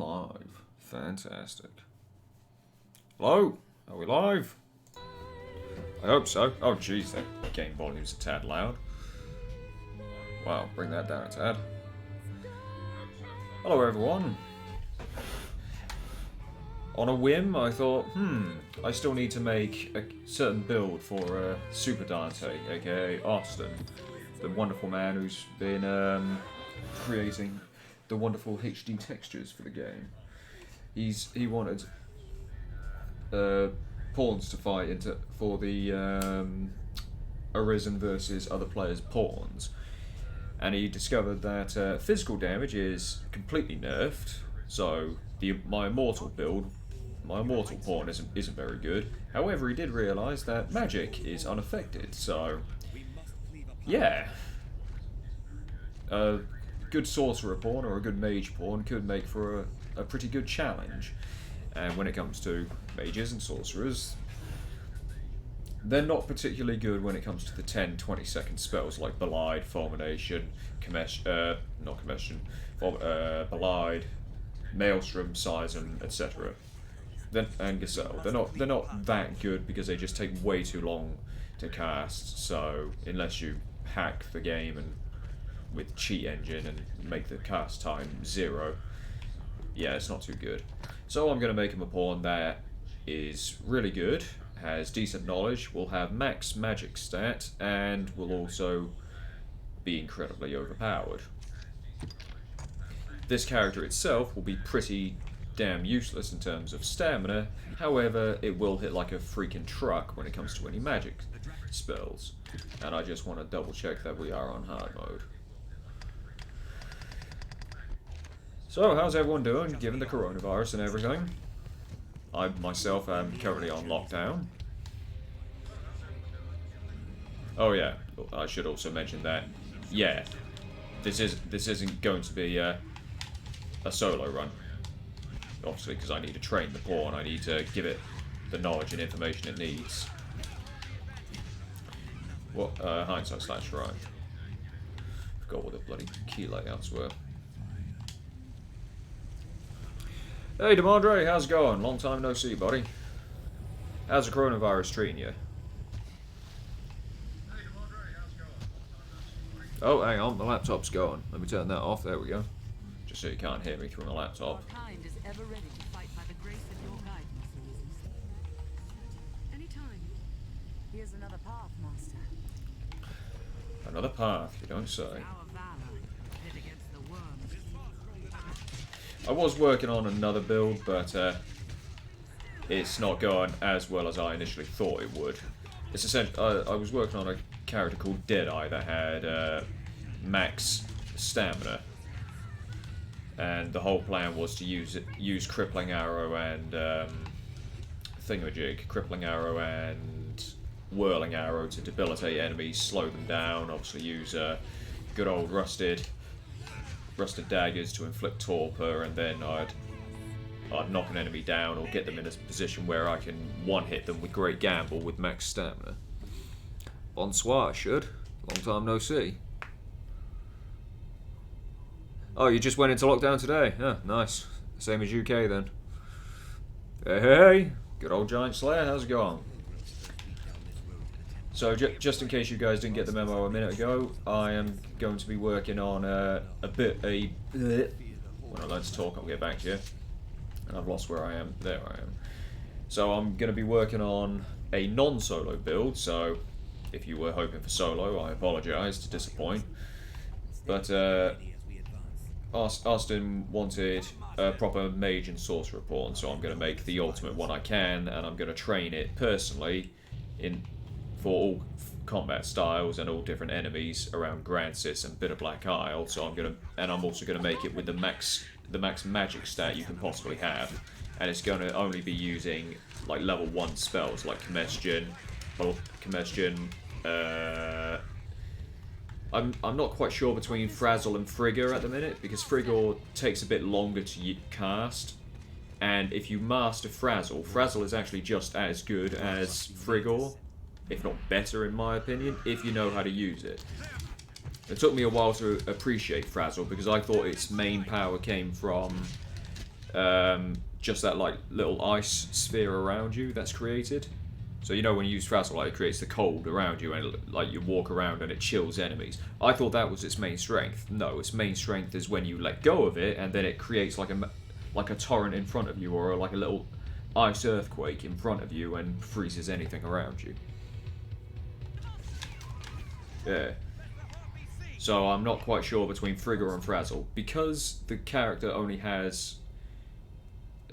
live. Fantastic. Hello? Are we live? I hope so. Oh jeez, that game volume's a tad loud. Wow, bring that down a tad. Hello everyone. On a whim, I thought, I still need to make a certain build for Super Dante, aka Austin, the wonderful man who's been creating the wonderful HD textures for the game. He wanted pawns to fight for the Arisen versus other players' pawns, and he discovered that physical damage is completely nerfed. So my immortal pawn isn't very good. However, he did realise that magic is unaffected. So yeah, a good sorcerer pawn or a good mage pawn could make for a pretty good challenge. And when it comes to mages and sorcerers, they're not particularly good when it comes to the 10-20 second spells like Belied, Fulmination, Belied, Maelstrom, Seism, etc. And Gazelle. They're not that good because they just take way too long to cast. So unless you hack the game and with cheat engine and make the cast time 0, yeah, it's not too good. So I'm going to make him a pawn that is really good, has decent knowledge, will have max magic stat, and will also be incredibly overpowered. This character itself will be pretty damn useless in terms of stamina, however it will hit like a freaking truck when it comes to any magic spells. And I just want to double check that we are on hard mode. So, how's everyone doing, given the coronavirus and everything? I, myself, am currently on lockdown. Oh yeah, I should also mention that, yeah, this isn't going to be a solo run. Obviously, because I need to train the pawn, I need to give it the knowledge and information it needs. What, hindsight slash right. Forgot what the bloody key layouts were. Hey Demandre, how's it going? Long time no see, buddy. How's the coronavirus treating you? Oh, hang on, the laptop's going. Let me turn that off, there we go. Just so you can't hear me through my laptop. Our kind is ever ready to fight by the grace of your guidance. Anytime. Here's another path, Master. Another path, you don't say. Our valor, pit against the worms. I was working on another build, but it's not going as well as I initially thought it would. It's essentially, I was working on a character called Deadeye that had max stamina, and the whole plan was to use Crippling Arrow and Thingamajig, Crippling Arrow and Whirling Arrow to debilitate enemies, slow them down. Obviously, use good old rusted daggers to inflict torpor, and then I'd knock an enemy down or get them in a position where I can one-hit them with great gamble with max stamina. Bonsoir, should. Long time no see. Oh, you just went into lockdown today? Yeah, nice. Same as UK then. Hey, good old Giant Slayer, how's it going? So, just in case you guys didn't get the memo a minute ago, I am going to be working on when I learn to talk, I'll get back to you. And I've lost where I am. There I am. So I'm going to be working on a non-solo build, so if you were hoping for solo, I apologise to disappoint. But Austin wanted a proper mage and sorcerer pawn, so I'm going to make the ultimate one I can, and I'm going to train it personally for all combat styles and all different enemies around Grancis and Bitter Black Isle. So I'm also going to make it with the max magic stat you can possibly have, and it's going to only be using like level 1 spells like Combustion. I'm not quite sure between Frazzle and Frigor at the minute, because Frigor takes a bit longer to cast, and if you master Frazzle is actually just as good as Frigor, if not better in my opinion, if you know how to use it. It took me a while to appreciate Frazzle because I thought its main power came from just that like little ice sphere around you that's created. So you know when you use Frazzle, like, it creates the cold around you, and like you walk around and it chills enemies. I thought that was its main strength. No, its main strength is when you let go of it, and then it creates like a torrent in front of you, or like a little ice earthquake in front of you, and freezes anything around you. Yeah. So I'm not quite sure between Frigga and Frazzle, because the character only has.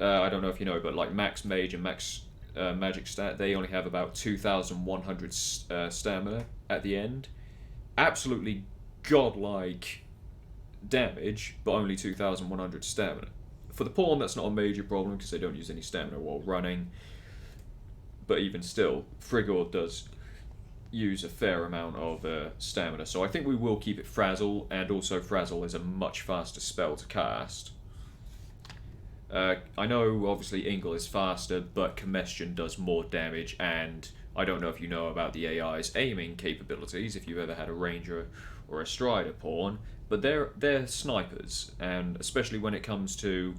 I don't know if you know, but like max mage and max magic stat, they only have about 2,100 stamina at the end. Absolutely godlike damage, but only 2,100 stamina. For the pawn, that's not a major problem because they don't use any stamina while running. But even still, Frigga does use a fair amount of stamina, so I think we will keep it Frazzle, and also Frazzle is a much faster spell to cast. I know, obviously, Ingle is faster, but Combustion does more damage, and I don't know if you know about the AI's aiming capabilities, if you've ever had a Ranger or a Strider pawn, but they're snipers, and especially when it comes to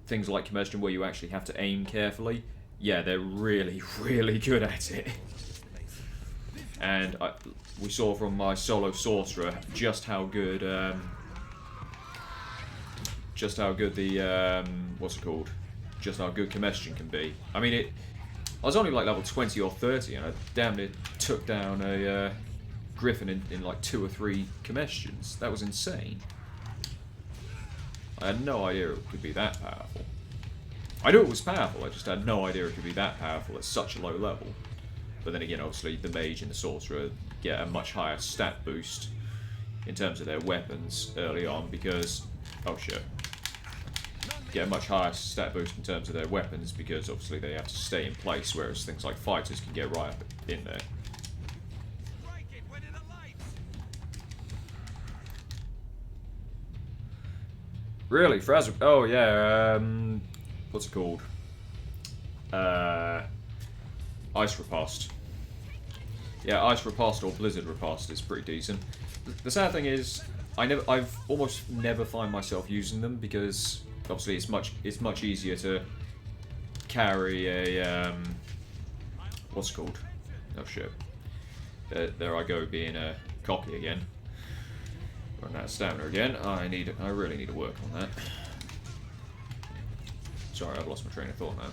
things like Combustion where you actually have to aim carefully, yeah, they're really, really good at it. And we saw from my solo Sorcerer just how good the what's it called? Just how good Combustion can be. I mean, I was only like level 20 or 30, and I damn near took down a Griffin in like 2 or 3 Combustions. That was insane. I had no idea it could be that powerful. I knew it was powerful. I just had no idea it could be that powerful at such a low level. But then again, obviously, the Mage and the Sorcerer get a much higher stat boost in terms of their weapons early on because... Oh, shit. Get a much higher stat boost in terms of their weapons because, obviously, they have to stay in place, whereas things like fighters can get right up in there. Really? Frazzle? Oh, yeah, what's it called? Ice Riposte. Yeah, Ice Riposte or Blizzard Riposte is pretty decent. The sad thing is, I've almost never find myself using them because obviously it's much easier to carry a what's it called? Oh shit! There I go being cocky again. Run out of stamina again. I really need to work on that. Sorry, I've lost my train of thought now.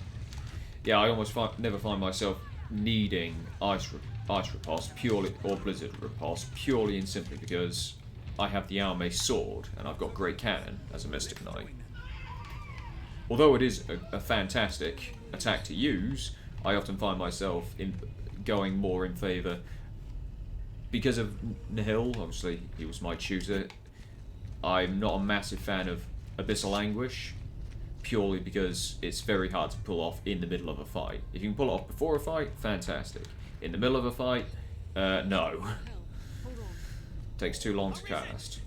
Yeah, I almost never find myself needing Ice Riposte purely, or Blizzard Riposte purely and simply because I have the Alme Sword and I've got Great Cannon as a Mystic Knight. Although it is a fantastic attack to use, I often find myself going more in favour because of Nihil. Obviously, he was my tutor. I'm not a massive fan of Abyssal Anguish, purely because it's very hard to pull off in the middle of a fight. If you can pull it off before a fight, fantastic. In the middle of a fight, no. Takes too long to cast.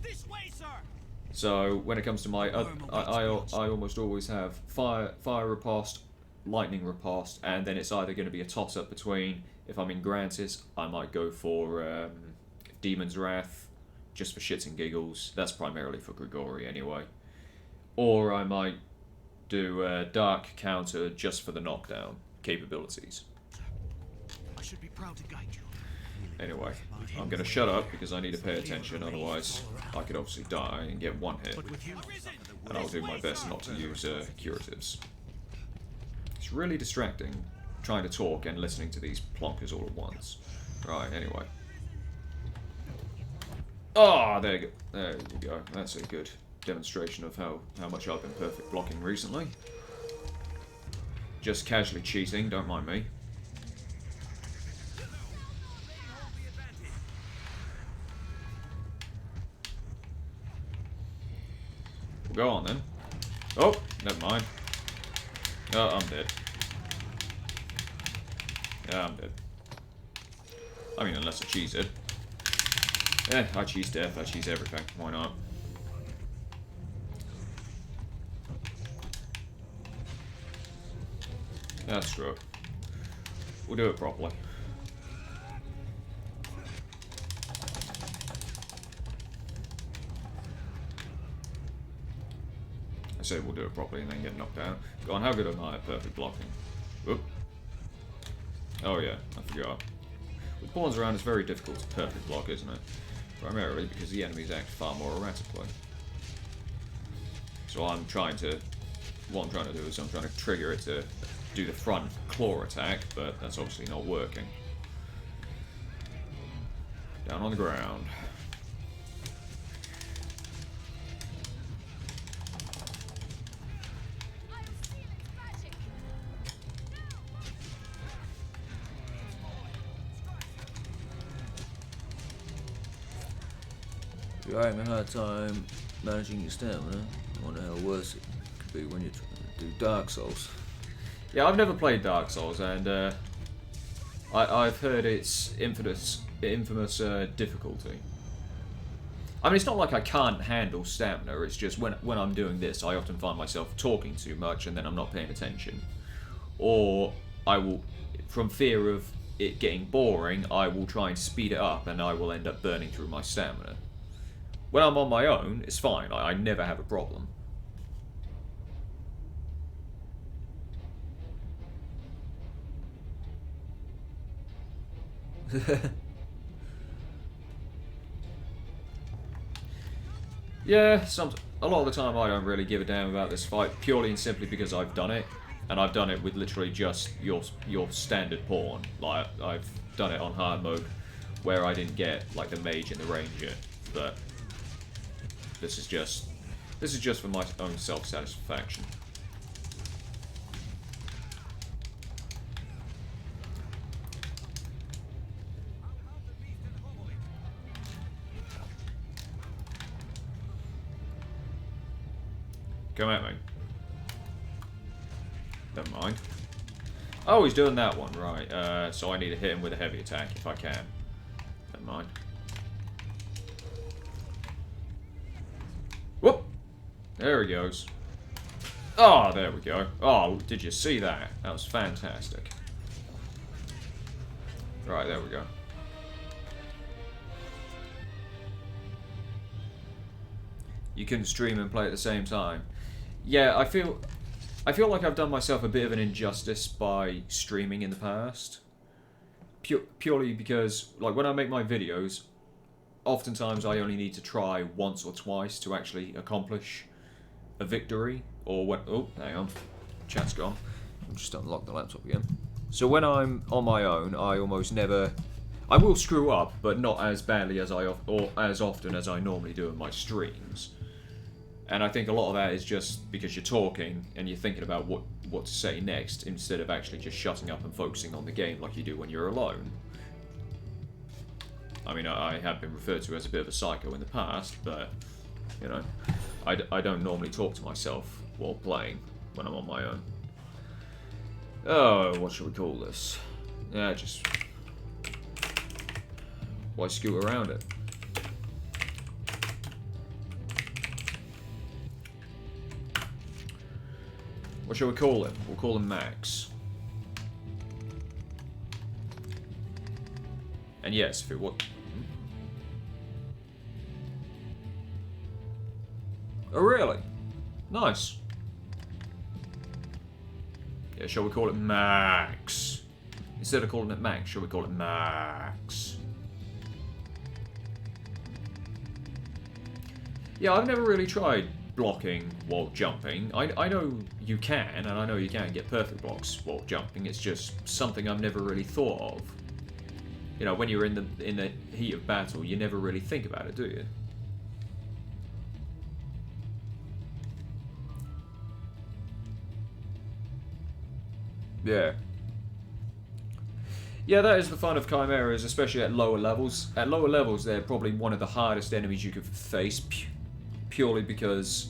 So when it comes to my, I almost always have fire riposte, lightning riposte, and then it's either going to be a toss-up between, if I'm in Grantis, I might go for Demon's Wrath, just for shits and giggles. That's primarily for Grigori anyway. Or I might do Dark Counter just for the knockdown capabilities. I should be proud to guide you. Anyway, I'm going to shut up because I need to pay attention, otherwise I could obviously die and get one hit. And I'll do my best not to use curatives. It's really distracting trying to talk and listening to these plonkers all at once. Right, anyway. Ah, there you go. There we go. That's a good demonstration of how much I've been perfect blocking recently. Just casually cheating, don't mind me. We'll go on then. Oh, never mind. Oh, I'm dead. Yeah, I'm dead. I mean, unless I cheese it. I cheese death, I cheese everything. Why not? That's true. We'll do it properly. say we'll do it properly and then get knocked out. Go on, how good am I at perfect blocking? Whoop. Oh yeah, I forgot. With pawns around, it's very difficult to perfect block, isn't it? Primarily because the enemies act far more erratically. So what I'm trying to do is I'm trying to trigger it to do the front claw attack, but that's obviously not working. Down on the ground. You're having a hard time managing your stamina. I wonder how worse it could be when you do Dark Souls. Yeah, I've never played Dark Souls, and I've heard its infamous difficulty. I mean, it's not like I can't handle stamina, it's just when I'm doing this, I often find myself talking too much and then I'm not paying attention. Or I will, from fear of it getting boring, I will try and speed it up and I will end up burning through my stamina. When I'm on my own, it's fine, I never have a problem. Yeah, a lot of the time I don't really give a damn about this fight, purely and simply because I've done it, and I've done it with literally just your standard pawn. Like, I've done it on hard mode, where I didn't get like the mage and the ranger, but this is just for my own self-satisfaction. Come at me. Never mind. Oh, he's doing that one, right. So I need to hit him with a heavy attack if I can. Never mind. Whoop! There he goes. Oh, there we go. Oh, did you see that? That was fantastic. Right, there we go. You can stream and play at the same time. Yeah, I feel like I've done myself a bit of an injustice by streaming in the past. Purely because, like, when I make my videos, oftentimes I only need to try once or twice to actually accomplish a victory. Or when... Oh, hang on. Chat's gone. I'll just unlock the laptop again. So when I'm on my own, I almost never... I will screw up, but not as badly as or as often as I normally do in my streams. And I think a lot of that is just because you're talking and you're thinking about what to say next instead of actually just shutting up and focusing on the game like you do when you're alone. I mean, I have been referred to as a bit of a psycho in the past, but, you know, I don't normally talk to myself while playing when I'm on my own. Oh, what should we call this? Yeah, just... Why scoot around it? What shall we call him? We'll call him Max. And yes, if it was... Oh, really? Nice. Yeah, shall we call it Max? Instead of calling it Max, shall we call it Max? Yeah, I've never really tried blocking while jumping. I know you can, and I know you can get perfect blocks while jumping. It's just something I've never really thought of. You know, when you're in the heat of battle, you never really think about it, do you? Yeah. Yeah, that is the fun of chimeras, especially at lower levels. At lower levels, they're probably one of the hardest enemies you could face, purely because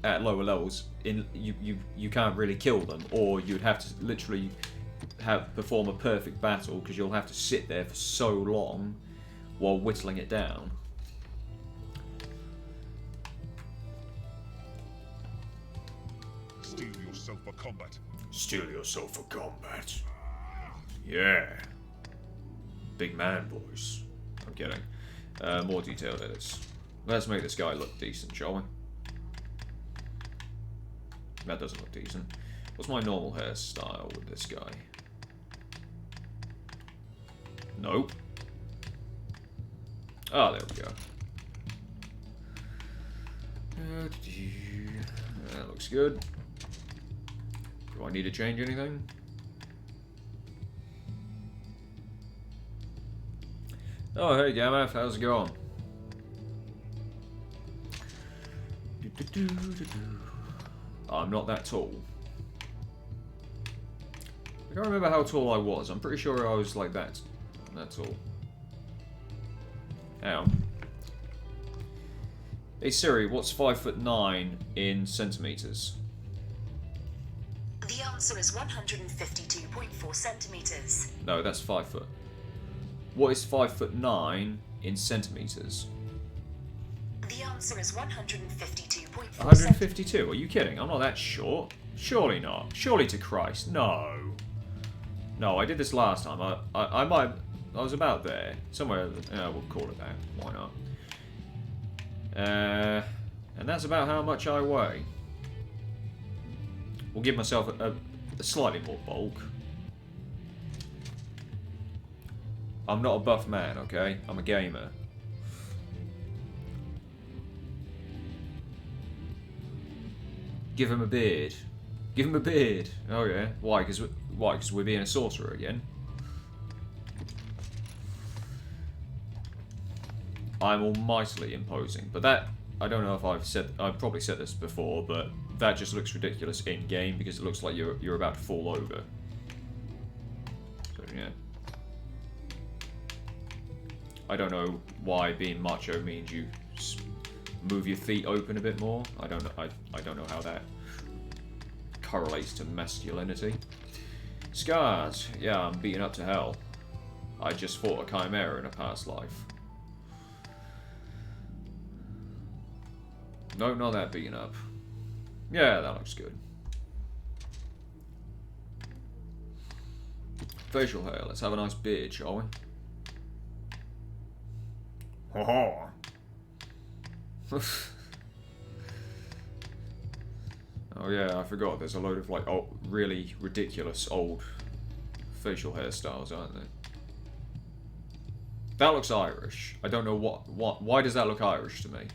at lower levels, you can't really kill them, or you'd have to literally perform a perfect battle because you'll have to sit there for so long while whittling it down. Steel yourself for combat. Steel yourself for combat. Yeah. Big man voice. I'm kidding. More detailed edits. Let's make this guy look decent, shall we? That doesn't look decent. What's my normal hairstyle with this guy? Nope. Oh, there we go. That looks good. Do I need to change anything? Oh, hey, Gamath, how's it going? I'm not that tall. I can't remember how tall I was. I'm pretty sure I was like that. That tall. Ow. Hey Siri, what's 5'9" in centimeters? The answer is 152.4 centimeters. No, that's 5 foot. What is 5'9" in centimeters? The answer is 152.4 152? Are you kidding? I'm not that short. Surely not. Surely to Christ. No. No, I did this last time. I might. I was about there. Somewhere. We'll call it that. Why not? And that's about how much I weigh. We'll give myself a slightly more bulk. I'm not a buff man, okay? I'm a gamer. Give him a beard. Give him a beard. Oh yeah. Why? Because we're being a sorcerer again. I'm almightily imposing, but that I don't know if I've probably said this before, but that just looks ridiculous in game because it looks like you're about to fall over. So yeah. I don't know why being macho means you move your feet open a bit more. I don't know. I don't know how that correlates to masculinity. Scars. Yeah, I'm beaten up to hell. I just fought a chimera in a past life. No, not that beaten up. Yeah, that looks good. Facial hair. Let's have a nice beard, shall we? Ho ho. Oh yeah, I forgot. There's a load of like really ridiculous old facial hairstyles, aren't there? That looks Irish. I don't know why does that look Irish to me?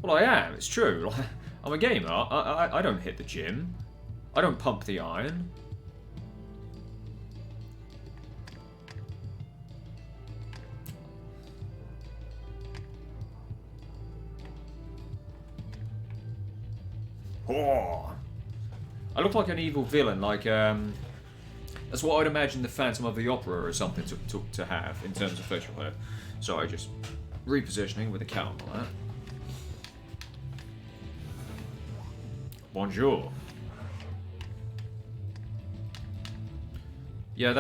Well, I am. It's true. I'm a gamer. I don't hit the gym. I don't pump the iron. Oh. I look like an evil villain, like, that's what I'd imagine the Phantom of the Opera or something to have in terms of facial hair. Sorry, just repositioning with a cat on that. Bonjour. Yeah,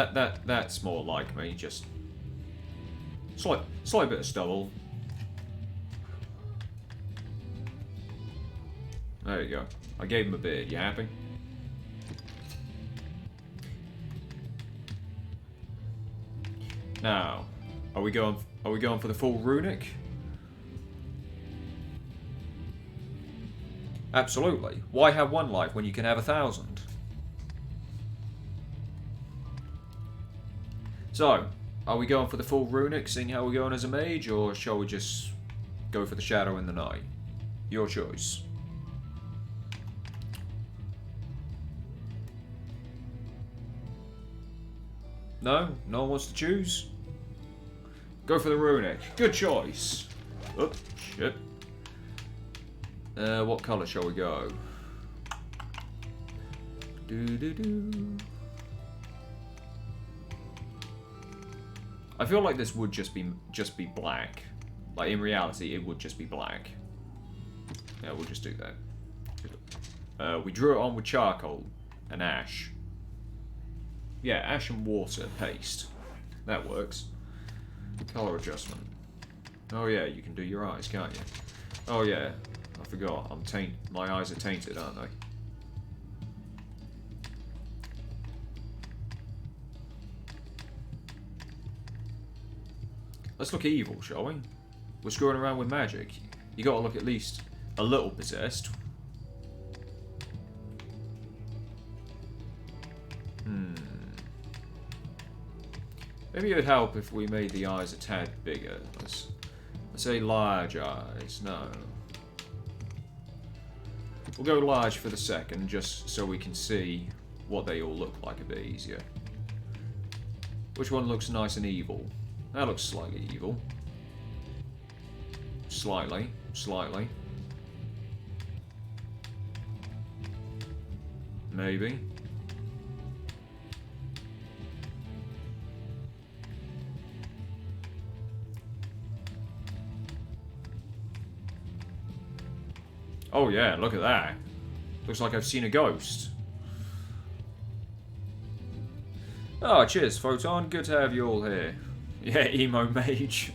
that's more like me, just slight bit of stubble. There you go. I gave him a beard. You happy? Now, are we going for the full runic? Absolutely. Why have one life when you can have 1,000? So, are we going for the full runic, seeing how we're going as a mage, or shall we just go for the shadow in the night? Your choice. No? No one wants to choose? Go for the runic. Good choice. Oh, shit. What colour shall we go? I feel like this would just be black. Like in reality, it would just be black. Yeah, we'll just do that. We drew it on with charcoal and ash. Yeah, ash and water paste. That works. Color adjustment. Oh yeah, you can do your eyes, can't you? Oh yeah, I forgot. My eyes are tainted, aren't they? let's look evil, shall we? We're screwing around with magic. You gotta look at least a little possessed. Maybe it would help if we made the eyes a tad bigger. Let's say large eyes. No. We'll go large for the second, just so we can see what they all look like a bit easier. Which one looks nice and evil? That looks slightly evil. Slightly. Slightly. Maybe. Oh yeah, look at that. Looks like I've seen a ghost. Oh, cheers, Photon. Good to have you all here. Yeah, emo mage.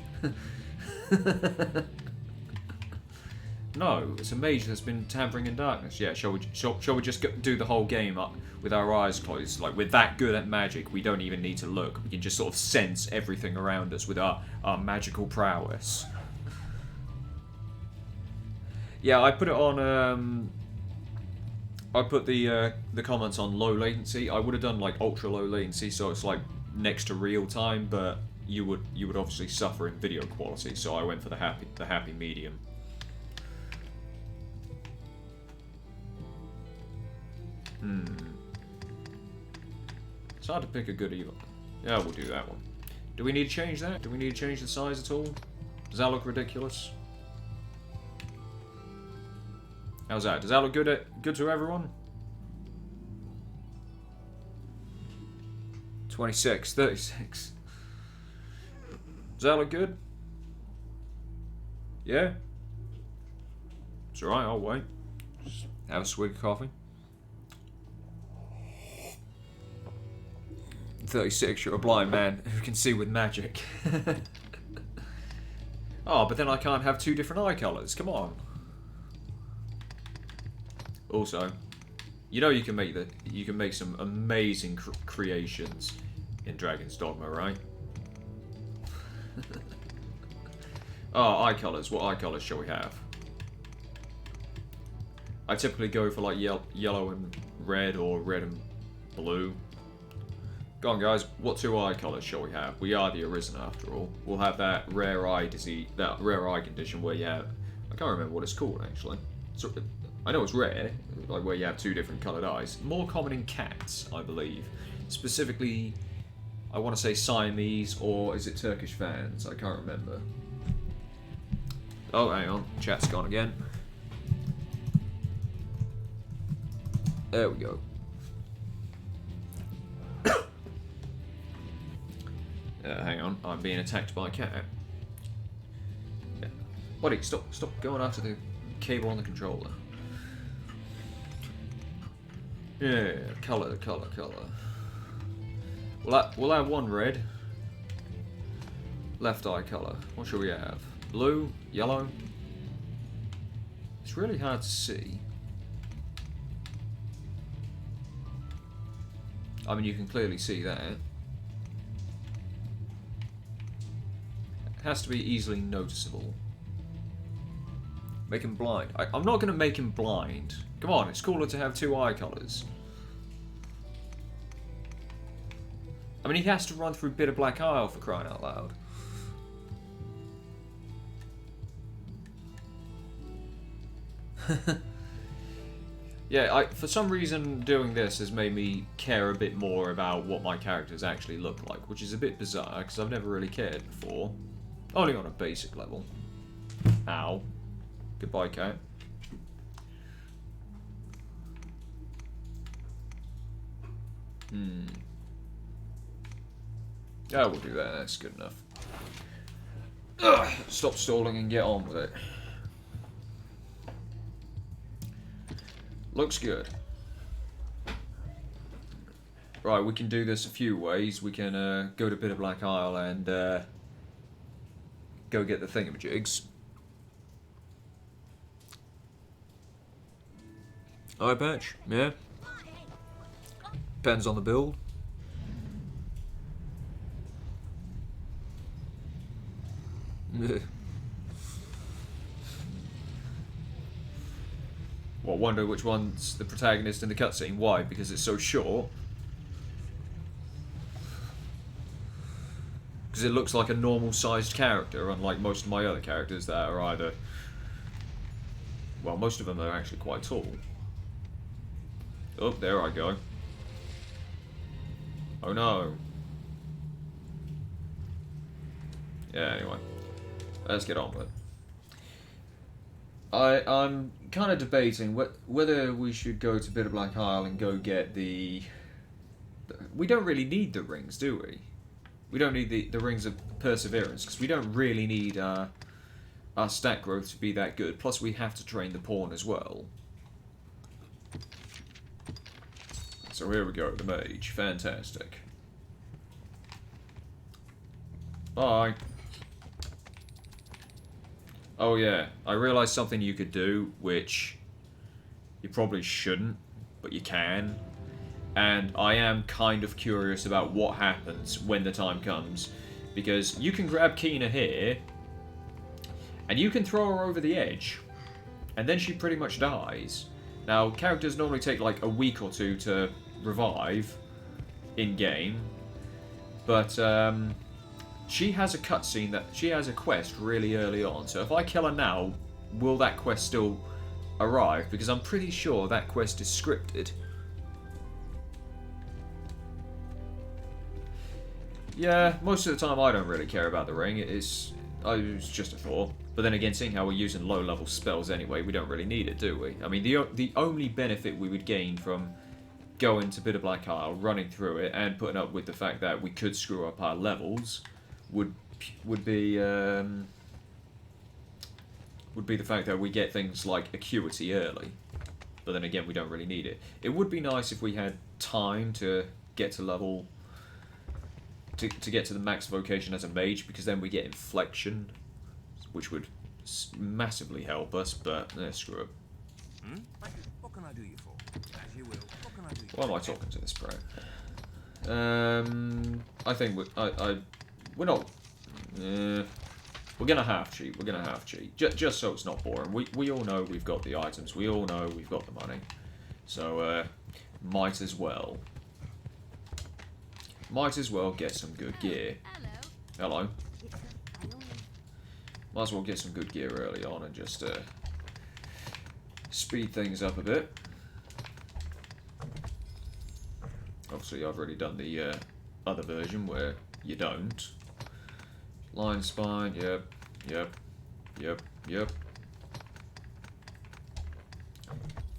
No, it's a mage that's been tampering in darkness. Yeah, shall we just do the whole game up with our eyes closed? Like, we're that good at magic, we don't even need to look. We can just sort of sense everything around us with our magical prowess. Yeah, I put it on. I put the comments on low latency. I would have done like ultra low latency, so it's like next to real time, but you would obviously suffer in video quality. So I went for the happy medium. It's hard to pick a good evil. Yeah, we'll do that one. Do we need to change that? Do we need to change the size at all? Does that look ridiculous? How's that? Does that look good to everyone? 26, 36. Does that look good? Yeah? It's alright, I'll wait. Just have a swig of coffee. 36, you're a blind man who can see with magic. Oh, but then I can't have two different eye colours. Come on. Also, you know you can make some amazing creations in Dragon's Dogma, right? Oh, eye colours. What eye colours shall we have? I typically go for like yellow and red, or red and blue. Go on, guys. What two eye colours shall we have? We are the Arisen, after all. We'll have that rare eye disease, that rare eye condition where you have. I can't remember what it's called actually. So, I know it's rare, like where you have two different coloured eyes. More common in cats, I believe. Specifically, I want to say Siamese, or is it Turkish fans? I can't remember. Oh, hang on. Chat's gone again. There we go. Hang on, I'm being attacked by a cat. Yeah. Buddy, stop going after the cable on the controller. Yeah, colour. We'll have one red. Left eye colour. What shall we have? Blue? Yellow? It's really hard to see. I mean, you can clearly see that. It has to be easily noticeable. Make him blind. I'm not going to make him blind. Come on, it's cooler to have two eye colours. I mean, he has to run through Bitter Black Isle, for crying out loud. Yeah, for some reason doing this has made me care a bit more about what my characters actually look like, which is a bit bizarre, because I've never really cared before. Only on a basic level. Ow. Goodbye, cat. Yeah, we'll do that. That's good enough. Ugh, stop stalling and get on with it. Looks good. Right, we can do this a few ways. We can go to Bitter Black Isle and go get the thingamajigs. Eye patch, yeah. Depends on the build. Well, wonder which one's the protagonist in the cutscene. Why? Because it's so short. Because it looks like a normal-sized character, unlike most of my other characters that are either... Well, most of them are actually quite tall. Oh, there I go. Oh no. Yeah, anyway. Let's get on with it. I'm kind of debating whether we should go to Bitter Black Isle and go get the... We don't really need the rings, do we? We don't need the rings of perseverance, because we don't really need our stat growth to be that good. Plus, we have to train the pawn as well. So here we go, the mage. Fantastic. Bye. Oh yeah, I realised something you could do, which you probably shouldn't, but you can. And I am kind of curious about what happens when the time comes. Because you can grab Kina here, and you can throw her over the edge, and then she pretty much dies. Now, characters normally take like a week or two to revive in-game, but she has a cutscene that she has a quest really early on. So if I kill her now, will that quest still arrive? Because I'm pretty sure that quest is scripted. Yeah, most of the time I don't really care about the ring. It's just a thought. But then again, seeing how we're using low-level spells anyway, we don't really need it, do we? I mean, the only benefit we would gain from going to Bitter Black Isle, running through it, and putting up with the fact that we could screw up our levels would be the fact that we get things like Acuity early. But then again, we don't really need it. It would be nice if we had time to get to level... To get to the max vocation as a mage, because then we get inflection, which would massively help us, but screw it. What can I do you for? As you will. What can I do you Why am I talking to this bro? I think we're not... we're gonna half cheat. We're gonna half cheat. Just so it's not boring. We all know we've got the items. We all know we've got the money. So, might as well. Might as well get some good gear. Hello. Might as well get some good gear early on and just speed things up a bit. Obviously, I've already done the other version where you don't. Lion spine, yep.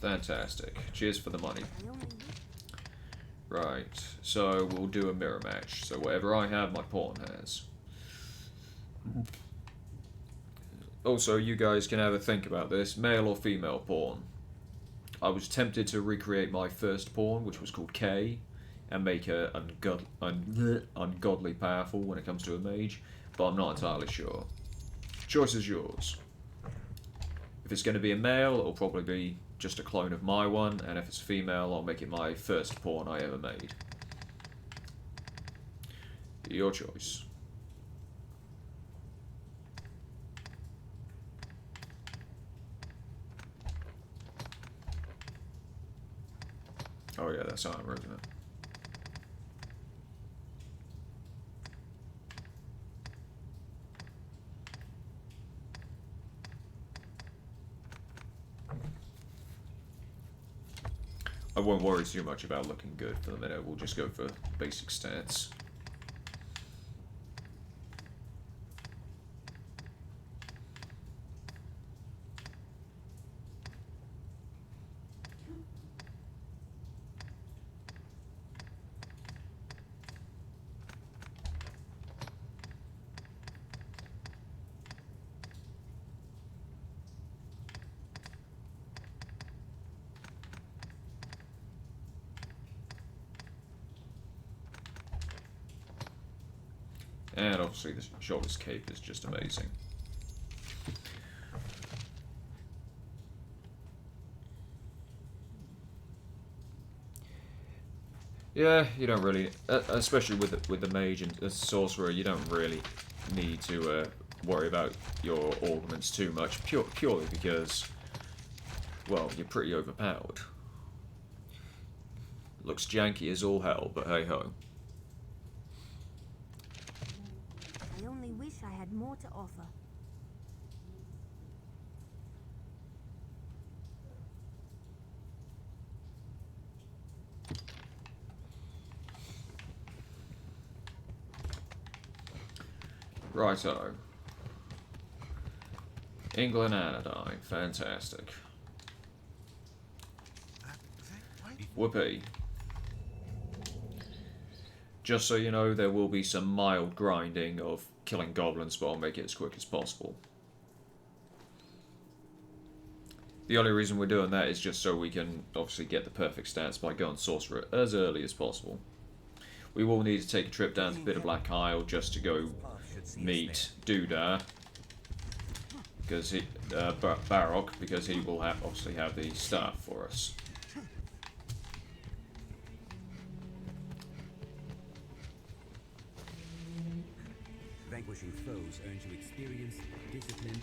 Fantastic. Cheers for the money. Right, so we'll do a mirror match. So whatever I have, my pawn has. Also, you guys can have a think about this. Male or female pawn? I was tempted to recreate my first pawn, which was called K, and make her ungodly powerful when it comes to a mage, but I'm not entirely sure. Choice is yours. If it's going to be a male, it'll probably be just a clone of my one, and if it's female, I'll make it my first pawn I ever made. Your choice. Oh yeah, that's armor, isn't it? I won't worry too much about looking good for the minute. We'll just go for basic stats. And obviously the shoulders cape is just amazing. Yeah, you don't really, especially with the mage and the sorcerer, you don't really need to worry about your augments too much, purely because, well, you're pretty overpowered. Looks janky as all hell, but hey ho. I only wish I had more to offer. Righto. England Anodyne, fantastic. Whoopee. Just so you know, there will be some mild grinding of killing goblins, but I'll make it as quick as possible. The only reason we're doing that is just so we can obviously get the perfect stats by going Sorcerer as early as possible. We will need to take a trip down to Bit of Black Isle just to go meet Doodah, because he, Barrock, because he will obviously have the staff for us. Vanquishing foes earns you experience, discipline, and...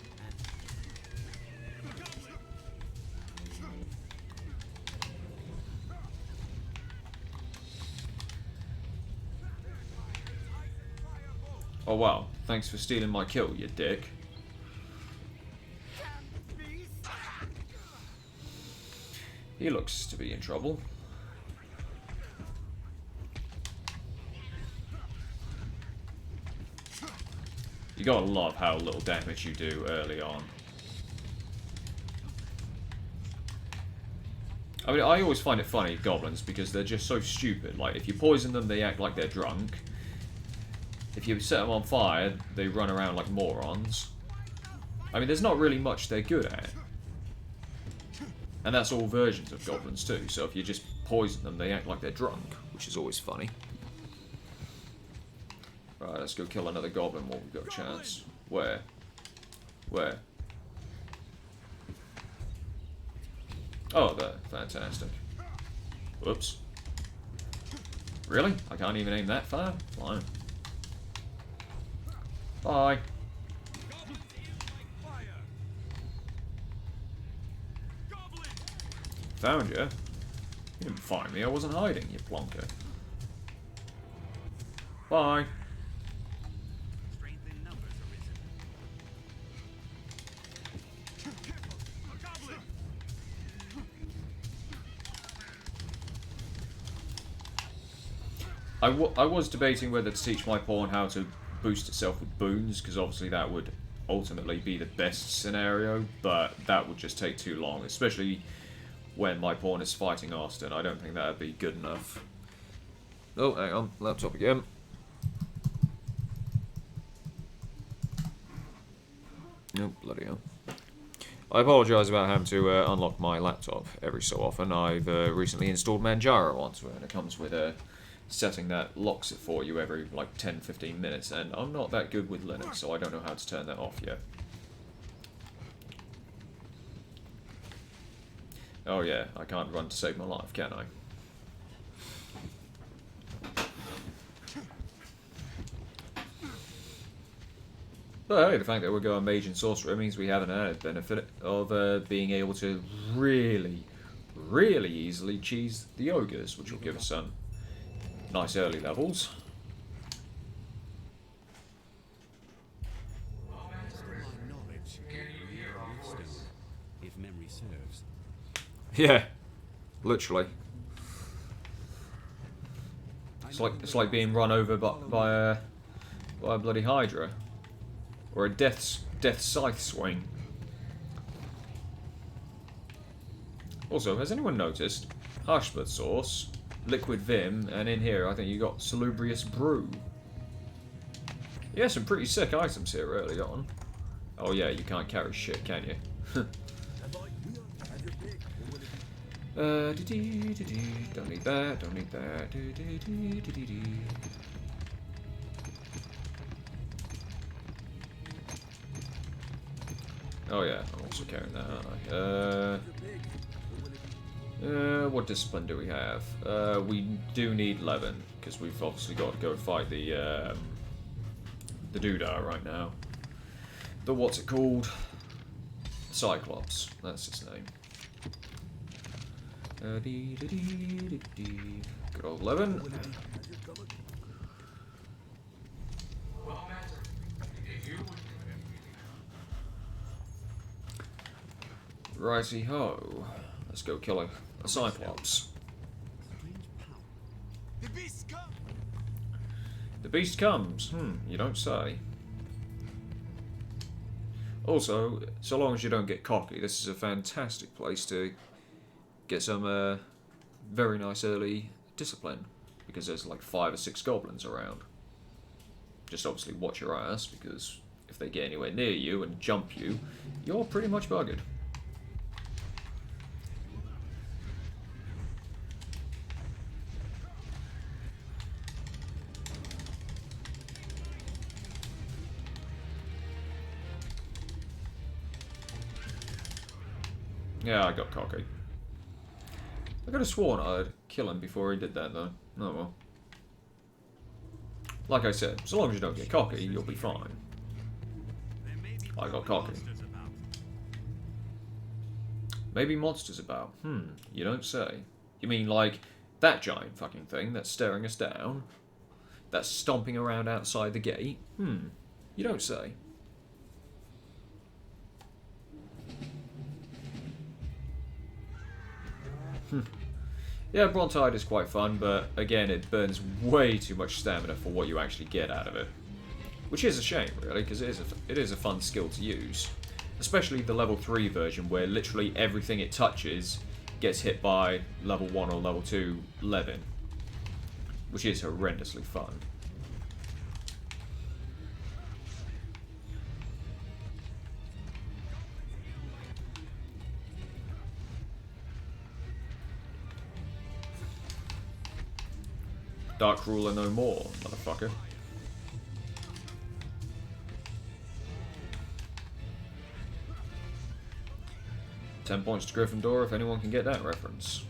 Oh wow, thanks for stealing my kill, you dick. He looks to be in trouble. You gotta love how little damage you do early on. I mean, I always find it funny, goblins, because they're just so stupid. Like, if you poison them, they act like they're drunk. If you set them on fire, they run around like morons. I mean, there's not really much they're good at. And that's all versions of goblins too, so if you just poison them, they act like they're drunk, which is always funny. Right, let's go kill another goblin while we've got a chance. Where? Where? Oh, there. Fantastic. Whoops. Really? I can't even aim that far? Fine. Bye. Found you. You didn't find me. I wasn't hiding, you plonker. Bye. Strength in numbers arisen. A goblin! I was debating whether to teach my pawn how to boost itself with boons, because obviously that would ultimately be the best scenario, but that would just take too long, especially when my pawn is fighting Austin. I don't think that would be good enough. Oh, hang on. Laptop again. Oh, bloody hell. I apologise about having to unlock my laptop every so often. I've recently installed Manjaro onto it, and it comes with a setting that locks it for you every like 10-15 minutes, and I'm not that good with Linux, so I don't know how to turn that off yet. Oh yeah, I can't run to save my life, can I? But hey, the fact that we're going Mage and Sorcerer means we have an added benefit of being able to really, really easily cheese the Ogres, which will give us some nice early levels. Knowledge, if memory serves. Yeah, literally. It's like being run over by a bloody Hydra, or a death scythe swing. Also, has anyone noticed Harshblood Sauce, Liquid Vim, and in here I think you got Salubrious Brew. Yeah, some pretty sick items here early on. Oh yeah, you can't carry shit, can you? Don't need that, don't need that. Oh yeah, I'm also carrying that, aren't I? What discipline do we have? We do need Levin, because we've obviously got to go fight the Doodah right now. the what's it called? Cyclops. That's his name. Good old Levin. Righty ho. Let's go kill a Cyclops. The beast come! The beast comes. You don't say. Also, so long as you don't get cocky, this is a fantastic place to get some very nice early discipline. Because there's like 5 or 6 goblins around. Just obviously watch your ass, because if they get anywhere near you and jump you, you're pretty much buggered. Yeah, I got cocky. I could have sworn I'd kill him before he did that, though. Oh well. Like I said, so long as you don't get cocky, you'll be fine. I got cocky. Maybe monsters about. You don't say. You mean like that giant fucking thing that's staring us down? That's stomping around outside the gate? You don't say. Yeah, Brontide is quite fun, but again, it burns way too much stamina for what you actually get out of it. Which is a shame, really, because it is a fun skill to use. Especially the level 3 version, where literally everything it touches gets hit by level 1 or level 2 Levin. Which is horrendously fun. Dark Ruler no more, motherfucker. £10 points to Gryffindor if anyone can get that reference.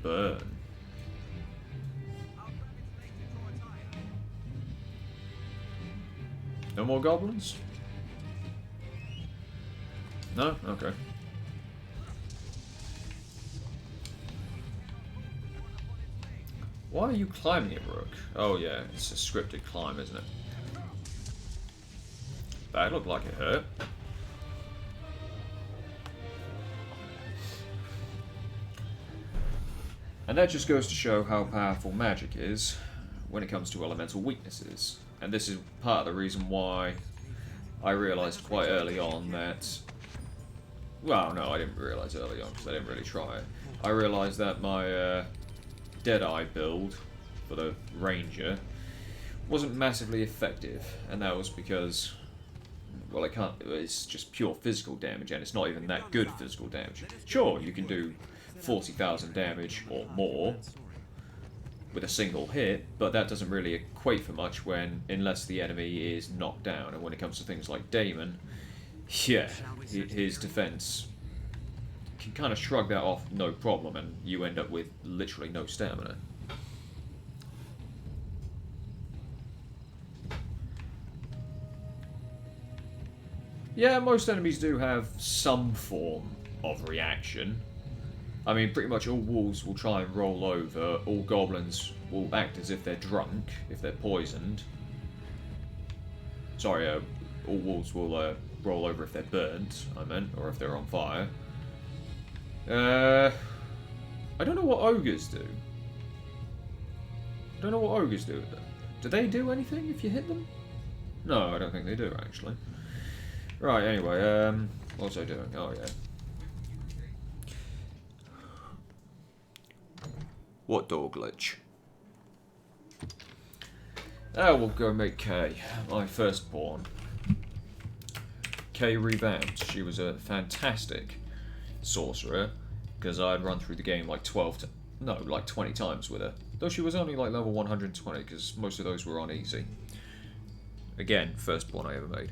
Burn. No more goblins? No? Okay. Why are you climbing it, Rook? Oh yeah, it's a scripted climb, isn't it? That looked like it hurt. And that just goes to show how powerful magic is when it comes to elemental weaknesses. And this is part of the reason why I realised quite early on that... Well, no, I didn't realise early on because I didn't really try it. I realised that my Deadeye build for the Ranger wasn't massively effective, and that was because, well, it's just pure physical damage, and it's not even that good physical damage. Sure, you can do 40,000 damage or more with a single hit, but that doesn't really equate for much unless the enemy is knocked down. And when it comes to things like Damon, yeah, his defense can kind of shrug that off no problem, and you end up with literally no stamina. Yeah, most enemies do have some form of reaction. I mean, pretty much all wolves will try and roll over, all goblins will act as if they're drunk, if they're poisoned. Sorry, all wolves will roll over if they're burnt, I meant, or if they're on fire. I don't know what ogres do. I don't know what ogres do. Do they do anything if you hit them? No, I don't think they do, actually. Right, anyway, what was I doing? Oh, yeah. What door glitch? Oh, we'll go make Kay, my firstborn. Kay revamped. She was a fantastic sorcerer, because I'd run through the game like 20 times with her. Though she was only like level 120, because most of those were on easy. Again, firstborn I ever made.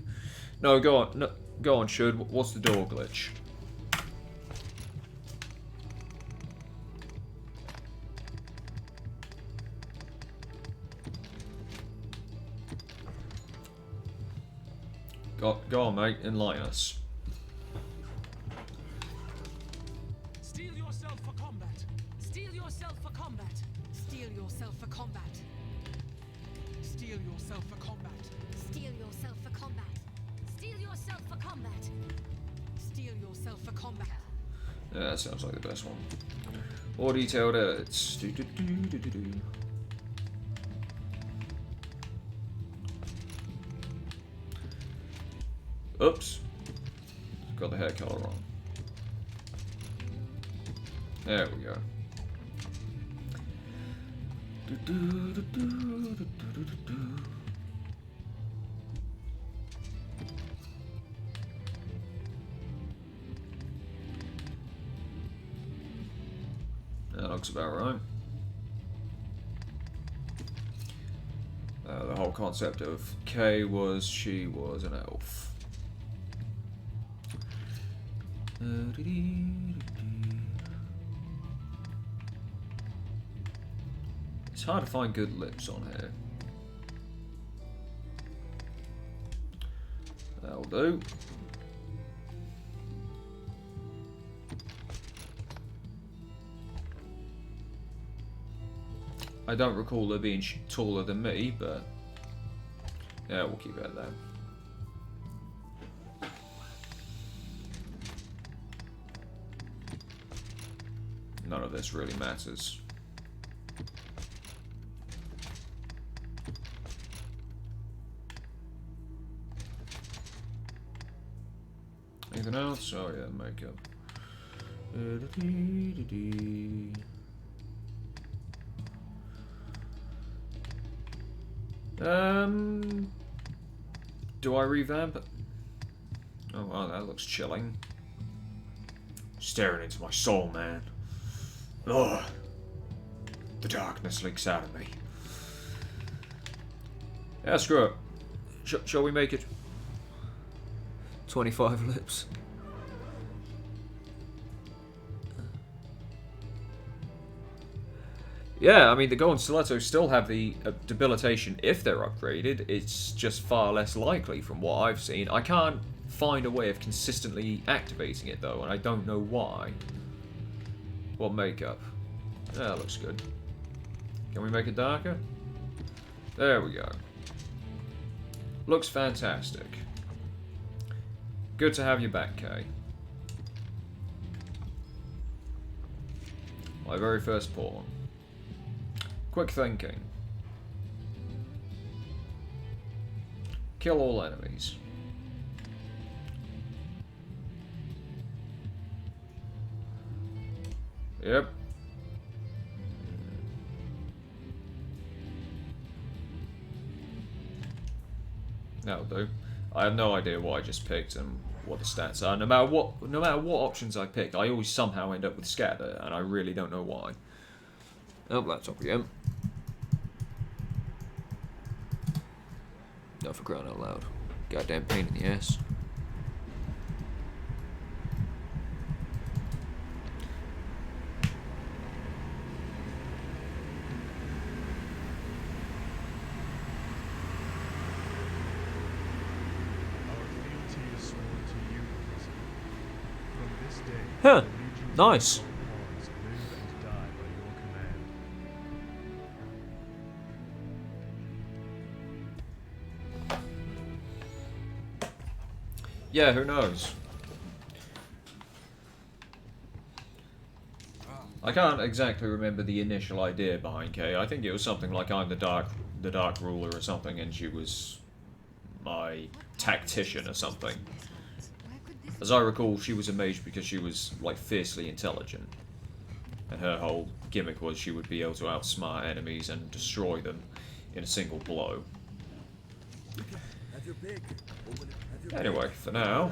No, go on. No, go on, Shud. What's the door glitch? Go on, mate. Enlighten us. Steel yourself for combat. Steel yourself for combat. Steel yourself for combat. Steel yourself for combat. Steel yourself for combat. Steel yourself for combat. Steel yourself for combat. Yeah, that sounds like the best one. More detailed edits. Do-do-do-do-do-do. Oops. Got the hair color wrong. There we go. Do-do-do-do-do-do-do-do. That looks about right. The whole concept of Kay was she was an elf. It's hard to find good lips on here. That'll do. I don't recall her being taller than me, but yeah, we'll keep it at that. None of this really matters. Anything else? Oh yeah, makeup. Do I revamp it? Oh wow, that looks chilling. Staring into my soul, man. Ugh. The darkness leaks out of me. Yeah, screw it. Shall we make it? 25 lips. Yeah, I mean, the Golden Stilettos still have the debilitation if they're upgraded. It's just far less likely from what I've seen. I can't find a way of consistently activating it, though, and I don't know why. What makeup? Yeah, that looks good. Can we make it darker? There we go. Looks fantastic. Good to have you back, Kay. My very first pawn. Quick thinking. Kill all enemies. Yep. That'll do. I have no idea what I just picked and what the stats are. No matter what options I pick, I always somehow end up with scatter, and I really don't know why. Oh, laptop again. No, for crying out loud. Goddamn pain in the ass. Huh. Nice. Yeah, who knows? I can't exactly remember the initial idea behind Kay. I think it was something like I'm the dark ruler or something, and she was my tactician or something. As I recall, she was a mage because she was like fiercely intelligent, and her whole gimmick was she would be able to outsmart enemies and destroy them in a single blow. Anyway, for now,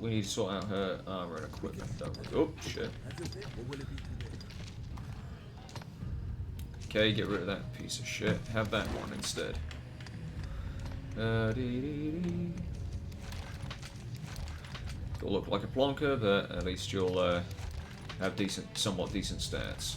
we need to sort out her armor and equipment, don't we? Oh, shit. Okay, get rid of that piece of shit. Have that one instead. You'll look like a plonker, but at least you'll have somewhat decent stats.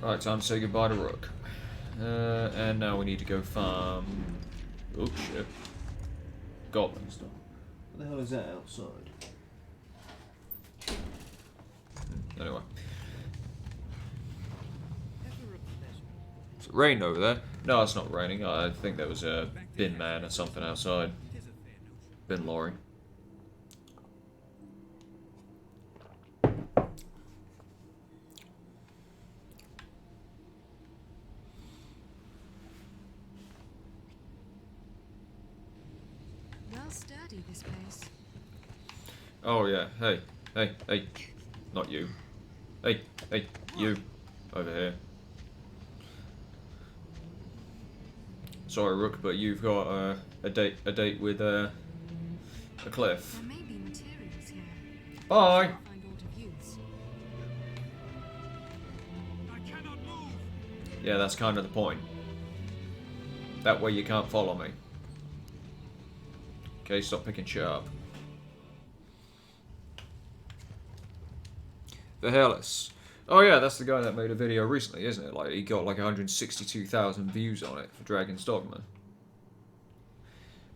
Right, time to say goodbye to Rook. And now we need to go farm... Oh shit. Goblins. What the hell is that outside? Anyway. Is it raining over there? No, it's not raining. I think there was a bin man or something outside. Bin lorry. Well sturdy, this place. Oh yeah, hey, hey, hey. Not you. Hey, hey, you. Over here. Sorry, Rook, but you've got a date with a cliff. There may be materials here. Bye. Find aught of use. Yeah, that's kind of the point. That way you can't follow me. Okay, stop picking shit up. The Hellas. Oh yeah, that's the guy that made a video recently, isn't it? Like, he got like 162,000 views on it for Dragon's Dogma.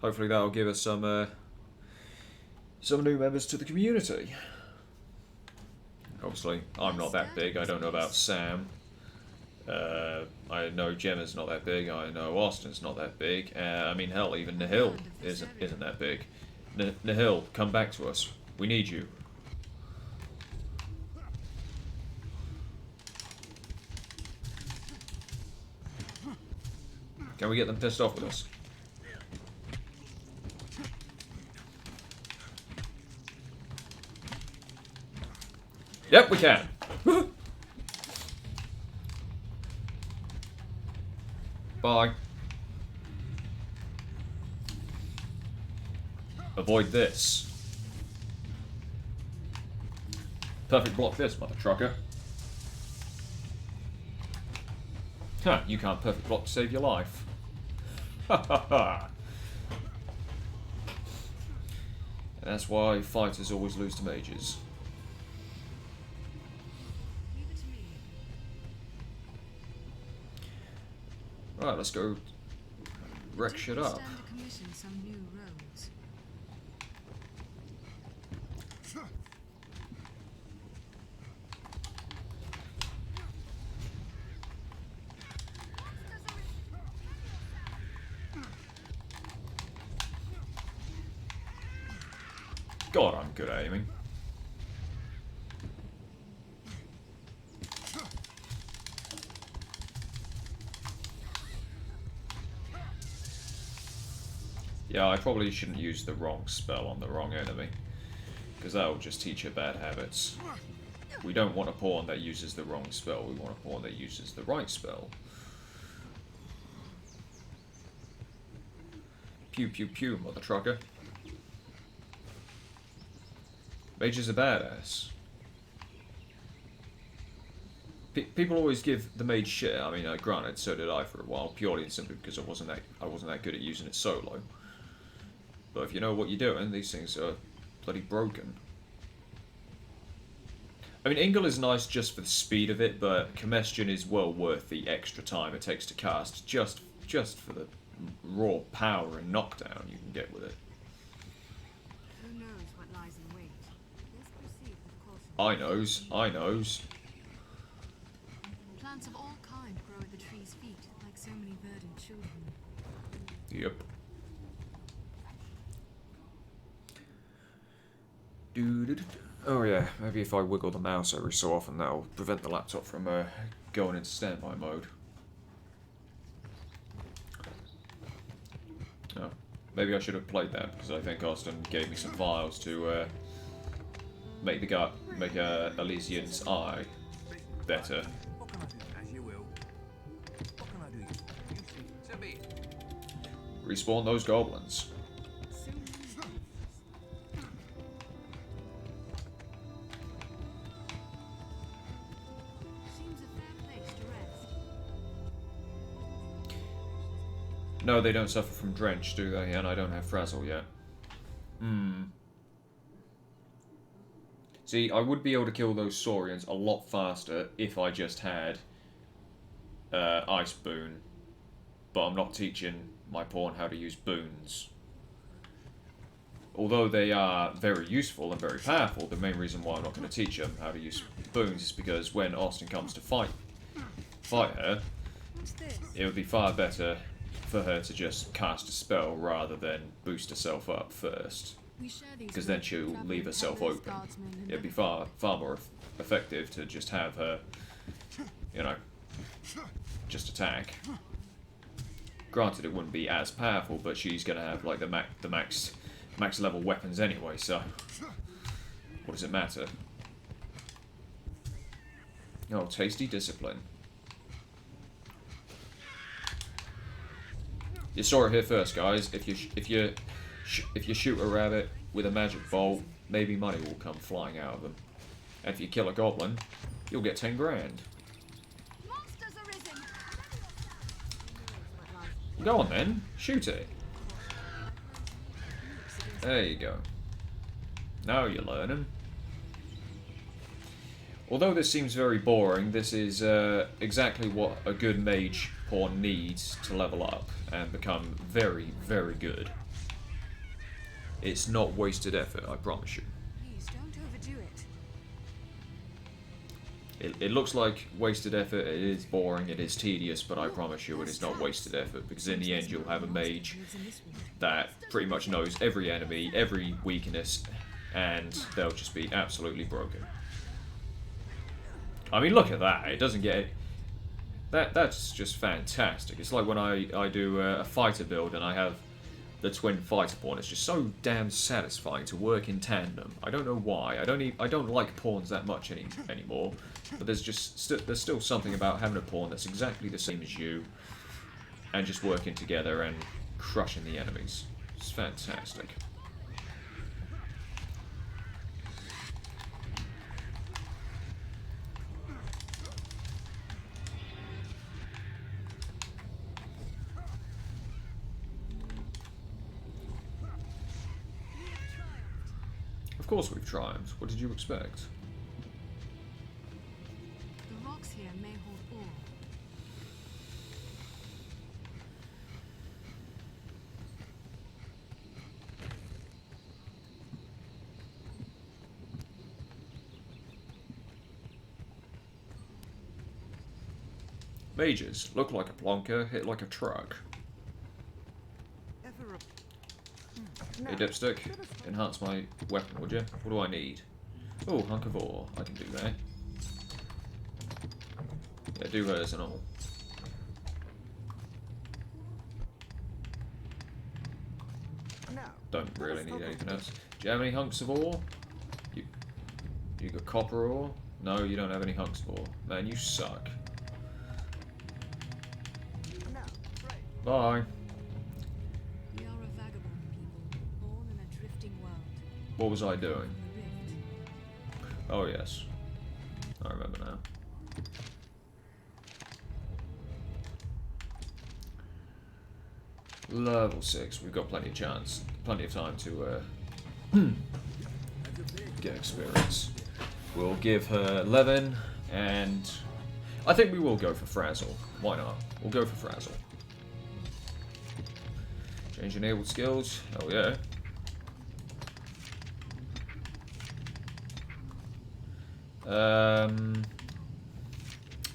Hopefully that'll give us some new members to the community. Obviously, I'm not that big. I don't know about Sam. I know Gemma's not that big. I know Austin's not that big. I mean, hell, even Nihil isn't that big. Nihil, come back to us. We need you. Can we get them pissed off with us? Yep, we can. Bye. Avoid this. Perfect block this, mother trucker. Huh, you can't perfect block to save your life. Ha ha ha. That's why fighters always lose to mages. Leave it to me. Right, let's go wreck shit up. Stand to commission some new roads. God, I'm good at aiming. Yeah, I probably shouldn't use the wrong spell on the wrong enemy, because that will just teach her bad habits. We don't want a pawn that uses the wrong spell, we want a pawn that uses the right spell. Pew pew pew, mother trucker. Mage is a badass. People always give the mage shit. I mean, granted, so did I for a while, purely and simply because I wasn't that good at using it solo. But if you know what you're doing, these things are bloody broken. I mean, Ingle is nice just for the speed of it, but Combustion is well worth the extra time it takes to cast, just for the raw power and knockdown you can get with it. Who knows what lies in wait? Let's proceed with caution. I knows. Plants of all kind grow at the tree's feet, like so many verdant children. Yep. Doo-doo-doo-doo. Oh yeah, maybe if I wiggle the mouse every so often, that'll prevent the laptop from going into standby mode. Oh, maybe I should have played that, because I think Austin gave me some files to make Elysian's eye better. What can I do? As you will. What can I do? You see, so be it. Respawn those goblins. Seems a fair place to rest. No, they don't suffer from drench, do they? And I don't have frazzle yet. See, I would be able to kill those Saurians a lot faster if I just had ice boon, but I'm not teaching my pawn how to use boons. Although they are very useful and very powerful, the main reason why I'm not going to teach them how to use boons is because when Austin comes to fight her, What's this? it would be far better for her to just cast a spell rather than boost herself up first. We share these Because then with she'll traveling leave herself peddlers, open. guardsmen, and It'd be other- far more effective to just have her, you know, just attack. Granted, it wouldn't be as powerful, but she's gonna have like the max level weapons anyway. So what does it matter? Oh, tasty discipline. You saw it here first, guys. If you shoot a rabbit with a magic bolt, maybe money will come flying out of them. And if you kill a goblin, you'll get 10 grand. Monsters arisen! Go on then, shoot it. There you go. Now you're learning. Although this seems very boring, this is exactly what a good mage pawn needs to level up and become very, very good. It's not wasted effort, I promise you. Please don't overdo it. It looks like wasted effort, it is boring, it is tedious, but I promise you it is not wasted effort, because in the end you'll have a mage that pretty much knows every enemy, every weakness, and they'll just be absolutely broken. I mean, look at that, it doesn't get... That's just fantastic. It's like when I do a fighter build and I have the twin fighter pawn. It's just so damn satisfying to work in tandem. I don't know why. I don't like pawns that much anymore. But there's just there's still something about having a pawn that's exactly the same as you, and just working together and crushing the enemies. It's fantastic. Of course we've triumphed. What did you expect? The rocks here may hold ore. Mages, look like a plonker, hit like a truck. Ever a Hey Dipstick, enhance my weapon, would you? What do I need? Oh, hunk of ore. I can do that. Yeah, do hers and all. Don't really need anything else. Do you have any hunks of ore? You got copper ore? No, you don't have any hunks of ore. Man, you suck. Bye. We are a vagabond people, born in a drifting world. What was I doing? From the rift. Oh yes. I remember now. Level 6. We've got plenty of time to get experience. We'll give her 11, and I think we will go for Frazzle. Why not? We'll go for Frazzle. Change enabled skills. Oh yeah.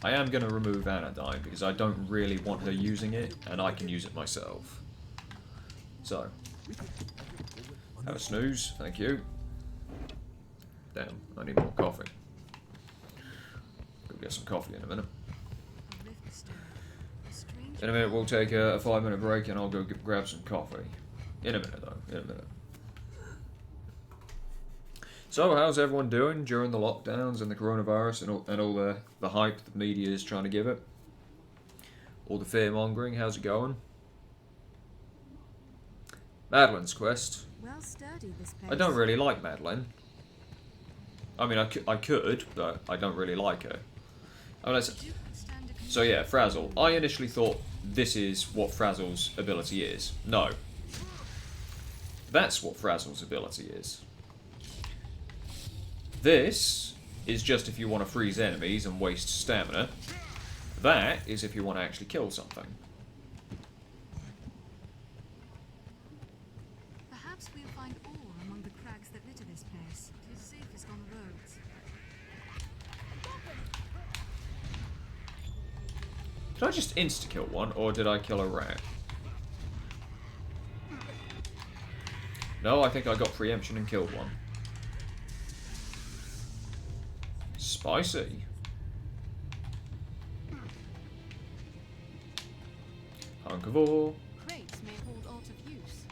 I am going to remove Anodyne because I don't really want her using it, and I can use it myself. So, have a snooze, thank you. Damn, I need more coffee. Go get some coffee in a minute. A rift stone. A strange In a minute, we'll take a 5-minute break, and I'll go grab some coffee. In a minute, though. In a minute. So, how's everyone doing during the lockdowns and the coronavirus and all the hype the media is trying to give it? All the fear-mongering, how's it going? Madeline's quest. Well sturdy, this place. I don't really like Madeline. I mean, I could, but I don't really like her. I mean, You can stand a so yeah, Frazzle. I initially thought this is what Frazzle's ability is. No. That's what Frazzle's ability is. This is just if you want to freeze enemies and waste stamina. That is if you want to actually kill something. Perhaps we'll find ore among the crags that litter this place. It is safest on the roads. Did I just insta-kill one, or did I kill a rat? No, I think I got preemption and killed one. Spicy. Hunk of ore. Crates may hold alt of use.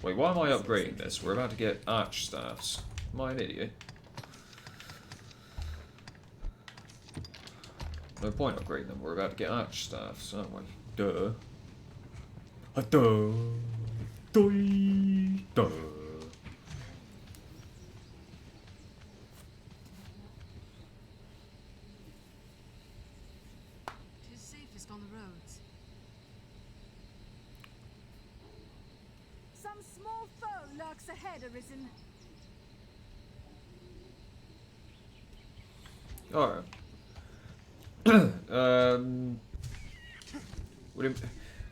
Wait, why am I upgrading this? We're about to get arch staffs. Am I an idiot? No point upgrading them. We're about to get arch staffs, aren't we? Duh. Duh. Doi. Duh. It is safest on the roads. Some small foe lurks ahead, Arisen. Alright.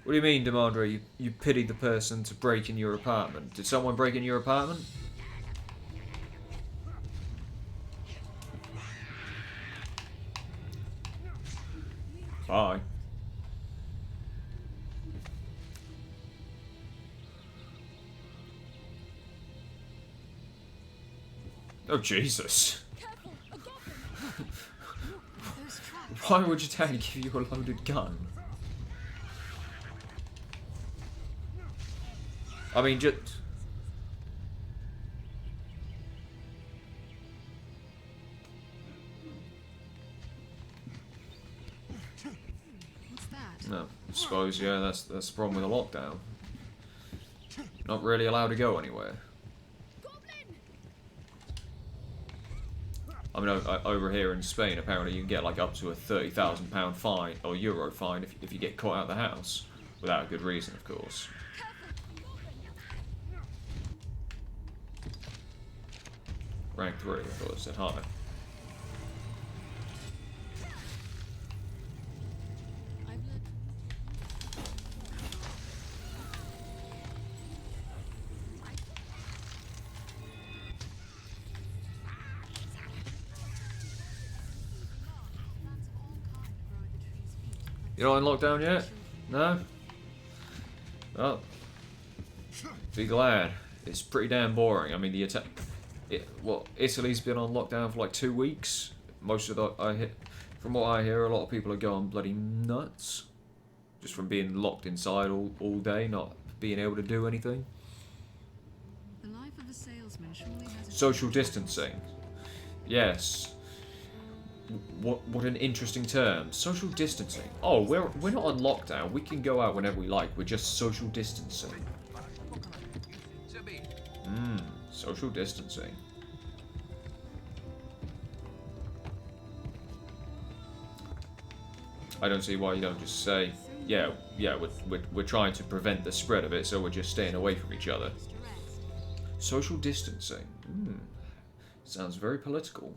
What do you mean, Demandre? You pity the person to break in your apartment? Did someone break in your apartment? Bye. Oh, Jesus. Careful, a goblin! Those traps. Why would your dad give you a loaded gun? I mean, just... What's that? No, I suppose, yeah, that's the problem with the lockdown. Not really allowed to go anywhere. I mean, over here in Spain, apparently you can get like up to a £30,000 fine, or euro fine, if you get caught out of the house. Without a good reason, of course. Rank 3, I thought it said hi. I've learned. Plants of all kind grow at the tree's feet. Like You're not in lockdown yet? No? Well, be glad. It's pretty damn boring. I mean, the attack... Italy's been on lockdown for like 2 weeks. Most of from what I hear, a lot of people are going bloody nuts. Just from being locked inside all day, not being able to do anything. the life of a salesman surely has its Social own distancing. Yes. What an interesting term. Social distancing. Oh, we're not on lockdown. We can go out whenever we like. We're just social distancing. What can I do? You see? Social distancing. I don't see why you don't just say, yeah, we're trying to prevent the spread of it, so we're just staying away from each other. to rest. Social distancing. Sounds very political.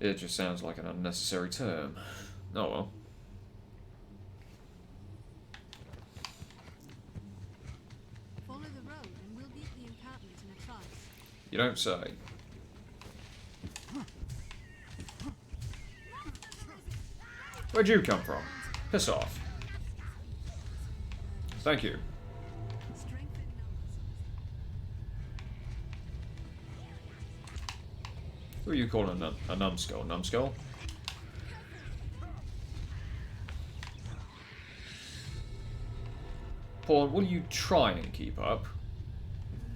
It just sounds like an unnecessary term. Oh well. Follow the road and we'll beat the encampment in a trice. You don't say. Where'd you come from? Piss off. Thank you. Strength in numbers. Who are you calling a numbskull? Numbskull? Paul, will you try and keep up? Who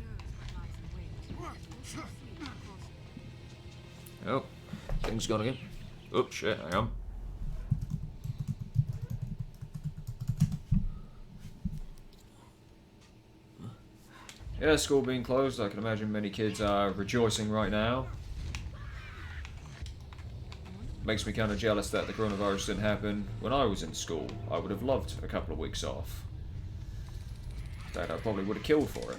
knows what lies in wait? We'll soon see across. Oh, things gone again. Oh shit, hang on. Yeah, school being closed, I can imagine many kids are rejoicing right now. Makes me kind of jealous that the coronavirus didn't happen when I was in school. I would have loved a couple of weeks off. In fact, I probably would have killed for it.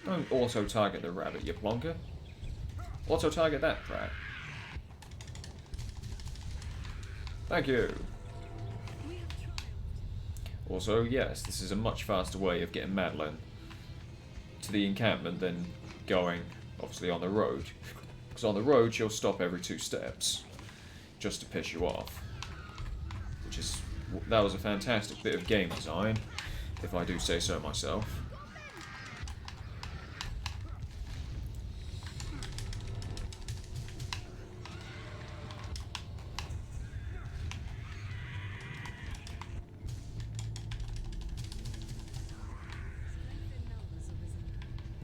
Don't auto-target the rabbit, you plonker. Auto-target that crap. Thank you. Also, yes, this is a much faster way of getting Madeline to the encampment than going, obviously, on the road. Because on the road, she'll stop every 2 steps just to piss you off. That was a fantastic bit of game design, if I do say so myself.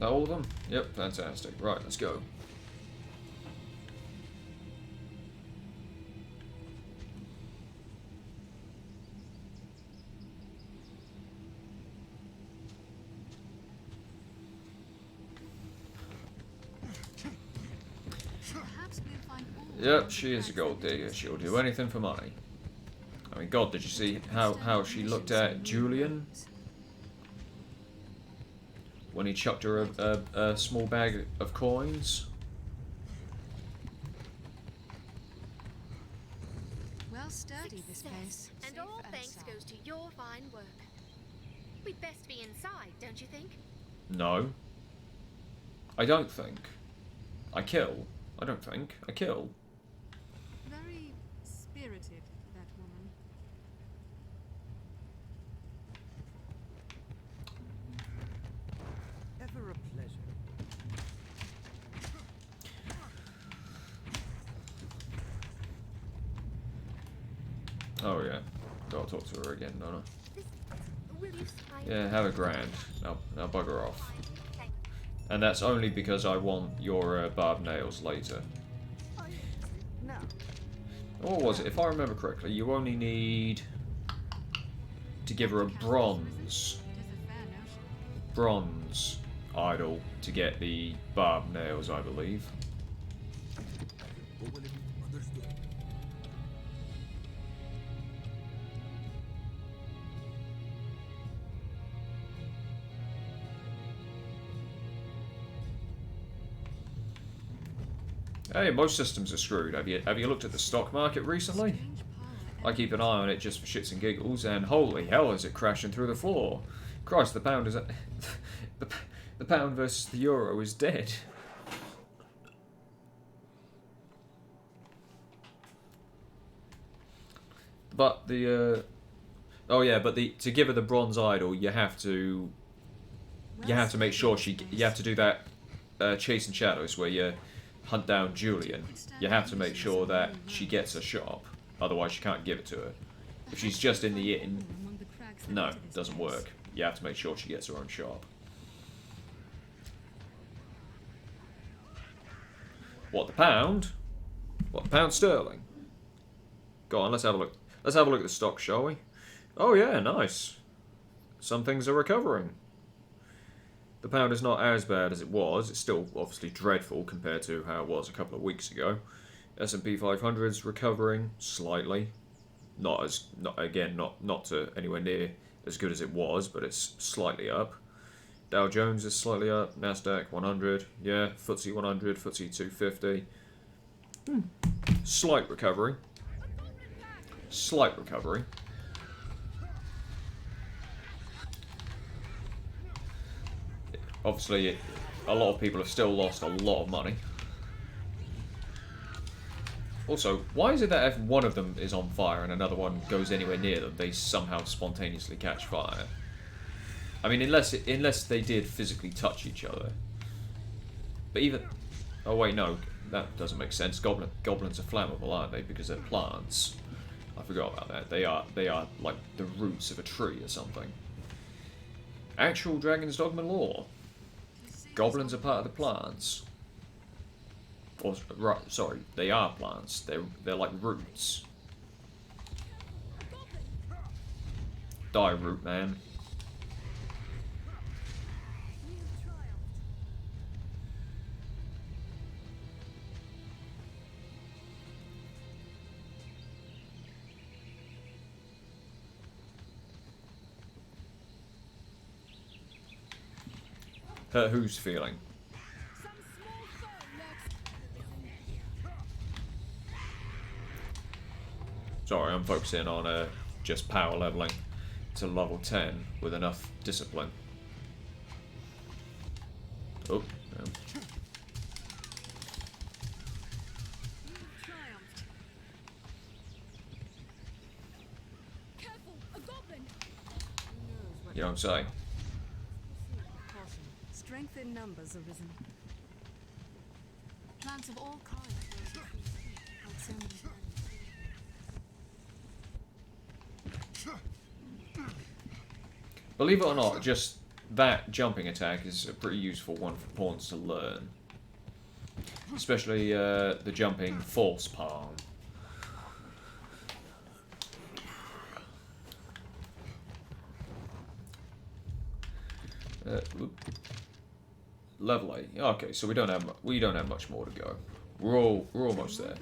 That all of them? Yep, fantastic. Right, let's go. Perhaps we'll find all Yep, she is a gold digger. She'll do anything for money. I mean, God, did you see how she looked at Julian when he chucked her a small bag of coins? well sturdy this place. And Safe all and thanks sound. goes to your fine work. We'd best be inside, don't you think? No. I don't think. I kill. I don't think. I kill. Very spirited, that woman. Ever a pleasure. Oh yeah. Gotta talk to her again, don't I? This, will you sign? Yeah, have a grand. Now bugger off. Thank And that's only because I want your barbed nails later. No. What was it? If I remember correctly, you only need to give her a bronze It is a fair notion. bronze idol to get the barbed nails, I believe. Oh, well, understood. Hey, most systems are screwed. Have you looked at the stock market recently? Strange power I keep an eye on it just for shits and giggles, and holy hell, is it crashing through the floor! Christ, the pound is the pound versus the euro is dead. But the oh yeah, but to give her the bronze idol, you have to make sure you have to do that chasing shadows where you hunt down Julian. You have to make sure that she gets a shop, otherwise you can't give it to her. If she's just in the inn, among the crags no, into this doesn't place. work. You have to make sure she gets her own shop. What, the pound? What, the pound sterling? Go on, let's have a look. Let's have a look at the stock, shall we? Oh yeah, nice. Some things are recovering. The pound is not as bad as it was. It's still obviously dreadful compared to how it was a couple of weeks ago. S&P 500's recovering slightly. Not to anywhere near as good as it was, but it's slightly up. Dow Jones is slightly up. Nasdaq 100, yeah. FTSE 100, FTSE 250. Slight recovery. Slight recovery. Obviously, a lot of people have still lost a lot of money. Also, why is it that if one of them is on fire and another one goes anywhere near them, they somehow spontaneously catch fire? I mean, unless they did physically touch each other. But even... Oh wait, no. That doesn't make sense. Goblins are flammable, aren't they? Because they're plants. I forgot about that. They are like the roots of a tree or something. Actual Dragon's Dogma lore. Goblins are part of the plants. Or, right, sorry, they are plants. They're like roots. Die, root man. Hurt whose feeling? Some small foe lurks. Sorry, I'm focusing on just power leveling to level 10 with enough discipline. Oh, no. Triumphed. Careful, a goblin. You know what I'm saying? Caution. Strength in numbers arisen. Plants of all kinds grow like so many Believe it or not, just that jumping attack is a pretty useful one for pawns to learn. Especially the jumping false palm. Level 8. Okay, so we don't have much more to go. We're almost there.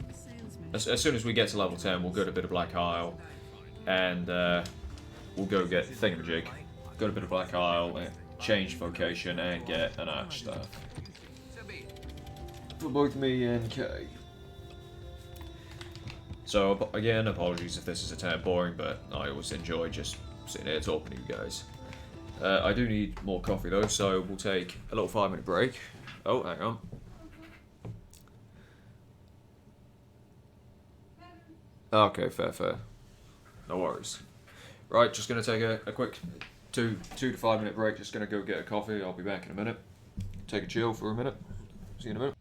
As soon as we get to level 10, we'll go to Bit of Black Isle, and we'll go get Thingamajig. Go to Bit of Black Isle, change vocation, and get an arch staff. So be it. For both me and Kay. So again, apologies if this is a tad boring, but I always enjoy just sitting here talking to you guys. I do need more coffee though, so we'll take a little 5-minute break. Oh, hang on. Okay, fair. No worries. Right, just gonna take a quick 2 to 5 minute break. Just gonna go get a coffee. I'll be back in a minute. Take a chill for a minute. See you in a minute.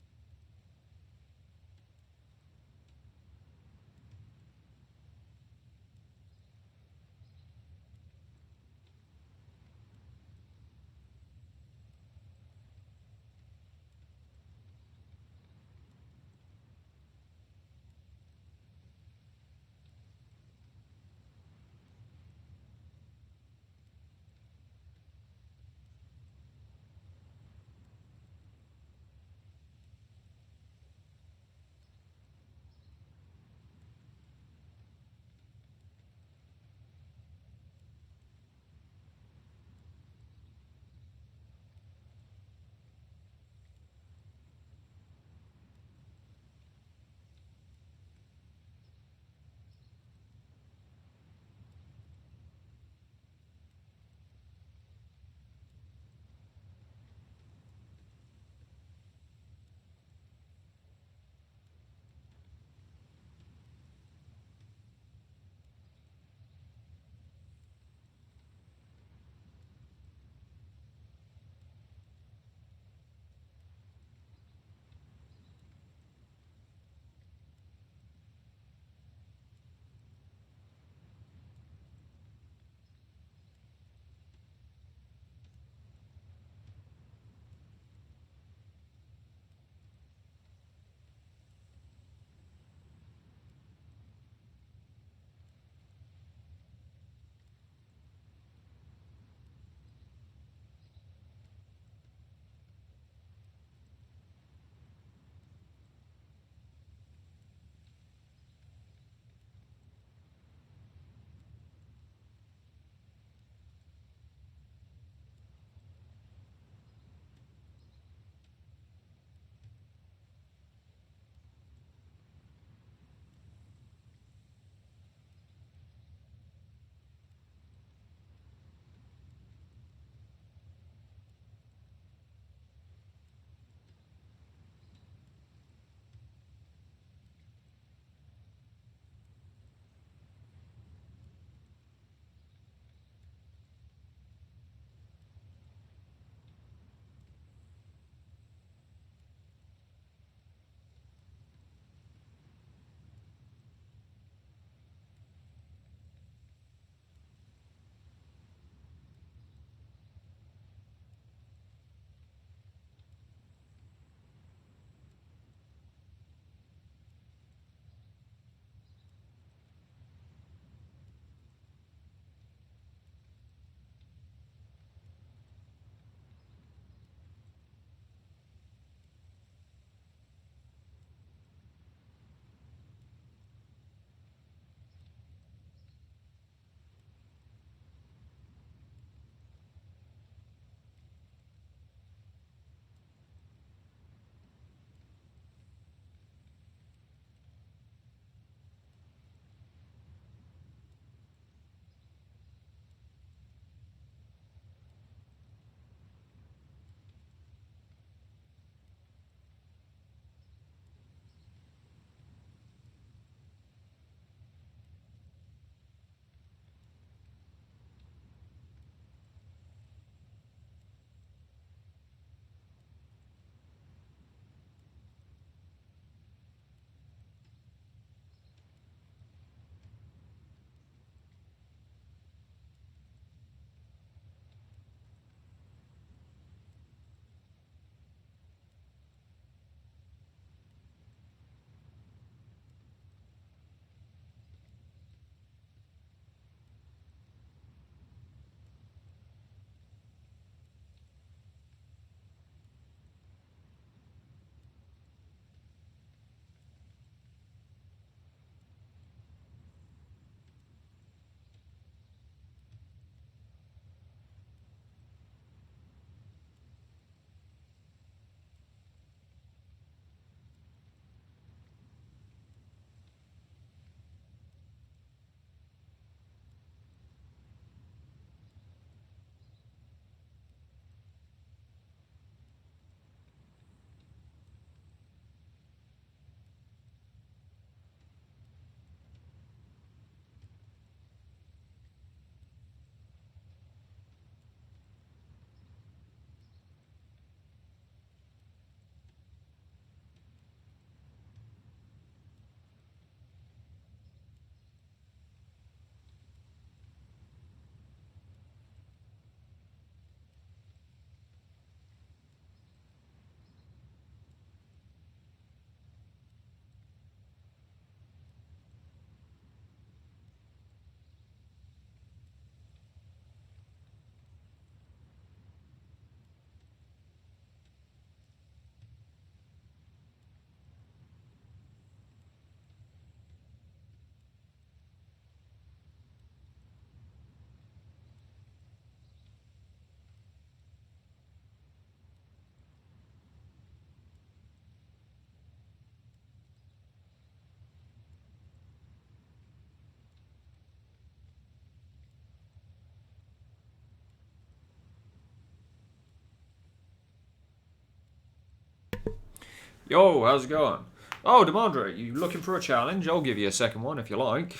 Yo, how's it going? Oh, Demandre, you looking for a challenge? I'll give you a second one if you like.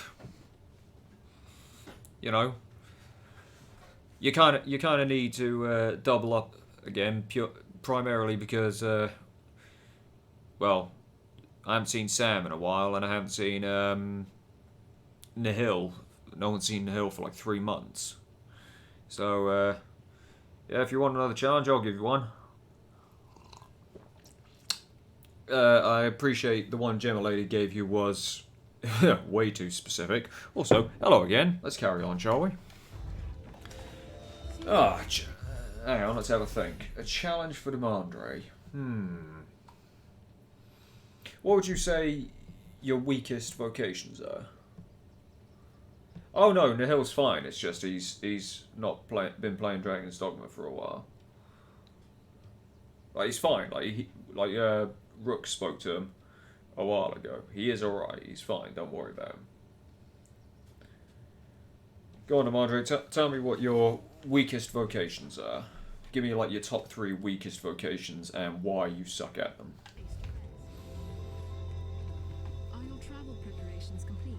You know, you kind of need to double up again, primarily because well, I haven't seen Sam in a while, and I haven't seen Nihil. No one's seen Nihil for like 3 months. So yeah, if you want another challenge, I'll give you one. I appreciate the one Gemma Lady gave you was way too specific. Also, hello again. Let's carry on, shall we? Ah, hang on, let's have a think. A challenge for Demandre. What would you say your weakest vocations are? Oh no, Nihil's fine. It's just he's not been playing Dragon's Dogma for a while. Like he's fine. Rook spoke to him a while ago. He is alright. He's fine. Don't worry about him. Go on, Demandre. Tell me what your weakest vocations are. Give me like your top 3 weakest vocations and why you suck at them. Are your travel preparations complete?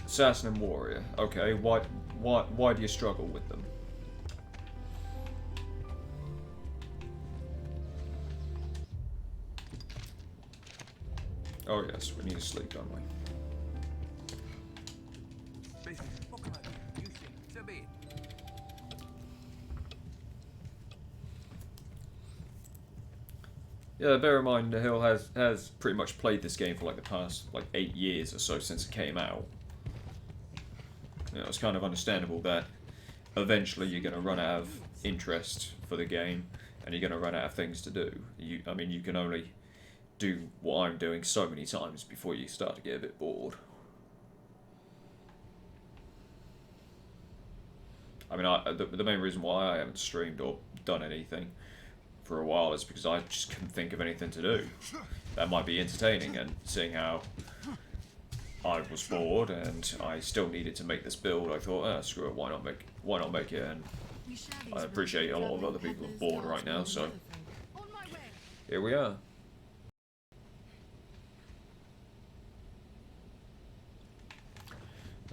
Assassin and Warrior. Okay, why do you struggle with them? Oh yes, we need to sleep, don't we? Business. What can I do? You see. So be it. Yeah, bear in mind Nihil has pretty much played this game for like the past like 8 years or so since it came out. You know, it's kind of understandable that eventually you're going to run out of interest for the game and you're going to run out of things to do. I mean, you can only do what I'm doing so many times before you start to get a bit bored. I mean, the main reason why I haven't streamed or done anything for a while is because I just couldn't think of anything to do that might be entertaining, and seeing how I was bored and I still needed to make this build, I thought, screw it, why not make it? And We share these I appreciate a lot of other people are bored right now, so here we are.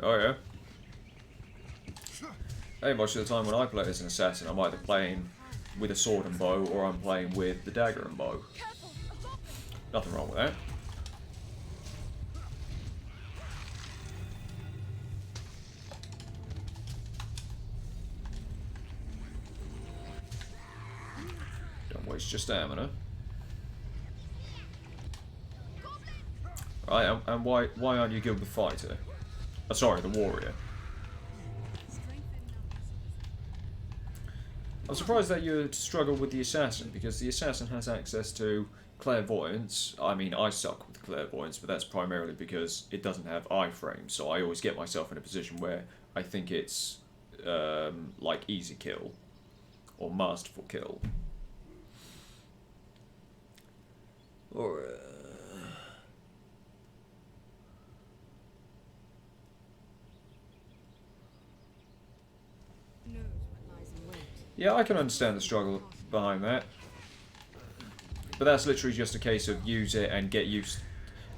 Oh yeah. Hey, most of the time when I play as an assassin, I'm either playing with a sword and bow or I'm playing with the dagger and bow. Nothing wrong with that. Don't waste your stamina. Right, and why aren't you good with fighter? Oh, sorry, the warrior. I'm surprised that you struggle with the assassin, because the assassin has access to clairvoyance. I mean, I suck with clairvoyance, but that's primarily because it doesn't have iframes, so I always get myself in a position where I think it's like easy kill or masterful kill. Or yeah, I can understand the struggle behind that. But that's literally just a case of use it and get used.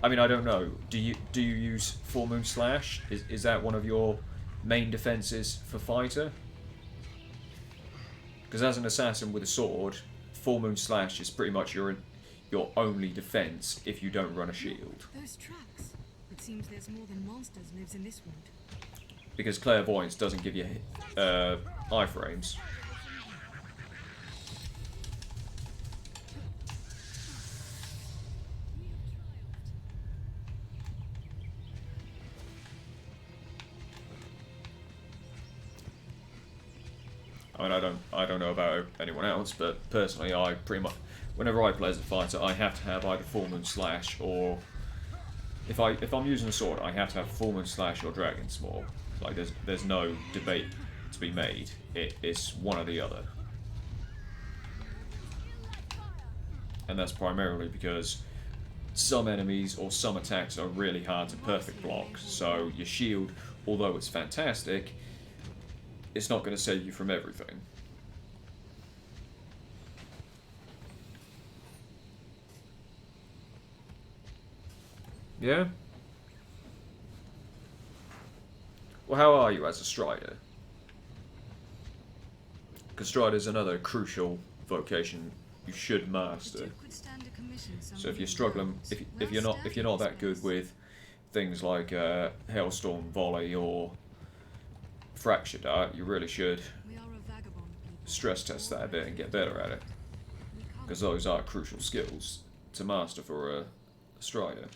I mean, I don't know. Do you use Full Moon Slash? Is that one of your main defenses for fighter? Because as an assassin with a sword, Full Moon Slash is pretty much your only defense if you don't run a shield. Those tracks. It seems there's more than monsters lives in this wood. Because clairvoyance doesn't give you iframes. I mean, I don't know about anyone else, but personally, I pretty much, whenever I play as a fighter, I have to have either Full Moon Slash or, if I'm using a sword, I have to have Full Moon Slash or Dragon Small. Like there's no debate to be made. It's one or the other, and that's primarily because some enemies or some attacks are really hard to perfect block. So your shield, although it's fantastic, it's not going to save you from everything. Yeah? Well, how are you as a Strider? Because Strider's another crucial vocation you should The master. Duke would stand to commission So someone if you're who struggling, knows. if Well you're not studied, that good this with things like Hailstorm Volley or Fracture Dart, you really should place. We are a vagabond people. stress test that a bit and get better at it. We can't Because those are crucial skills to master for a Strider.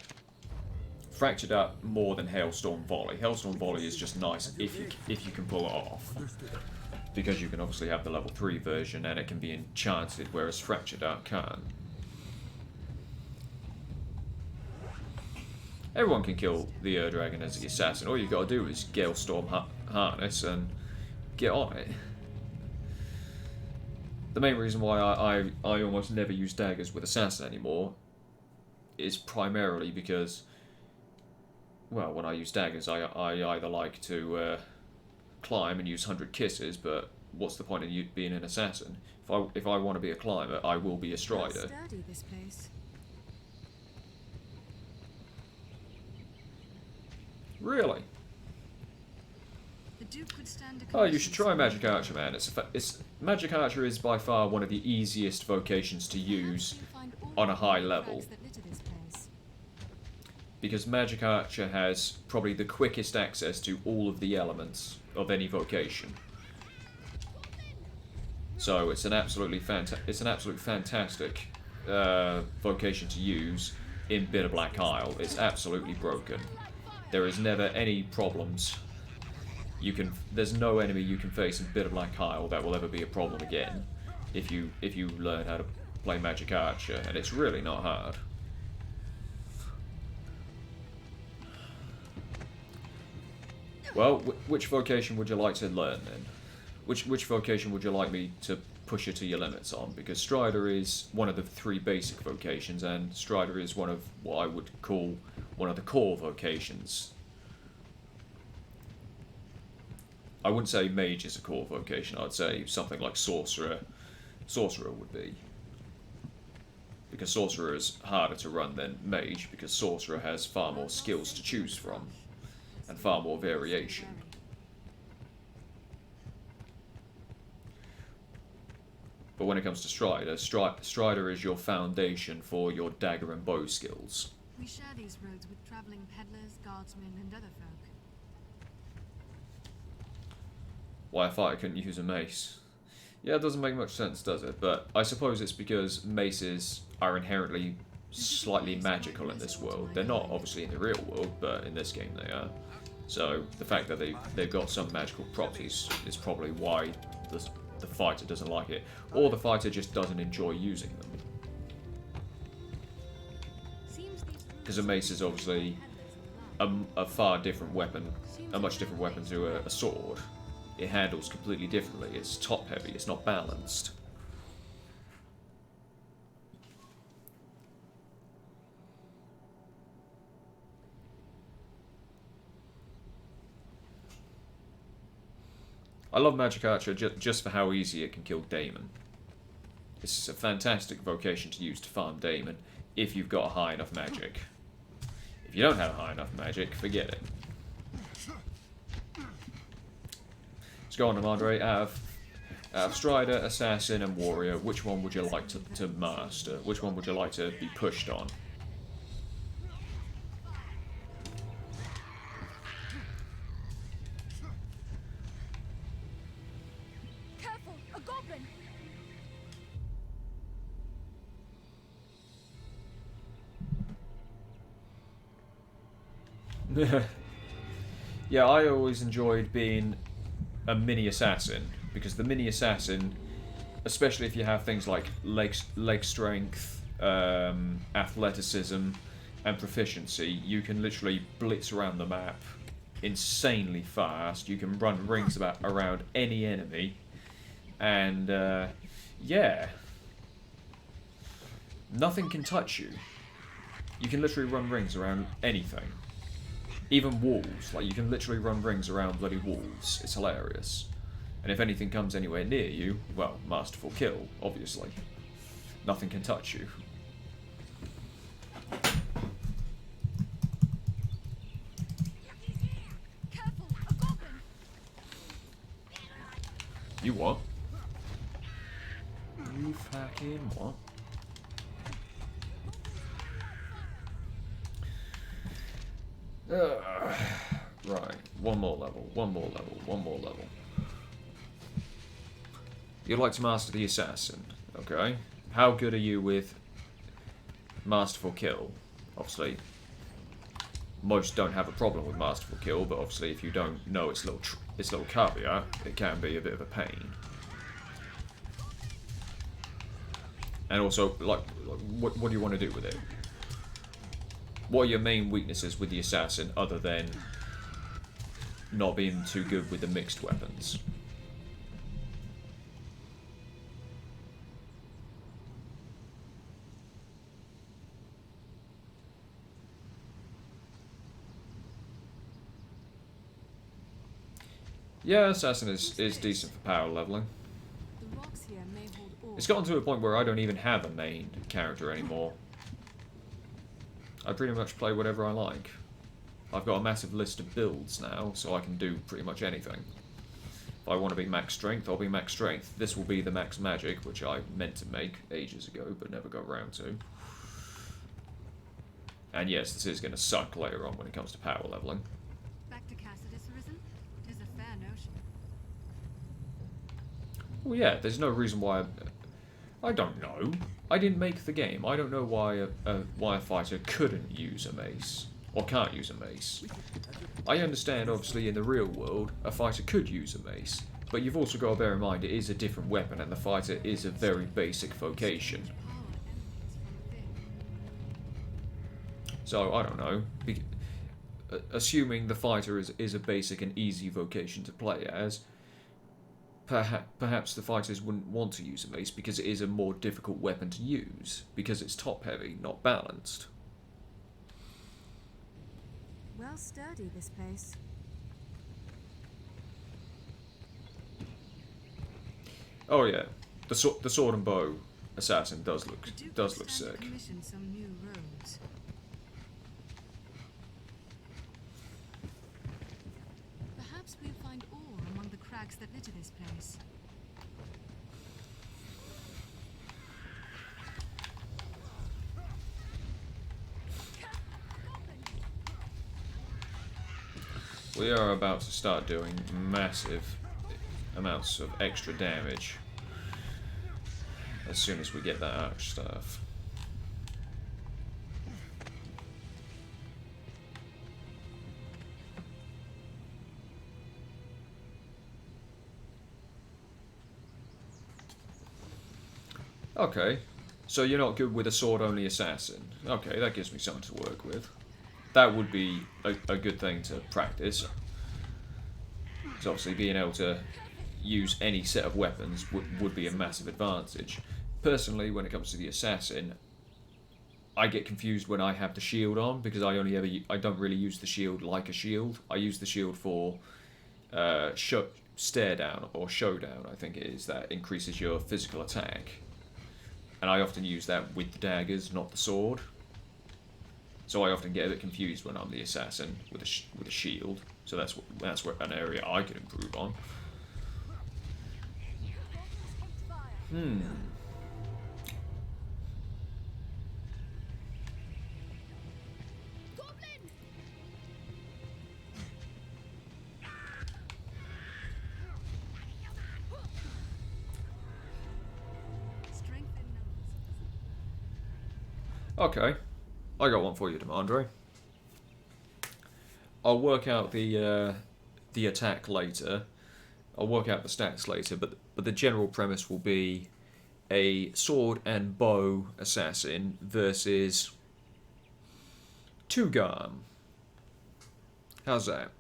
Fracture Dart more than Hailstorm Volley. Hailstorm Volley is just nice if you can pull it off. Because you can obviously have the level 3 version and it can be enchanted, whereas Fracture Dart can't. Everyone can kill the Dragon as the assassin. All you've got to do is Galestorm Harness and get on it. The main reason why I almost never use daggers with assassin anymore is primarily because, well, when I use daggers, I either like to climb and use 100 kisses, but what's the point in you being an assassin? If I want to be a climber, I will be a Well Strider. sturdy, this place. Really? The Duke would stand to Oh, you commission should try someone Magic who Archer, man. Magic Archer is by far one of the easiest vocations to Perhaps use you'll find all on a the high tracks level. that litter this place. Because Magic Archer has probably the quickest access to all of the elements of any vocation. So it's an absolutely fantastic vocation to use in Bitter Black Isle. It's absolutely broken. There is never any problems. There's no enemy you can face in Bitter Black Isle that will ever be a problem again if you learn how to play Magic Archer, and it's really not hard. Well, which vocation would you like to learn then? Which vocation would you like me to push you to your limits on? Because Strider is one of the 3 basic vocations, and Strider is one of what I would call one of the core vocations. I wouldn't say Mage is a core vocation, I'd say something like Sorcerer. Sorcerer would be. Because Sorcerer is harder to run than Mage, because Sorcerer has far more skills to choose from, and far more variation. But when it comes to Strider, Strider is your foundation for your dagger and bow skills. We share these roads with traveling peddlers, guardsmen, and other folk. Why a fighter couldn't use a mace? Yeah, it doesn't make much sense, does it? But I suppose it's because maces are inherently slightly magical in this world. They're not obviously in the real world, but in this game they are. So the fact that they've got some magical properties is probably why the fighter doesn't like it, or the fighter just doesn't enjoy using them. Because a mace is obviously a far different weapon, a much different weapon to a sword. It handles completely differently. It's top heavy. It's not balanced. I love Magic Archer just for how easy it can kill Daemon. It's a fantastic vocation to use to farm Daemon if you've got a high enough magic. If you don't have a high enough magic, forget it. Let's go on, Amandre. Out of Strider, Assassin, and Warrior, which one would you like to master? Which one would you like to be pushed on? Careful, a goblin! Yeah, I always enjoyed being a mini assassin, because the mini assassin, especially if you have things like leg strength, athleticism, and proficiency, you can literally blitz around the map insanely fast. You can run rings around any enemy, and yeah, nothing can touch you. You can literally run rings around anything. Even walls, like you can literally run rings around bloody walls. It's hilarious. And if anything comes anywhere near you, well, masterful kill, obviously. Nothing can touch you. what? You fucking what? Right, one more level, one more level, one more level. You'd like to master the assassin, okay? How good are you with masterful kill? Obviously, most don't have a problem with masterful kill, but obviously if you don't know its little caveat, it can be a bit of a pain. And also, like what do you want to do with it? What are your main weaknesses with the assassin, other than not being too good with the mixed weapons? Yeah, assassin is decent for power leveling. The rocks here may hold ore. It's gotten to a point where I don't even have a main character anymore. I pretty much play whatever I like. I've got a massive list of builds now, so I can do pretty much anything. If I want to be max strength, I'll be max strength. This will be the max magic, which I meant to make ages ago, but never got around to. And yes, this is going to suck later on when it comes to power leveling. Back to Cassidus Arisen? Tis a fair notion. Well, yeah, there's no reason why... I don't know. I didn't make the game. I don't know why a fighter couldn't use a mace. Or can't use a mace. I understand, obviously, in the real world, a fighter could use a mace. But you've also got to bear in mind it is a different weapon, and the fighter is a very basic vocation. Power emanates from within. So, I don't know. Assuming the fighter is a basic and easy vocation to play as, perhaps the fighters wouldn't want to use a mace because it is a more difficult weapon to use, because it's top-heavy, not balanced. Well sturdy, this place. Oh yeah, the sword and bow assassin does The look Duke does will look stand to sick. commission some new roads. Perhaps we'll find ore among the crags that litter this place. We are about to start doing massive amounts of extra damage as soon as we get that arch staff. Okay, so you're not good with a sword-only assassin. Okay, that gives me something to work with. That would be a good thing to practice. Because obviously being able to use any set of weapons would be a massive advantage. Personally, when it comes to the assassin, I get confused when I have the shield on, because I don't really use the shield like a shield. I use the shield for stare down or showdown, I think it is, that increases your physical attack. And I often use that with the daggers, not the sword. So I often get a bit confused when I'm the assassin with a shield. So that's where an area I could improve on. Strength in numbers. Okay, I got one for you, Demandre. I'll work out the attack later. I'll work out the stats later, but the general premise will be a sword and bow assassin versus Two-Garm. How's that?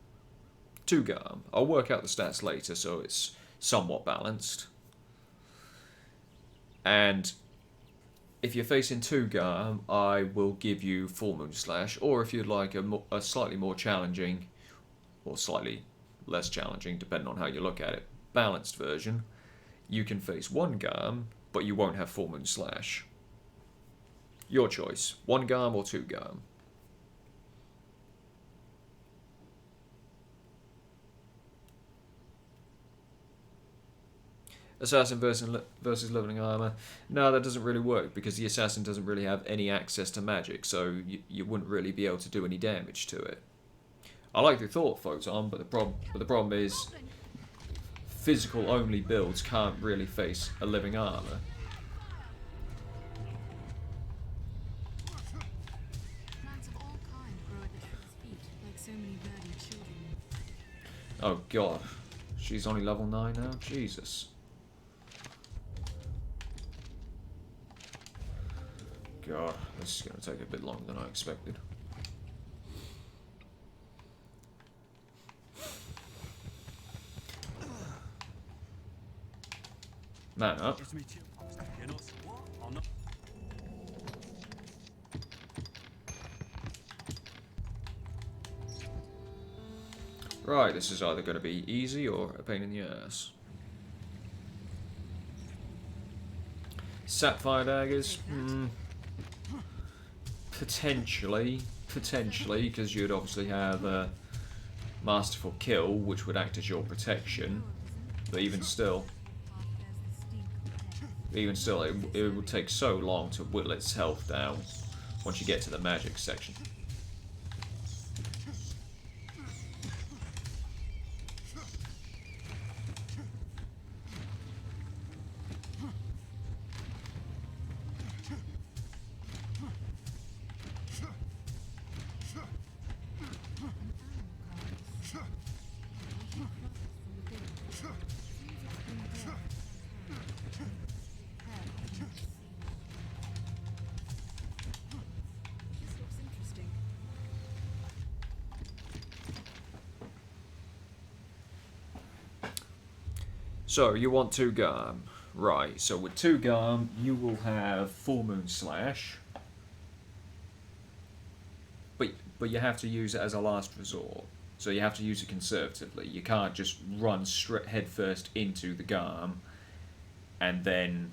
Two-Garm. I'll work out the stats later so it's somewhat balanced. And if you're facing Two-Garm, I will give you Full Moon Slash, or if you'd like a slightly more challenging, or slightly less challenging, depending on how you look at it, balanced version, you can face One-Garm, but you won't have Full Moon Slash. Your choice, One-Garm or Two-Garm. Assassin versus leveling armor. No, that doesn't really work because the assassin doesn't really have any access to magic, so you wouldn't really be able to do any damage to it. I like the thought photon, but the problem is physical only builds can't really face a living armor. Plants of all kinds grow at the tree's feet, like so many burdened children. Oh god, she's only level 9 now? Jesus. God, this is going to take a bit longer than I expected. Man up. Right, this is either going to be easy or a pain in the ass. Sapphire daggers? Potentially, because you'd obviously have Masterful Kill, which would act as your protection. But even still, it would take so long to whittle its health down once you get to the magic section. So, you want 2 Garm. Right, so with 2 Garm, you will have Full Moon Slash. But you have to use it as a last resort. So you have to use it conservatively. You can't just run straight headfirst into the Garm and then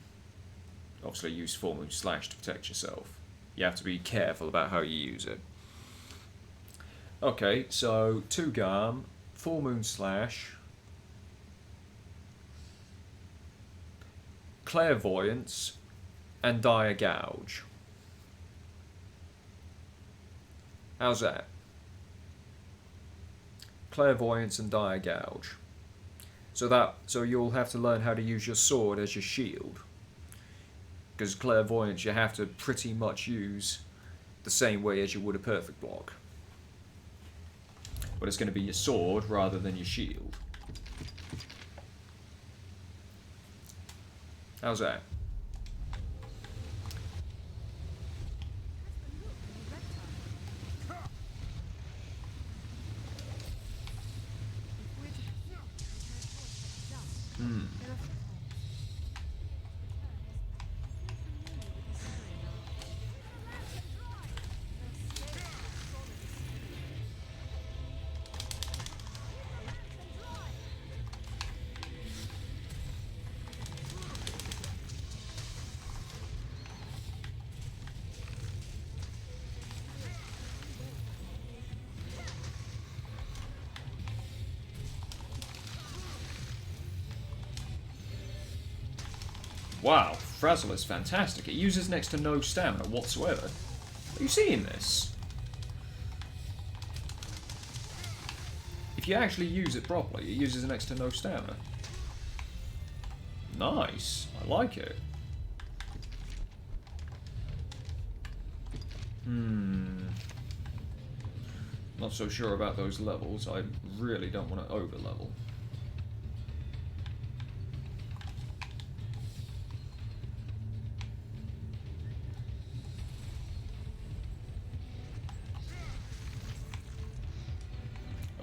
obviously use Full Moon Slash to protect yourself. You have to be careful about how you use it. Okay, so 2 Garm, Full Moon Slash, Clairvoyance, and Dire Gouge. How's that? Clairvoyance and Dire Gouge. So you'll have to learn how to use your sword as your shield. Because Clairvoyance you have to pretty much use the same way as you would a perfect block. But it's going to be your sword rather than your shield. How's that? Wow, Frazzle is fantastic. It uses next to no stamina whatsoever. Are you seeing this? If you actually use it properly, it uses next to no stamina. Nice. I like it. Not so sure about those levels. I really don't want to over-level.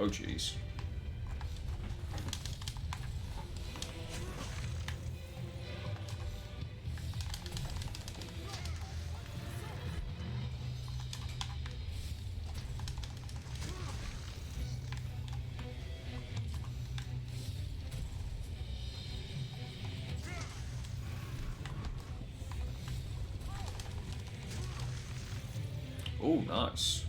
Oh, jeez. Oh, nice.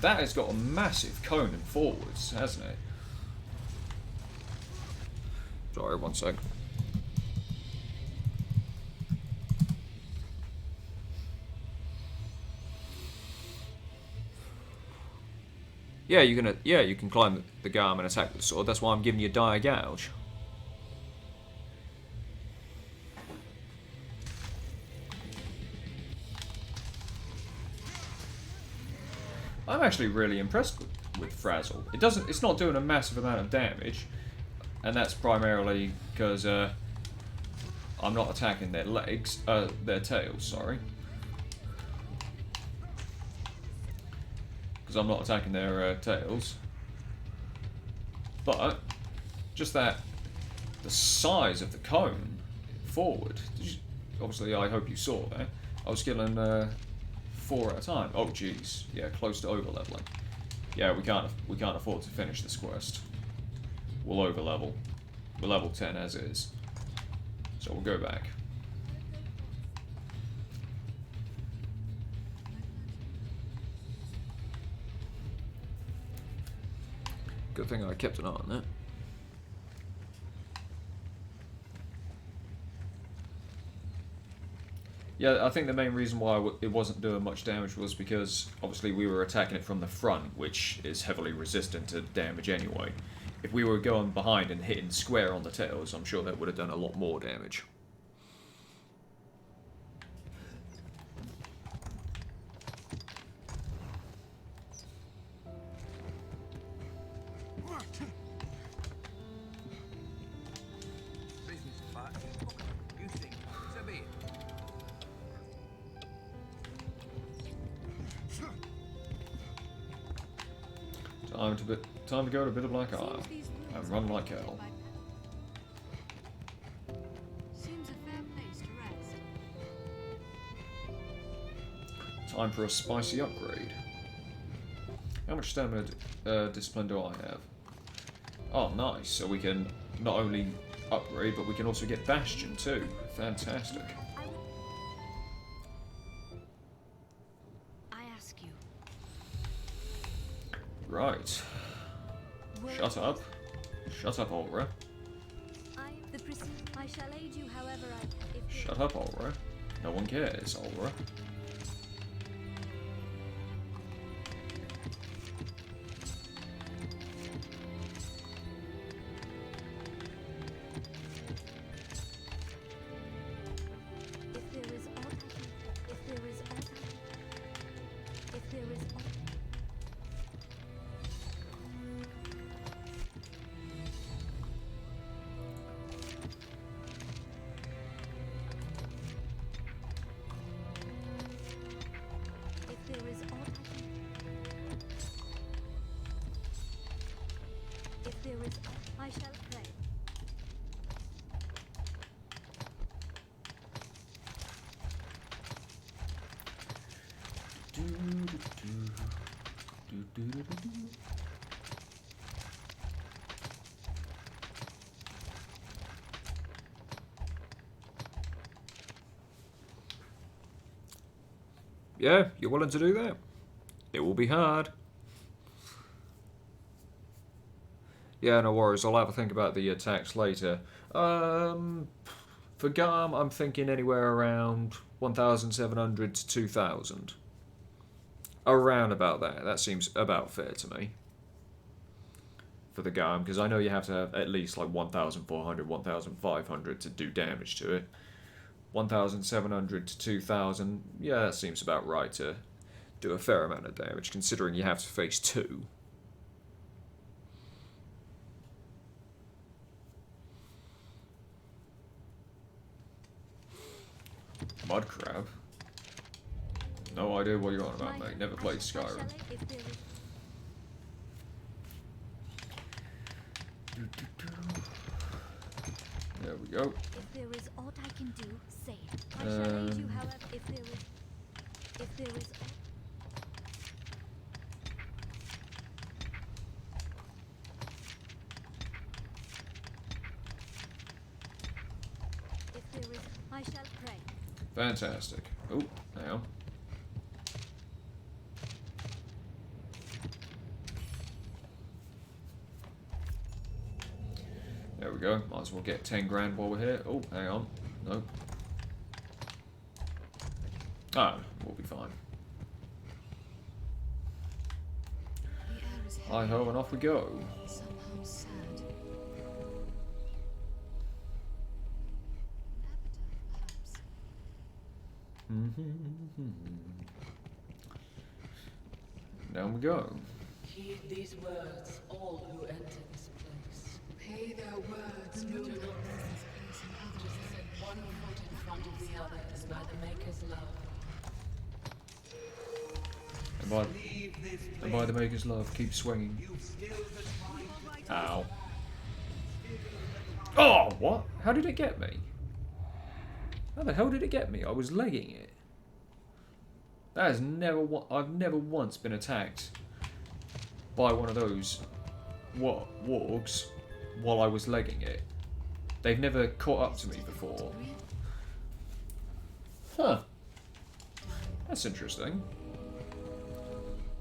That has got a massive cone and forwards, hasn't it? Sorry, one sec. Yeah, you can climb the garm and attack with the sword. That's why I'm giving you dire gouge. I'm actually really impressed with Frazzle. It's not doing a massive amount of damage, and that's primarily because I'm not attacking their legs, their tails, sorry. Because I'm not attacking their tails. But just that, the size of the cone forward. Obviously, I hope you saw that. I was killing 4 at a time. Oh, jeez. Yeah, close to over leveling. Yeah, we can't afford to finish this quest. We'll over level. We're level 10 as is. So we'll go back. Good thing I kept an eye on that. Yeah, I think the main reason why it wasn't doing much damage was because obviously we were attacking it from the front, which is heavily resistant to damage anyway. If we were going behind and hitting square on the tails, I'm sure that would have done a lot more damage. Business part. You think? So be it. Time to go to Bit of Black Isle Seems these ruins and run are like protected hell. by- Seems a fair place to rest. Time for a spicy upgrade. How much stamina discipline do I have? Oh, nice. So we can not only upgrade, but we can also get Bastion too. Fantastic. I ask you. Right. Shut up. Shut up, Ulra. I shall aid you however I can. Shut up, Ulra. No one cares, Ulra. If there is aught, if there is aught, if there is aught. If there is aught, if there is aught, I shall pray. Yeah, you're willing to do that? It will be hard. Yeah, no worries. I'll have a think about the attacks later. For Garm, I'm thinking anywhere around 1,700 to 2,000. Around about that. That seems about fair to me. For the Garm, because I know you have to have at least like 1,400, 1,500 to do damage to it. 1,700 to 2,000, yeah, that seems about right to do a fair amount of damage, considering you have to face 2. Mud crab? No idea what you're on about, mate. Never played Skyrim. If there is There we go. If there is aught I can do, say it. I shall aid you, however, if there is aught. If there is, I shall pray. Fantastic. Oh, now. we go. Might as well get 10 grand while we're here. Oh, hang on. No. Ah, we'll be fine. The air is heavy. Hi ho, and off we go. Somehow sad. An appetite, perhaps. Down we go. Heed these words, all who enter this place. Pay their words, no This not. place and To others. set one foot in front of the other is by the Maker's love. And by the Maker's love, keep swinging. Ow. Oh, what? How did it get me? How the hell did it get me? I was legging it. That has never. I've never once been attacked by one of those wargs while I was legging it. They've never caught up to me before. Huh. That's interesting.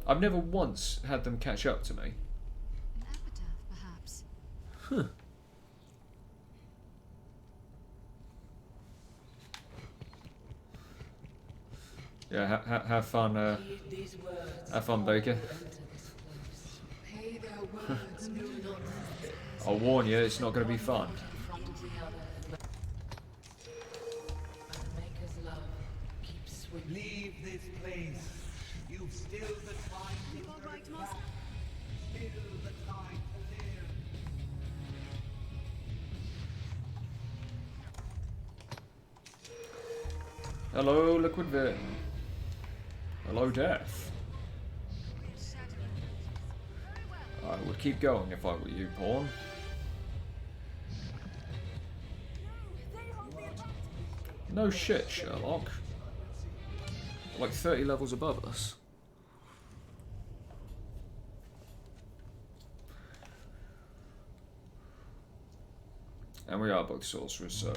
I've never once had them catch up to me. An epitaph, perhaps. Huh. Yeah, have fun, Heed these words, have fun, Baker. enter this place. Pay their words, no not. I'll warn you, it's not going to be fun. In front of the other is by the Maker's love. Keep swinging. Leave this place. You've still the time to turn back. Still the time to live. Hello, Liquid Vin. Hello, Death. I would keep going if I were you, Pawn. No shit, Sherlock. Like 30 levels above us. And we are both sorcerers, so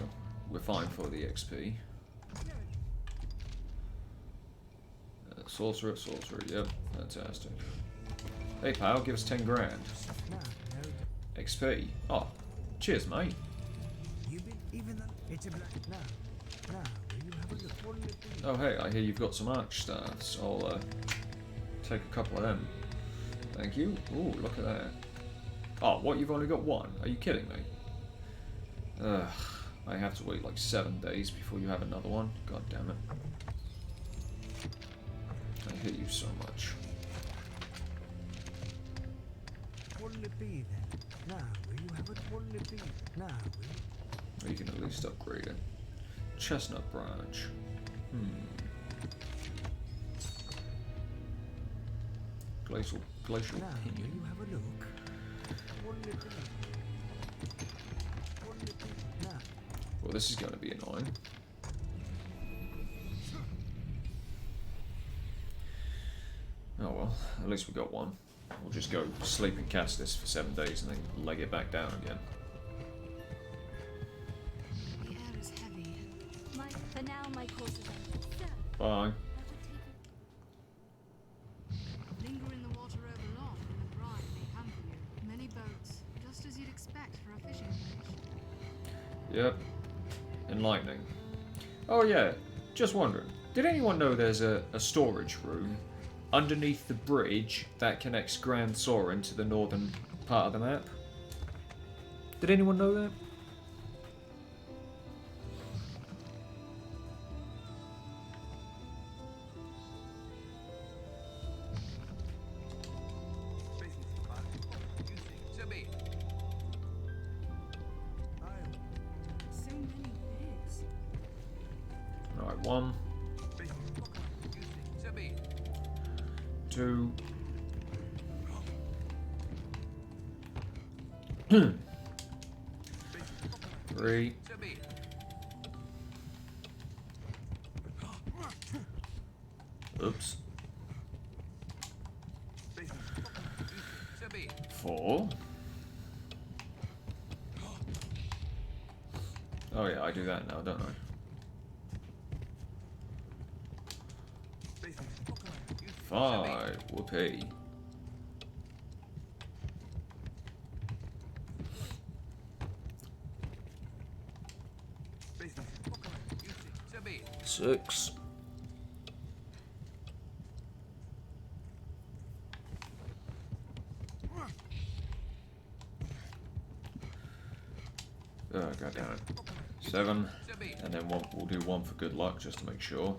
we're fine for the XP. Sorcerer, yep, fantastic. Hey pal, give us 10 grand. XP. Oh, cheers mate. It's a black now. Now, will you have a look? What will it be? Oh hey, I hear you've got some arch staffs. I'll take a couple of them. Thank you. Ooh, look at that. Oh, what, you've only got one? Are you kidding me? Ugh, I have to wait like 7 days before you have another one. God damn it. I hate you so much. What will it be then? Now, will you have it? What will it be? Now, will you? You can at least upgrade it. Chestnut branch. Glacial Now, will pinion. you have a look? What will it be? What will it be? Now. Well, this is going to be annoying. Oh well, at least we got one. We'll just go sleep and cast this for 7 days and then leg it back down again. The air is heavy. For now, my course is ended. So, Bye. Linger in the water over long, and the brine may hamper you. Many boats, just as you'd expect for a fishing village. Yep. Enlightening. Oh yeah, just wondering. Did anyone know there's a storage room underneath the bridge that connects Grand Sorin to the northern part of the map? Did anyone know that? To me. So many bits. Alright, 1, To me. 2, 3, To me. 4. Oh yeah, I do that now, don't I? 5. Whoopee. 6. Oh, god damn it. 7. And then we'll do 1 for good luck, just to make sure.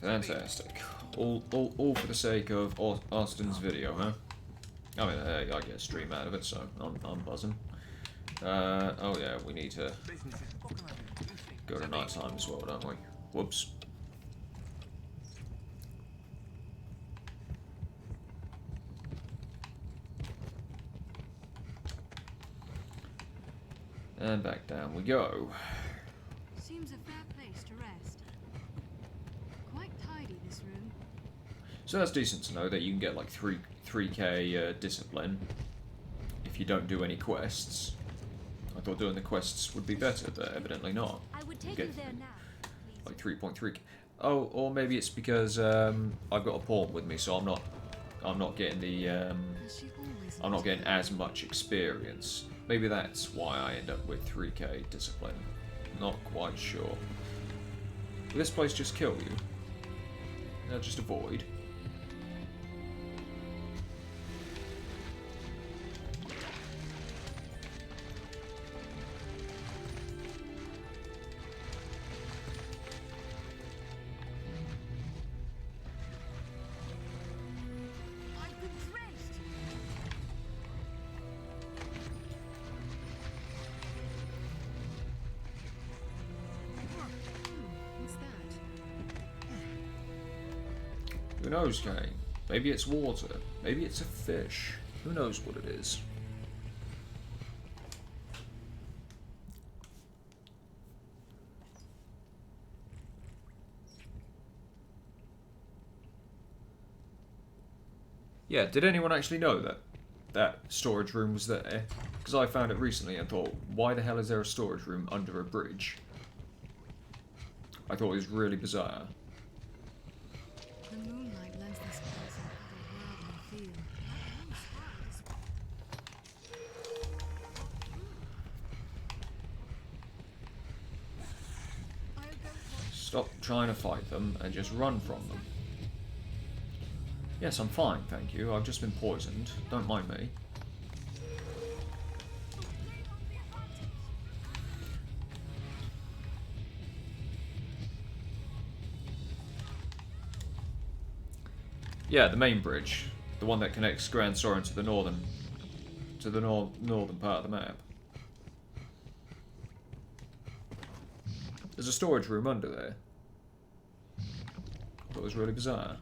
Fantastic. All for the sake of Austin's video, huh? I mean, I get a stream out of it, so I'm buzzing. Oh yeah, we need to go to night time as well, don't we? Whoops. And back down we go. Seems a fair place to rest. Quite tidy, this room. So that's decent to know that you can get like 3k discipline if you don't do any quests. I thought doing the quests would be better, but evidently not. I would take Get you there now. like 3.3. Oh, or maybe it's because I've got a pawn with me, so I'm not getting the Has she always I'm not been getting as much experience. Maybe that's why I end up with 3k discipline. Not quite sure. Will this place just kill you? No, just avoid. I've been drenched. What's that? Who knows, Kane? Maybe it's water. Maybe it's a fish. Who knows what it is? Yeah, did anyone actually know that that storage room was there? Because I found it recently and thought, why the hell is there a storage room under a bridge? I thought it was really bizarre. The moonlight lends this place an otherworldly feel. I'll go for Stop trying to fight them and just run from them. Yes, I'm fine, thank you. I've just been poisoned. Don't mind me. Yeah, the main bridge. The one that connects Grand Soren to the northern part of the map. There's a storage room under there. That was really bizarre.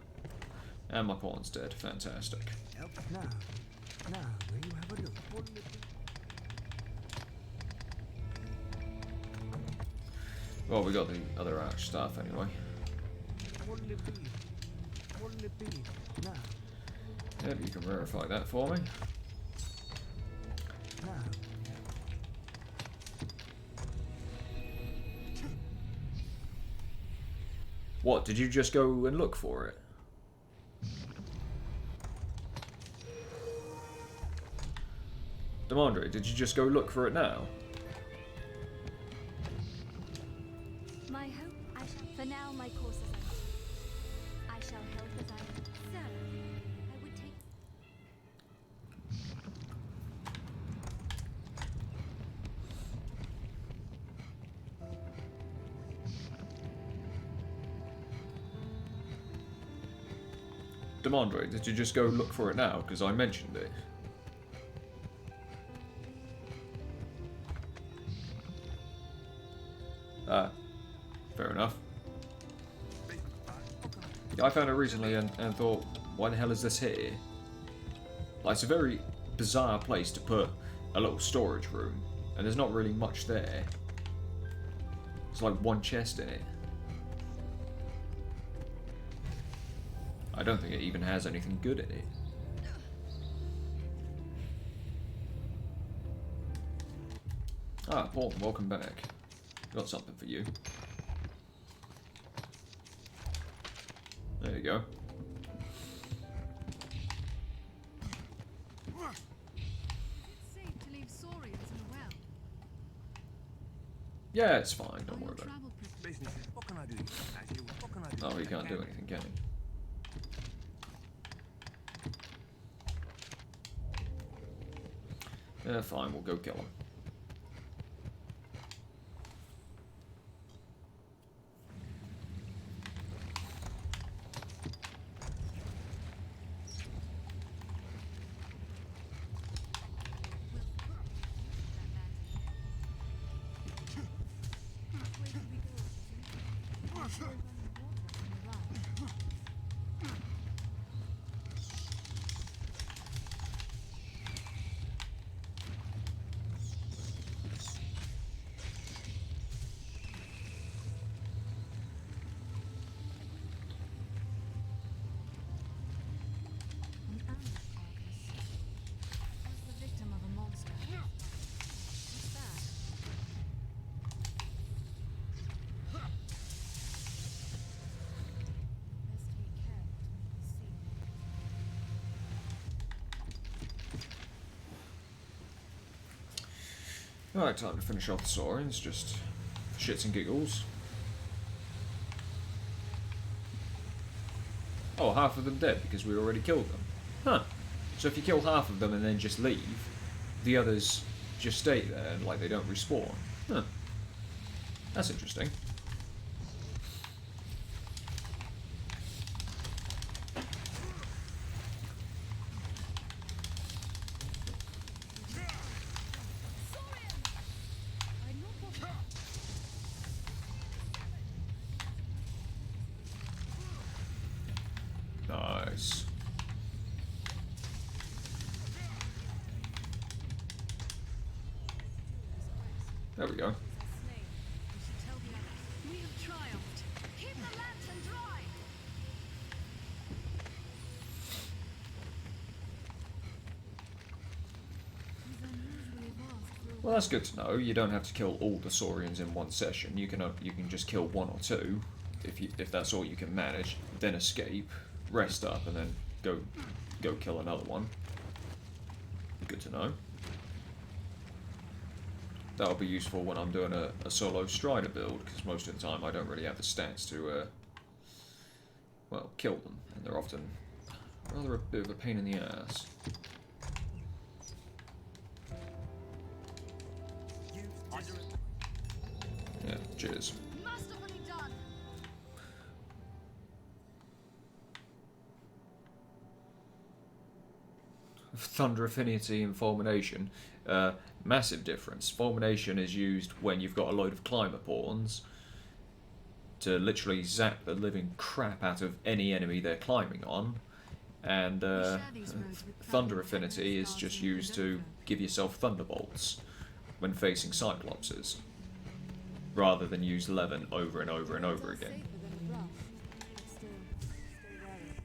And my pawn's dead. Fantastic. Now, will you have a look? Well, we got the other arch stuff anyway. Now, Yep, you can verify that for me. now. What, did you just go and look for it? Demandre, did you just go look for it now? My hope, for now my course is empty. I shall help as I can. Sir, I would take... Demandre, did you just go look for it now? Because I mentioned it. Fair enough. Yeah, I found it recently and thought, why the hell is this here? Like, it's a very bizarre place to put a little storage room, and there's not really much there. It's like one chest in it. I don't think it even has anything good in it. Ah, Paul, welcome back. Got something for you. There you go. It's safe to leave saurians in a well. Yeah, it's fine. Are Don't your worry about it. travel privileges? Business. What can I do? As you, what can I do? Oh, he can't do anything, can he? Yeah, fine. We'll go kill him. An animal carcass. Was the victim of a monster. What's that? Best to be careful to make me see. Alright, time to finish off the saurians. Just shits and giggles. Oh, half of them dead because we already killed them. Huh. So if you kill half of them and then just leave, the others just stay there and like they don't respawn. Huh. That's interesting. Nice. There we go. We should tell the others. We have triumphed. Keep the lantern dry. He's unusually vast for a Well, that's good to know. You don't have to kill all the saurians in one session. You can just kill one or two, if that's all you can manage. Then escape, rest up, and then go kill another one. Good to know. That'll be useful when I'm doing a solo Strider build, because most of the time I don't really have the stats to, well, kill them, and they're often rather a bit of a pain in the ass. Yeah, cheers. masterfully done. Thunder Affinity and Fulmination. Massive difference. Fulmination is used when you've got a load of climber pawns to literally zap the living crap out of any enemy they're climbing on. And Thunder Affinity is just used to give yourself thunderbolts when facing Cyclopses, rather than use Levin over and over and over again. Safer than the brush, but still wary.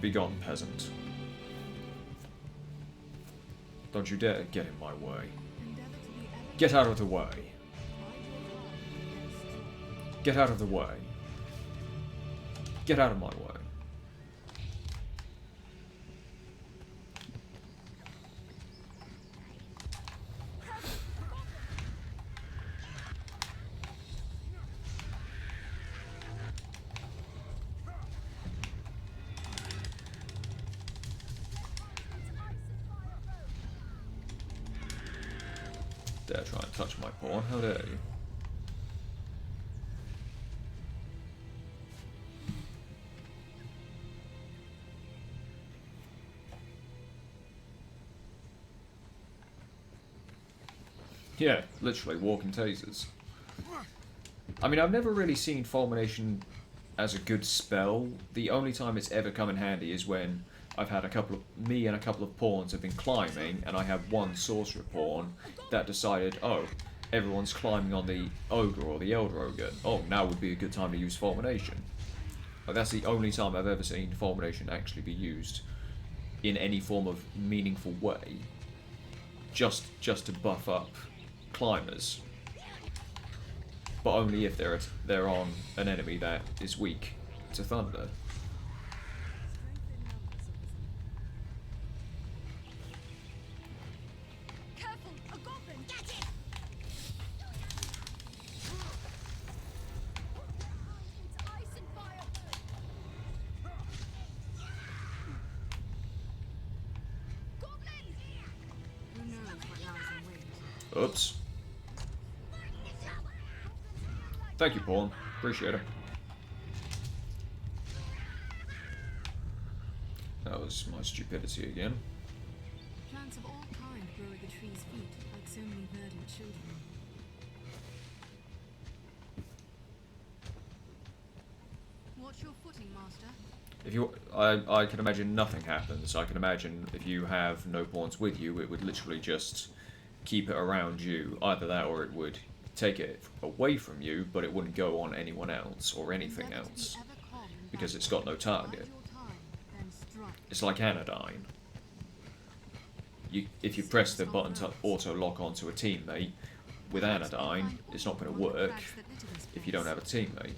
Begone, peasant. Don't you dare get in my way. Endeavor to be ever Get out of the way. wide your eye against strong. Get out of the way. Get out of my way. Dare try and touch my pawn, how dare you? Yeah, literally walking tasers. I mean, I've never really seen Fulmination as a good spell. The only time it's ever come in handy is when I've had me and a couple of pawns have been climbing, and I have one sorcerer pawn that decided, oh, everyone's climbing on the ogre or the elder ogre. Oh, now would be a good time to use Fulmination. Like, that's the only time I've ever seen Fulmination actually be used in any form of meaningful way, just to buff up climbers. but only if they're on an enemy that is weak to thunder. Careful! A goblin! Get it! It's ice and fire! Goblin! Who knows what lies in wait? Oops. Thank you, Paul. Appreciate it. That was my stupidity again. Plants of all kind grow at the tree's feet, like so many verdant children. Watch your footing, master. If you, I can imagine nothing happens. I can imagine if you have no pawns with you, it would literally just keep it around you. Either that, or it would take it away from you, but it wouldn't go on anyone else or anything Endeavour to be else ever calm in because battle. it's got no target. Bide your time, then strike. It's like Anodyne. If you press the button to auto lock onto a teammate with Anodyne, it's not going to work if you don't have a teammate.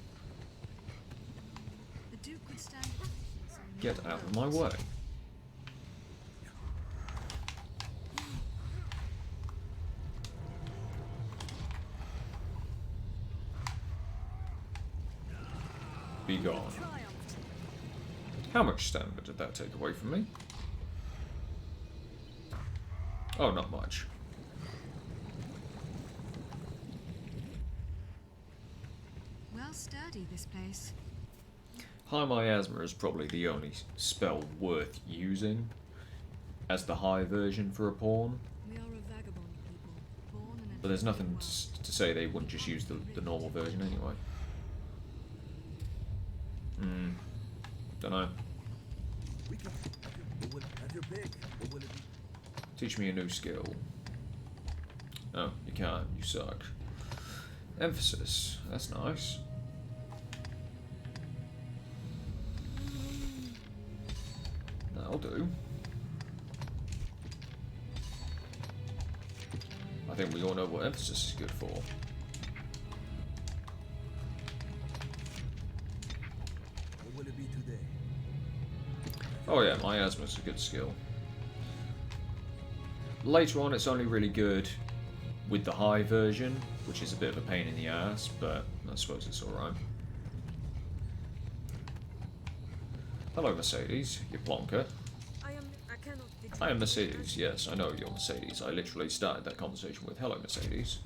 The Duke could stand patience on Get your out of my way. Be gone. How much stamina did that take away from me? Oh, not much. Well sturdy, this place. High Miasma is probably the only spell worth using as the high version for a pawn, We are a vagabond people, born in a but there's different nothing world. to say they wouldn't just use the normal version anyway. Dunno. Teach me a new skill. Oh, you can't. You suck. Emphasis. That's nice. That'll do. I think we all know what emphasis is good for. What will it be today? Oh yeah, Miasma is a good skill. Later on, it's only really good with the high version, which is a bit of a pain in the ass, but I suppose it's alright. Hello, Mercedes, you plonker. I am Mercedes, yes, I know you're Mercedes. I literally started that conversation with, hello, Mercedes.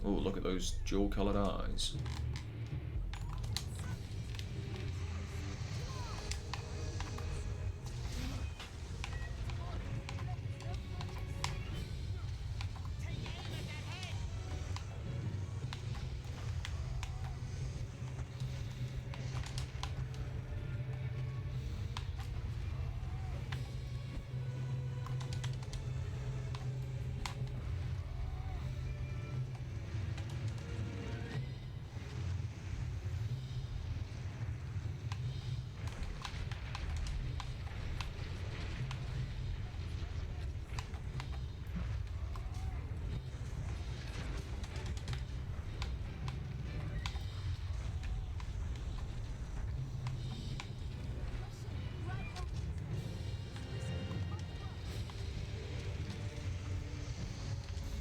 Oh, look at those dual-coloured eyes.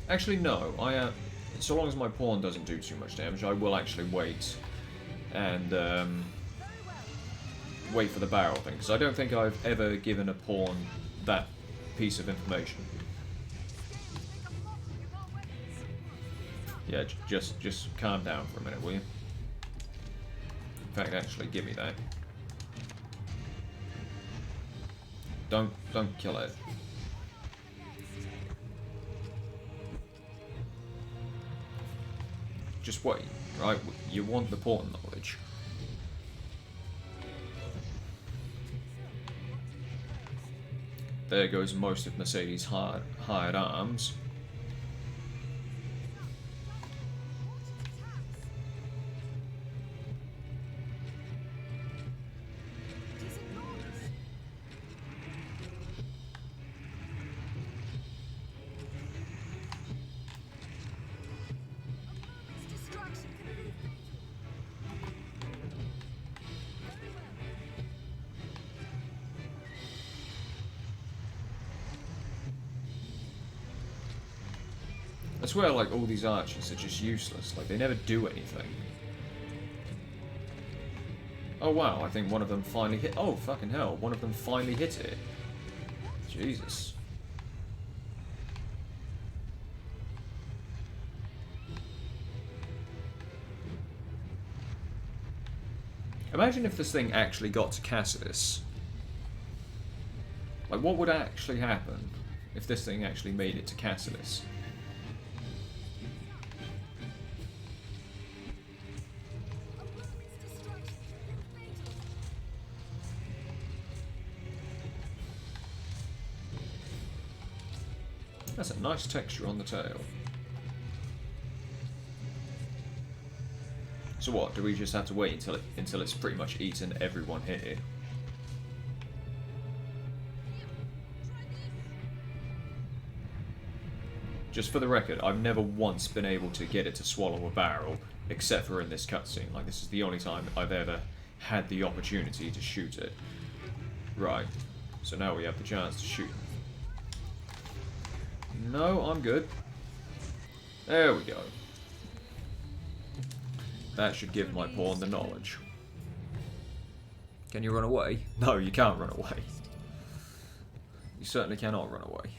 Actually, no. So long as my pawn doesn't do too much damage, I will actually wait and wait for the barrel thing, because I don't think I've ever given a pawn that piece of information. Yeah, just calm down for a minute, will you? In fact, actually, give me that. Don't kill it. Just wait, right? You want the pawn knowledge. There goes most of Mercedes' hired arms. I swear, like, all these archers are just useless. Like, they never do anything. Oh, wow, I think one of them finally hit... Oh, fucking hell, one of them finally hit it. Jesus. Imagine if this thing actually got to Cassidus. Like, what would actually happen if this thing actually made it to Cassidus? That's a nice texture on the tail. So what, do we just have to wait until it's pretty much eaten everyone here? Just for the record, I've never once been able to get it to swallow a barrel, except for in this cutscene. Like, this is the only time I've ever had the opportunity to shoot it. Right, so now we have the chance to shoot. No, I'm good. There we go. That should give my pawn the knowledge. Can you run away? No, you can't run away. You certainly cannot run away.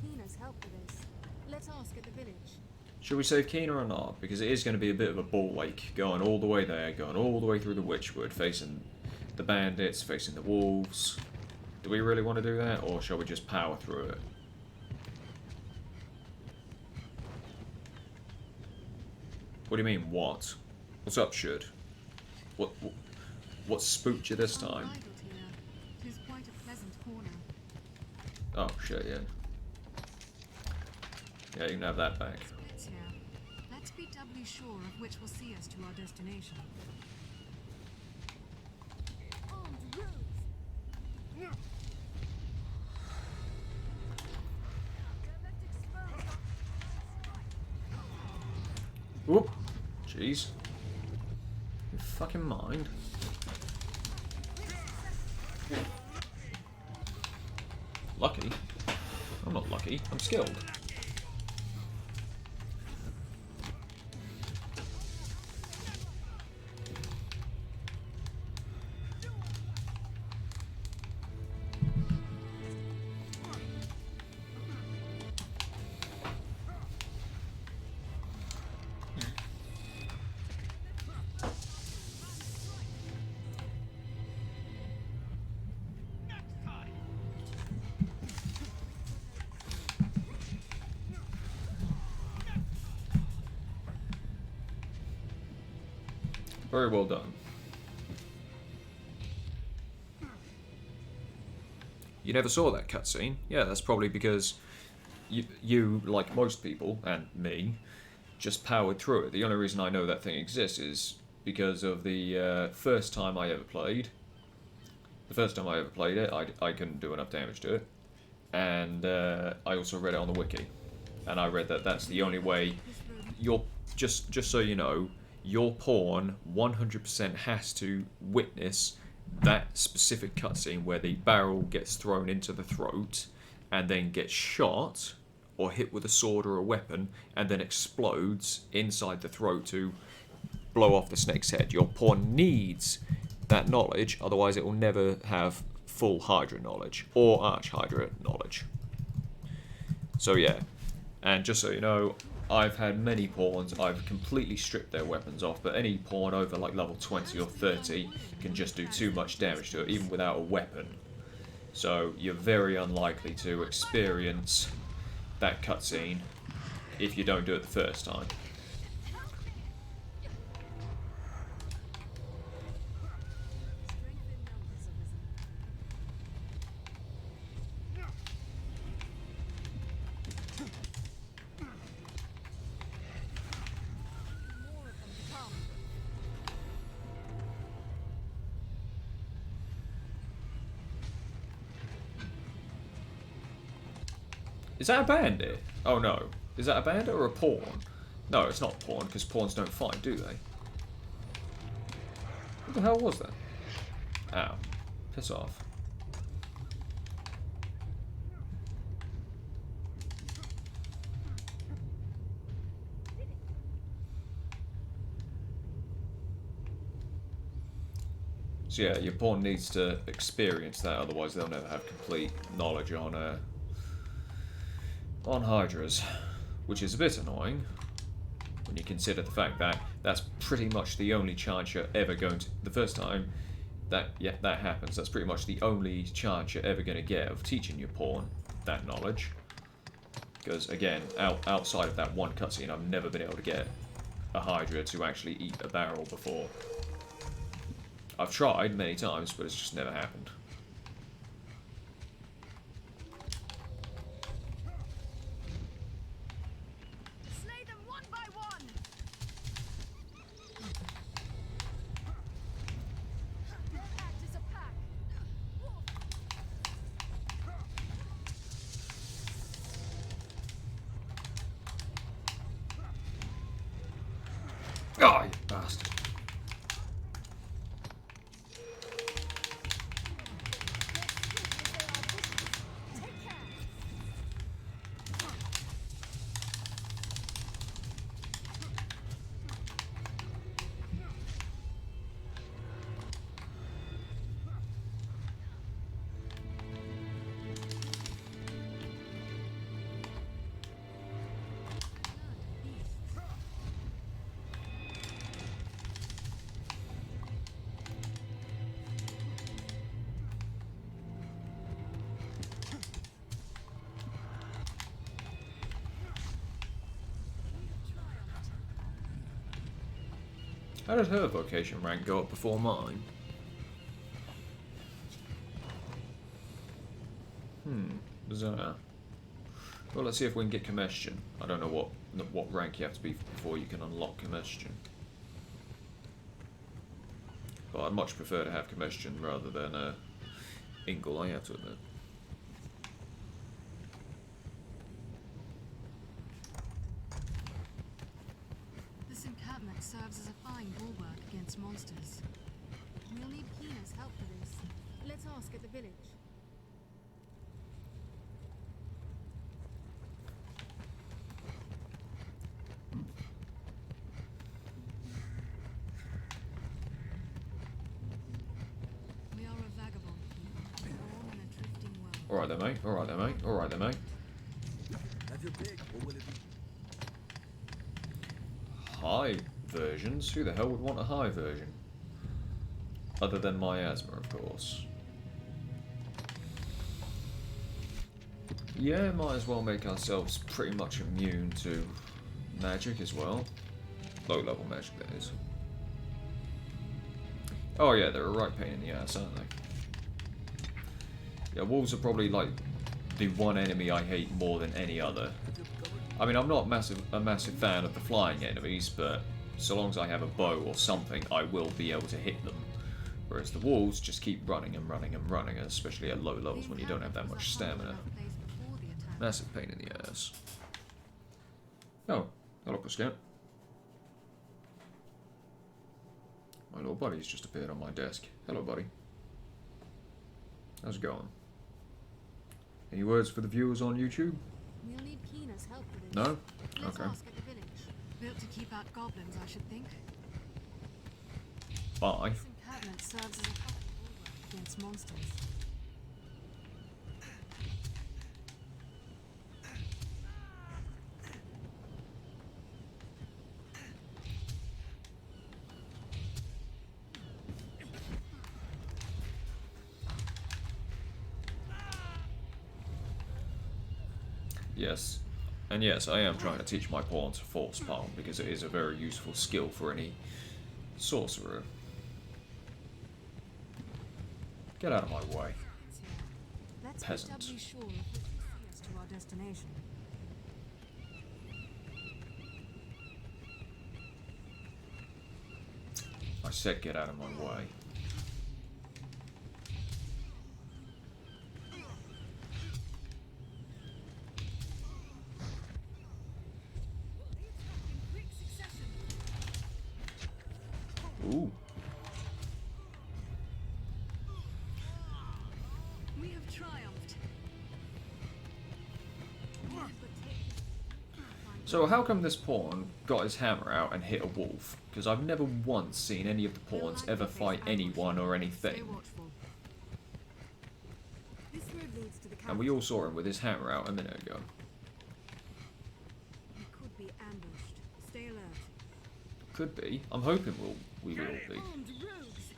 Keena's help with this. Let's ask at the village. Should we save Keena or not? Because it is going to be a bit of a ball ache, going all the way there, going all the way through the Witchwood, facing the bandits, facing the wolves. Do we really want to do that, or shall we just power through it? What do you mean, what? What's up, Should? What spooked you this time? It is quite a pleasant corner. Oh, shit, yeah. Yeah, you can have that back. Splits here. Let's be doubly sure of which will see us to our destination. Whoop! Jeez. You fucking mind? Lucky? I'm not lucky. I'm skilled. Very well done. You never saw that cutscene? Yeah, that's probably because you, like most people, and me, just powered through it. The only reason I know that thing exists is because of the first time I ever played. The first time I ever played it, I couldn't do enough damage to it. And I also read it on the wiki. And I read that that's the only way just so you know, your pawn 100% has to witness that specific cutscene where the barrel gets thrown into the throat and then gets shot or hit with a sword or a weapon and then explodes inside the throat to blow off the snake's head. Your pawn needs that knowledge, otherwise it will never have full Hydra knowledge or Arch Hydra knowledge. So yeah, and just so you know, I've had many pawns, I've completely stripped their weapons off, but any pawn over like level 20 or 30 can just do too much damage to it, even without a weapon. So you're very unlikely to experience that cutscene if you don't do it the first time. Is that a bandit? Oh no. Is that a bandit or a pawn? No, it's not pawn, because pawns don't fight, do they? What the hell was that? Ow. Piss off. So yeah, your pawn needs to experience that, otherwise they'll never have complete knowledge on Hydras, which is a bit annoying when you consider the fact that that's pretty much the only chance you're ever going to. The first time that happens, that's pretty much the only chance you're ever going to get of teaching your pawn that knowledge. Because again, outside of that one cutscene, I've never been able to get a Hydra to actually eat a barrel before. I've tried many times, but it's just never happened. Slay them one by one. Act as a pack. Oh, you bastard. How did her vocation rank go up before mine? Bizarre. Well, let's see if we can get Combustion. I don't know what rank you have to be before you can unlock Combustion. But I'd much prefer to have Combustion rather than Ingle, I have to admit. This encampment serves as a fine bulwark against monsters. We'll need Keena's help for this. Let's ask at the village. We are a vagabond people, born in a drifting world. Alright then, mate. Alright then, mate. Alright then, mate. Have your pick, or will it be? High versions? Who the hell would want a high version? Other than Miasma, of course. Yeah, might as well make ourselves pretty much immune to magic as well. Low level magic, that is. Oh yeah, they're a right pain in the ass, aren't they? Yeah, wolves are probably like the one enemy I hate more than any other. I mean, I'm not a massive fan of the flying enemies, but so long as I have a bow or something, I will be able to hit them. Whereas the wolves just keep running and running and running, especially at low levels when you don't have that much stamina. Massive pain in the ass. Oh, hello, Scout. My little buddy's just appeared on my desk. Hello, buddy. How's it going? Any words for the viewers on YouTube? We'll need Keena's help for this. No? Let's Okay. ask at the village. Built to keep out goblins, I should think. Bye. This encampment serves as a fine bulwark against monsters. Yes. And yes, I am trying to teach my pawn to Force Palm because it is a very useful skill for any sorcerer. Get out of my way. Let's Peasant. be doubly sure of what will see us to our destination. I said get out of my way. So how come this pawn got his hammer out and hit a wolf? Because I've never once seen any of the pawns ever fight anyone or anything. This road leads to the And we all saw him with his hammer out a minute ago. We could be ambushed. Stay alert. Could be. I'm hoping we will be. Armed rogues.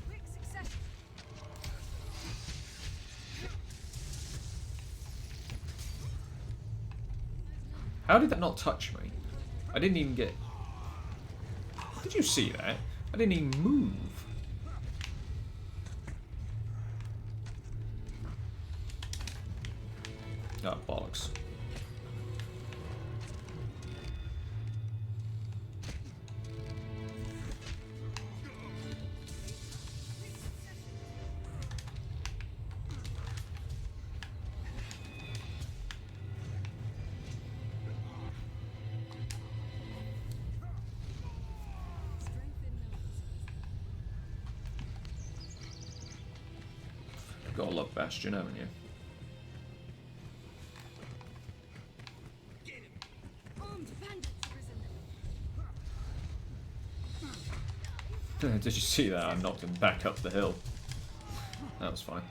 Quick succession. How did that not touch me? I didn't even get... Did you see that? I didn't even move. Oh, bollocks. Gotta love Bastion, haven't you? Armed bandits arisen. Did you see that? I knocked him back up the hill. That was fine.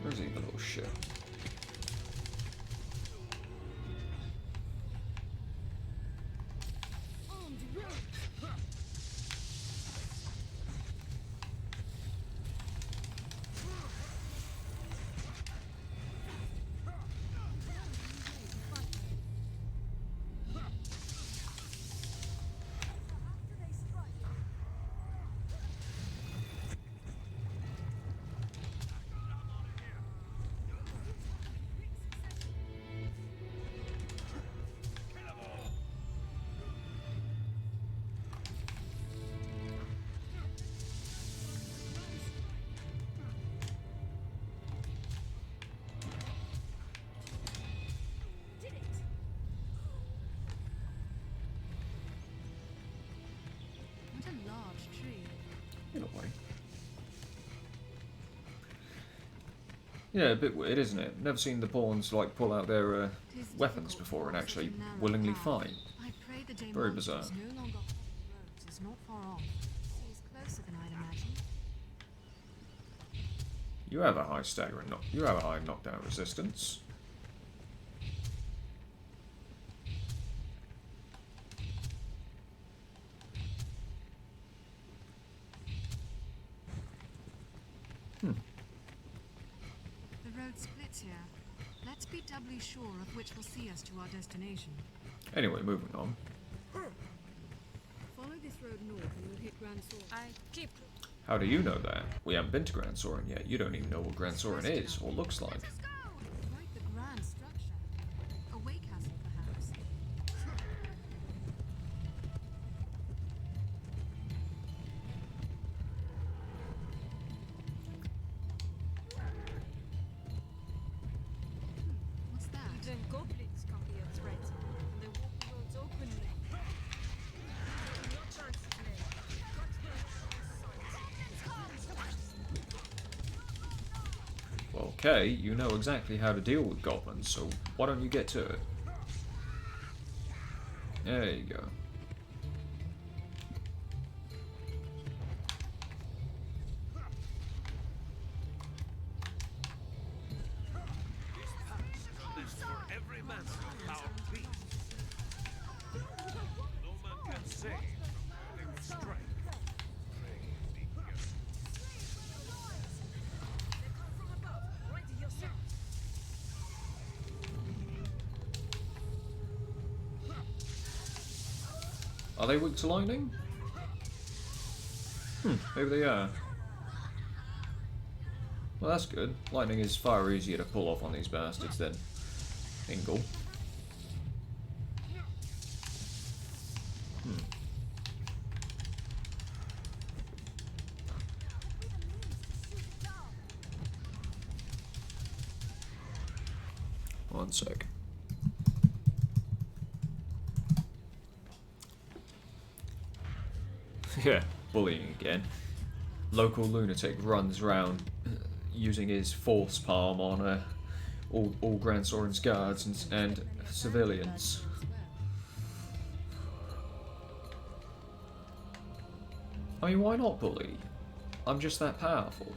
Where's he, the little shit? Armed rogues. What a large tree. In a way. Yeah, a bit weird, isn't it? Never seen the pawns like pull out their weapons before and actually willingly fight. I pray the day Very Monsters bizarre. no longer hold the roads is not far off. Seems closer than I'd imagined. You have a high stagger and you have a high knockdown resistance. The road splits here. Let's be doubly sure of which will see us to our destination. Anyway, moving on. Follow this road north and you'll hit Grand Sword. I keep. How do you know that? We haven't been to Grand Soren yet. You don't even know what Grand Soren is or looks like. Quite the grand structure. A way castle, perhaps. What's that? Even goblins can be a threat, and they walk the roads openly. No chances, men. Cut them on sight. Well, Kay, you know exactly how to deal with goblins, so why don't you get to it? There you go. For every man our beast. No man can save from their strength. They come from above. Ready yourself. Are they weak to lightning? Maybe they are. Well, that's good. Lightning is far easier to pull off on these bastards than Ingle. 1 sec. Yeah, bullying again. Local lunatic runs round using his force palm on all Grand Soren's guards and civilians. I mean, why not bully? I'm just that powerful.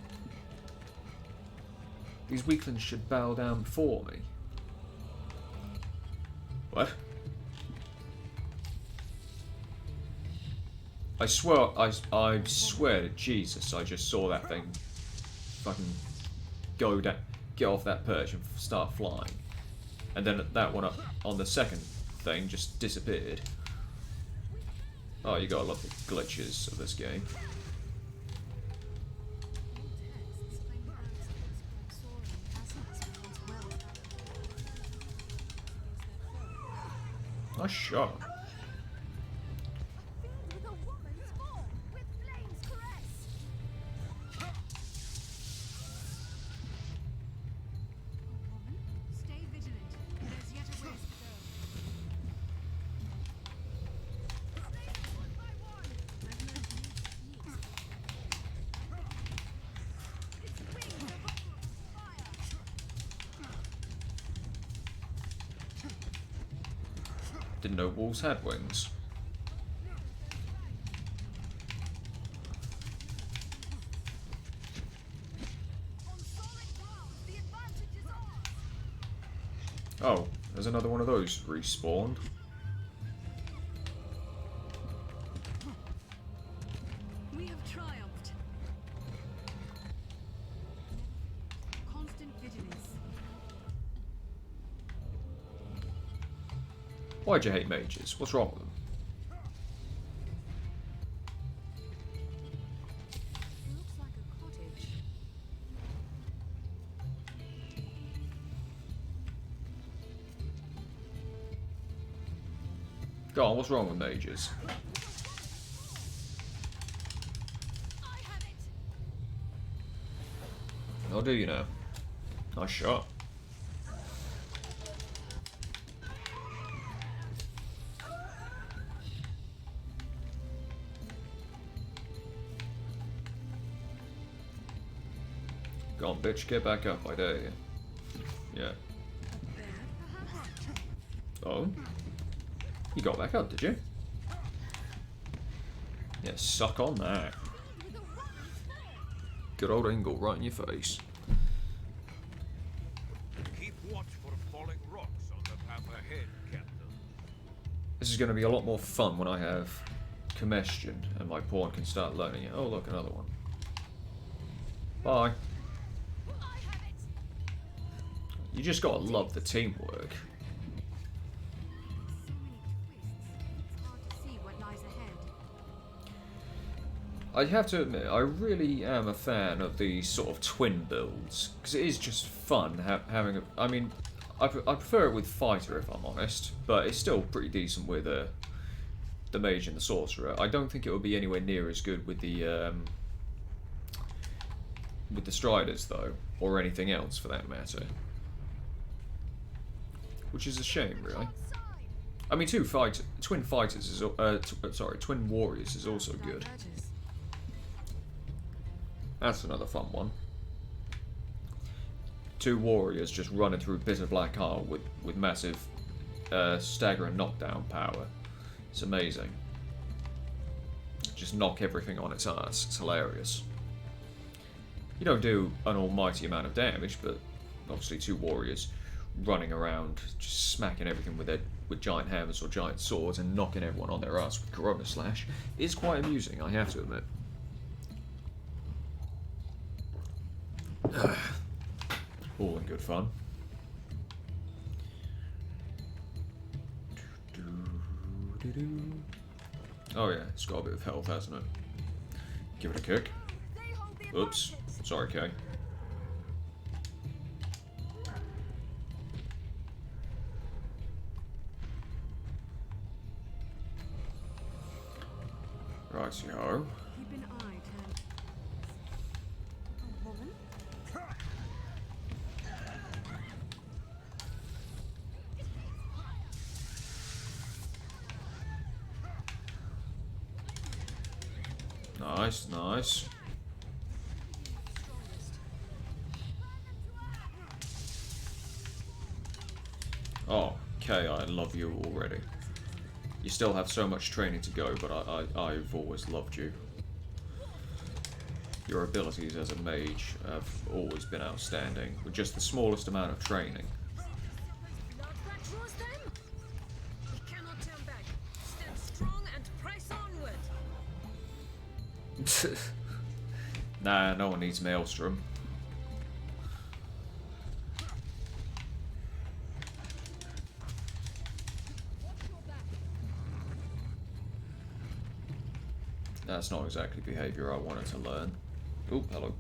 These weaklings should bow down before me. What? I swear to Jesus, I just saw that thing fucking go down, get off that perch and start flying. And then that one up on the second thing just disappeared. Oh, you gotta love the glitches of this game. Nice shot. Stay vigilant. There's yet a ways to go. Didn't know wolves had wings. Oh, there's another one of those respawned. We have triumphed. Constant vigilance. Why'd you hate mages? What's wrong with them? It looks like a cottage. Go on, what's wrong with mages? I'll do you know. Nice shot. Go on, bitch, get back up, I dare you. Yeah. Oh? You got back up, did you? Yeah, suck on that. Good old angle right in your face. Keep watch for falling rocks on the path ahead, Captain. This is going to be a lot more fun when I have Combustion and my pawn can start learning it. Oh, look, another one. Bye. You just gotta love the teamwork. So many twists. It's hard to see what lies ahead. I have to admit, I really am a fan of these sort of twin builds, because it is just fun having a... I mean, I prefer it with Fighter, if I'm honest, but it's still pretty decent with the Mage and the Sorcerer. I don't think it would be anywhere near as good with the Striders, though, or anything else for that matter. Which is a shame, really. I mean, twin fighters is twin warriors is also good. That's another fun one. 2 warriors just running through bitter black heart with massive stagger and knockdown power. It's amazing. Just knock everything on its ass. It's hilarious. You don't do an almighty amount of damage, but obviously 2 warriors running around, just smacking everything with giant hammers or giant swords and knocking everyone on their ass with Corona Slash is quite amusing, I have to admit. All in good fun. Oh yeah, it's got a bit of health, hasn't it? Give it a kick. Oops. Sorry, Kay. Righty-ho. Keep an eye turned. A woman? Nice, nice. Oh, Kay, I love you already. You still have so much training to go, but I've always loved you. Your abilities as a mage have always been outstanding, with just the smallest amount of training. Blood that draws them? We cannot turn back. Stand strong and press onward. Nah, no one needs Maelstrom. That's not exactly behaviour I wanted to learn. Oh, hello.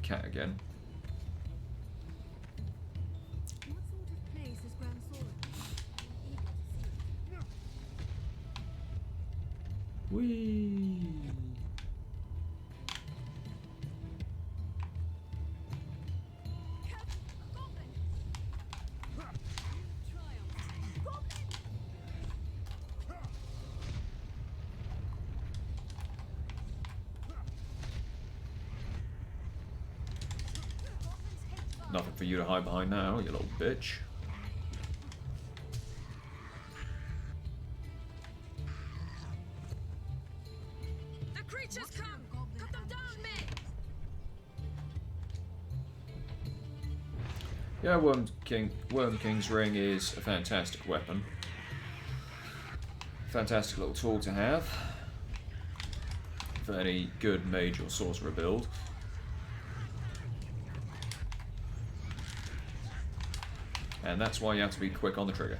Cat again. What sort of place is Grand Sorcerer? Eager to see. Whee! Nothing for you to hide behind now, you little bitch. The creatures come! Cut them down, men! Yeah, Worm King's Ring is a fantastic weapon. Fantastic little tool to have for any good mage or sorcerer build. And that's why you have to be quick on the trigger.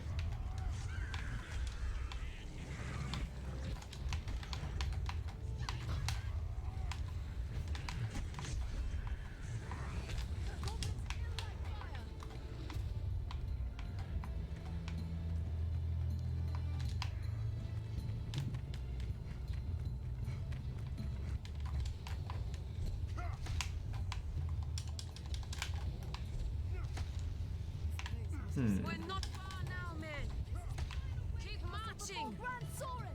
We're not far now, men! Keep marching! Grand Soren!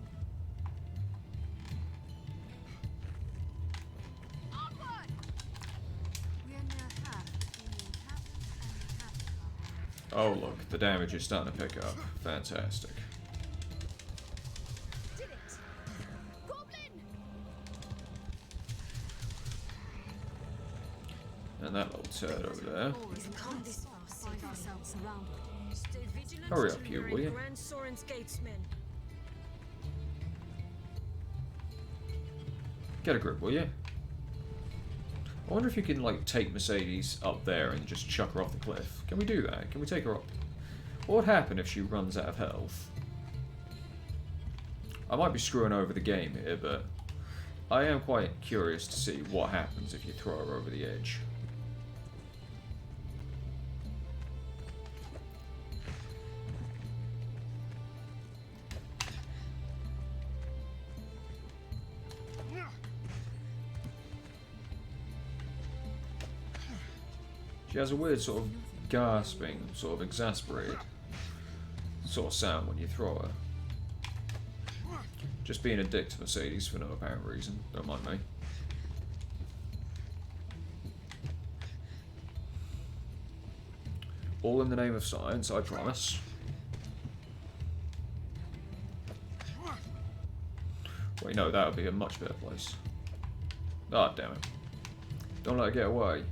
Onward! We are near half between the encampment and the castle. Oh look, the damage is starting to pick up. Fantastic. Did it! Goblin! And that little turd over there. We've come this far to find ourselves surrounded. Stay vigilant Hurry till up, you, you're will in you? Grand Soren's gates, men. Get a grip, will you? I wonder if you can, like, take Mercedes up there and just chuck her off the cliff. Can we do that? Can we take her up? What would happen if she runs out of health? I might be screwing over the game here, but I am quite curious to see what happens if you throw her over the edge. She has a weird sort of gasping, sort of exasperated sort of sound when you throw her. Just being a dick to Mercedes for no apparent reason, don't mind me. All in the name of science, I promise. Wait, no, that would be a much better place. Ah, damn it. Don't let her get away.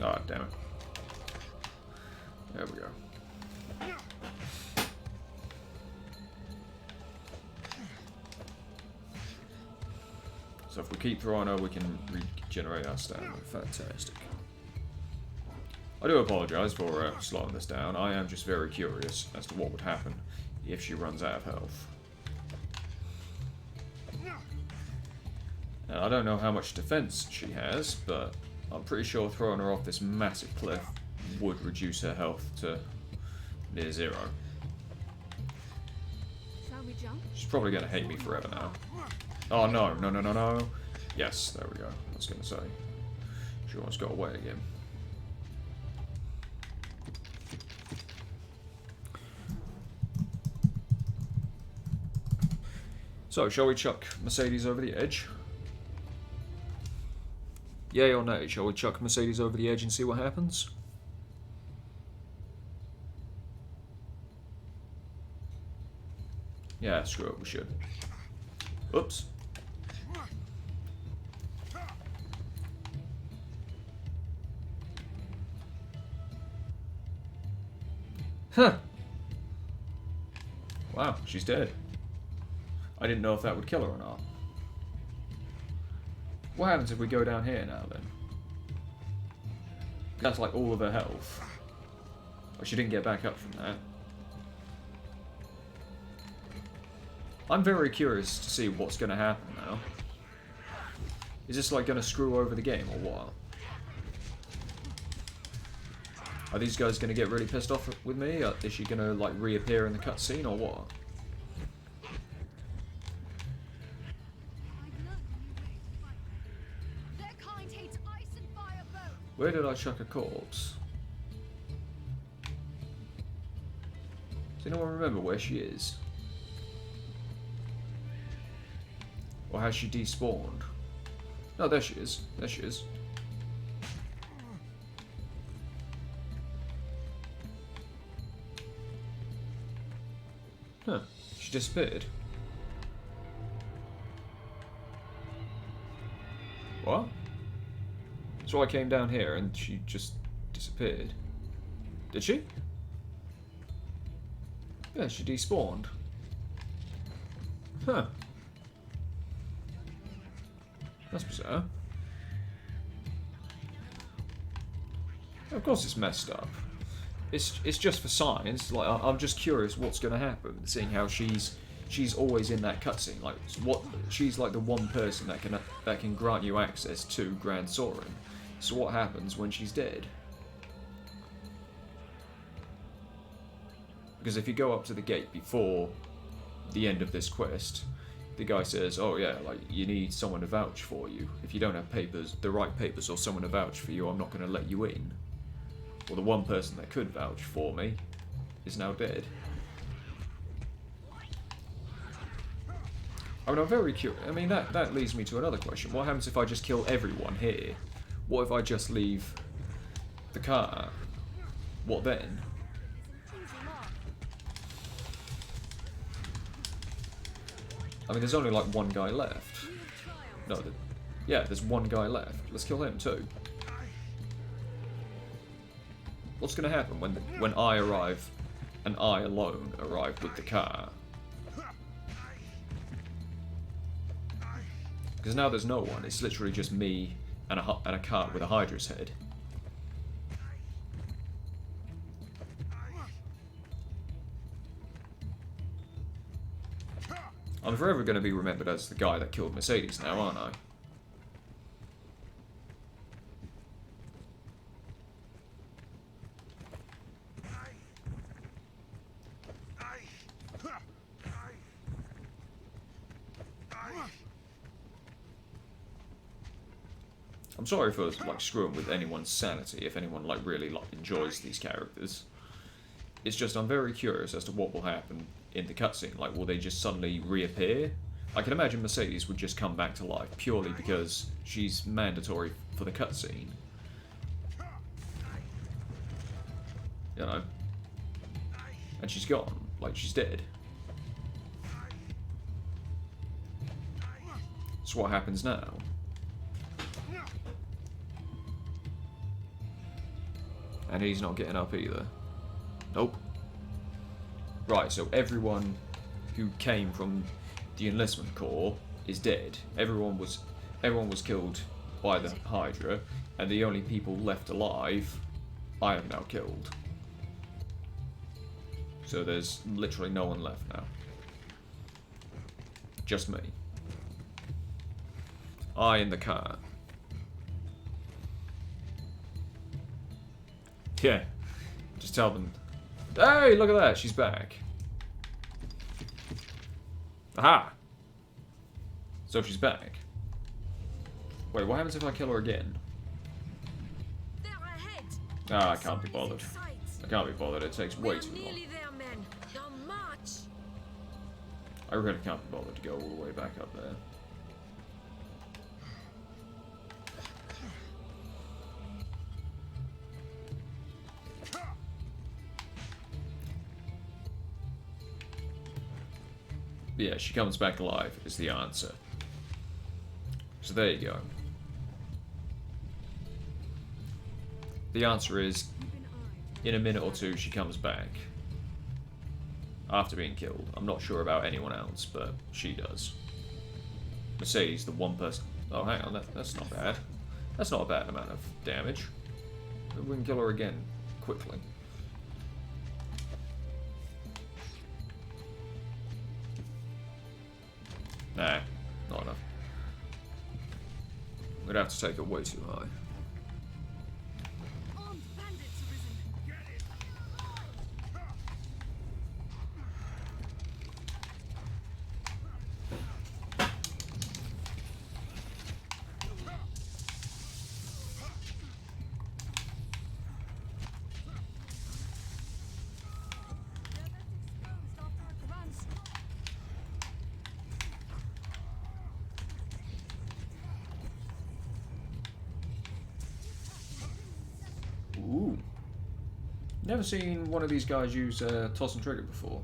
Ah, damn it. There we go. So if we keep throwing her, we can regenerate our stamina. Fantastic. I do apologise for slowing this down. I am just very curious as to what would happen if she runs out of health. And I don't know how much defense she has, but I'm pretty sure throwing her off this massive cliff would reduce her health to near zero. Shall we jump? She's probably going to hate me forever now. Oh no, no, no, no, no. Yes, there we go. I was going to say. She almost got away again. So, shall we chuck Mercedes over the edge? Yay or nay? Shall we chuck Mercedes over the edge and see what happens? Yeah, screw it, we should. Oops. Huh. Wow, she's dead. I didn't know if that would kill her or not. What happens if we go down here now then? That's like all of her health. Oh, she didn't get back up from that. I'm very curious to see what's going to happen now. Is this like going to screw over the game or what? Are these guys going to get really pissed off with me? Is she going to like reappear in the cutscene or what? Where did I chuck a corpse? Does anyone remember where she is? Or has she despawned? No, there she is. There she is. Huh. She disappeared. What? So I came down here and she just disappeared. Did she? Yeah, she despawned. Huh. That's bizarre. Of course it's messed up. It's just for science. Like I'm just curious what's going to happen, seeing how she's always in that cutscene. Like what she's like the one person that can grant you access to Grand Sorin. So what happens when she's dead? Because if you go up to the gate before the end of this quest, the guy says, "Oh yeah, like you need someone to vouch for you. If you don't have papers, the right papers, or someone to vouch for you, I'm not going to let you in." Well, the one person that could vouch for me is now dead. I mean, I'm very curious. I mean, that leads me to another question. What happens if I just kill everyone here? What if I just leave the car? What then? I mean, there's only like one guy left. No, yeah, there's one guy left. Let's kill him too. What's going to happen when I arrive and I alone arrive with the car? Because now there's no one. It's literally just me and a cart with a Hydra's head. I'm forever going to be remembered as the guy that killed Mercedes now, aren't I? I'm sorry for like screwing with anyone's sanity if anyone like really like enjoys these characters. It's just I'm very curious as to what will happen in the cutscene. Like, will they just suddenly reappear? I can imagine Mercedes would just come back to life purely because she's mandatory for the cutscene. You know? And she's gone. Like, she's dead. So what happens now? And he's not getting up either. Nope. Right, so everyone who came from the enlistment corps is dead. Everyone was killed by the Hydra, and the only people left alive I have now killed. So there's literally no one left now. Just me. I in the car. Yeah. Just tell them, hey, look at that, she's back. Aha! So she's back. Wait, what happens if I kill her again? Ah, I can't be bothered. I can't be bothered, it takes way too long. I really can't be bothered to go all the way back up there. But yeah, she comes back alive is the answer. So there you go. The answer is, in a minute or two, she comes back. After being killed. I'm not sure about anyone else, but she does. Mercedes, the one person... Oh, hang on, that's not bad. That's not a bad amount of damage. Maybe we can kill her again, quickly. Nah, not enough. We'd have to take it way too high. Armed bandits arisen. Ooh. Never seen one of these guys use toss and trigger before.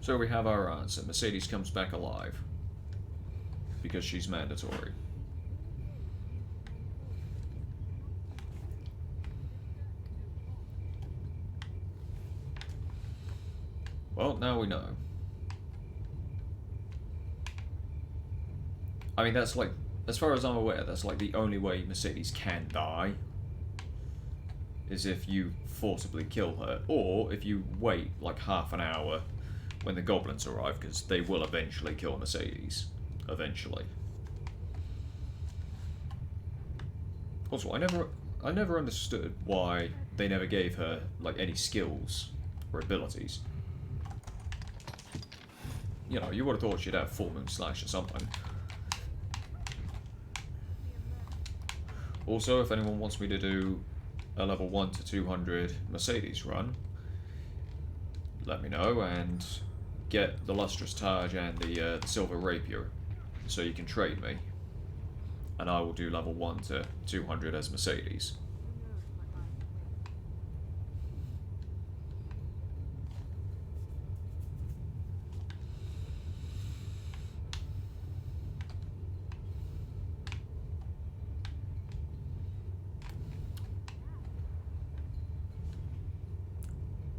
So we have our answer. Mercedes comes back alive. Because she's mandatory. Well, now we know. I mean, that's like, as far as I'm aware, that's like the only way Mercedes can die. Is if you forcibly kill her, or if you wait like half an hour when the goblins arrive, because they will eventually kill Mercedes. Eventually. Also, I never understood why they never gave her like any skills or abilities. You know, you would have thought she'd have full moon slash or something. Also, if anyone wants me to do a level 1 to 200 Mercedes run, let me know, and get the Lustrous Taj and the Silver Rapier, so you can trade me. And I will do level 1 to 200 as Mercedes.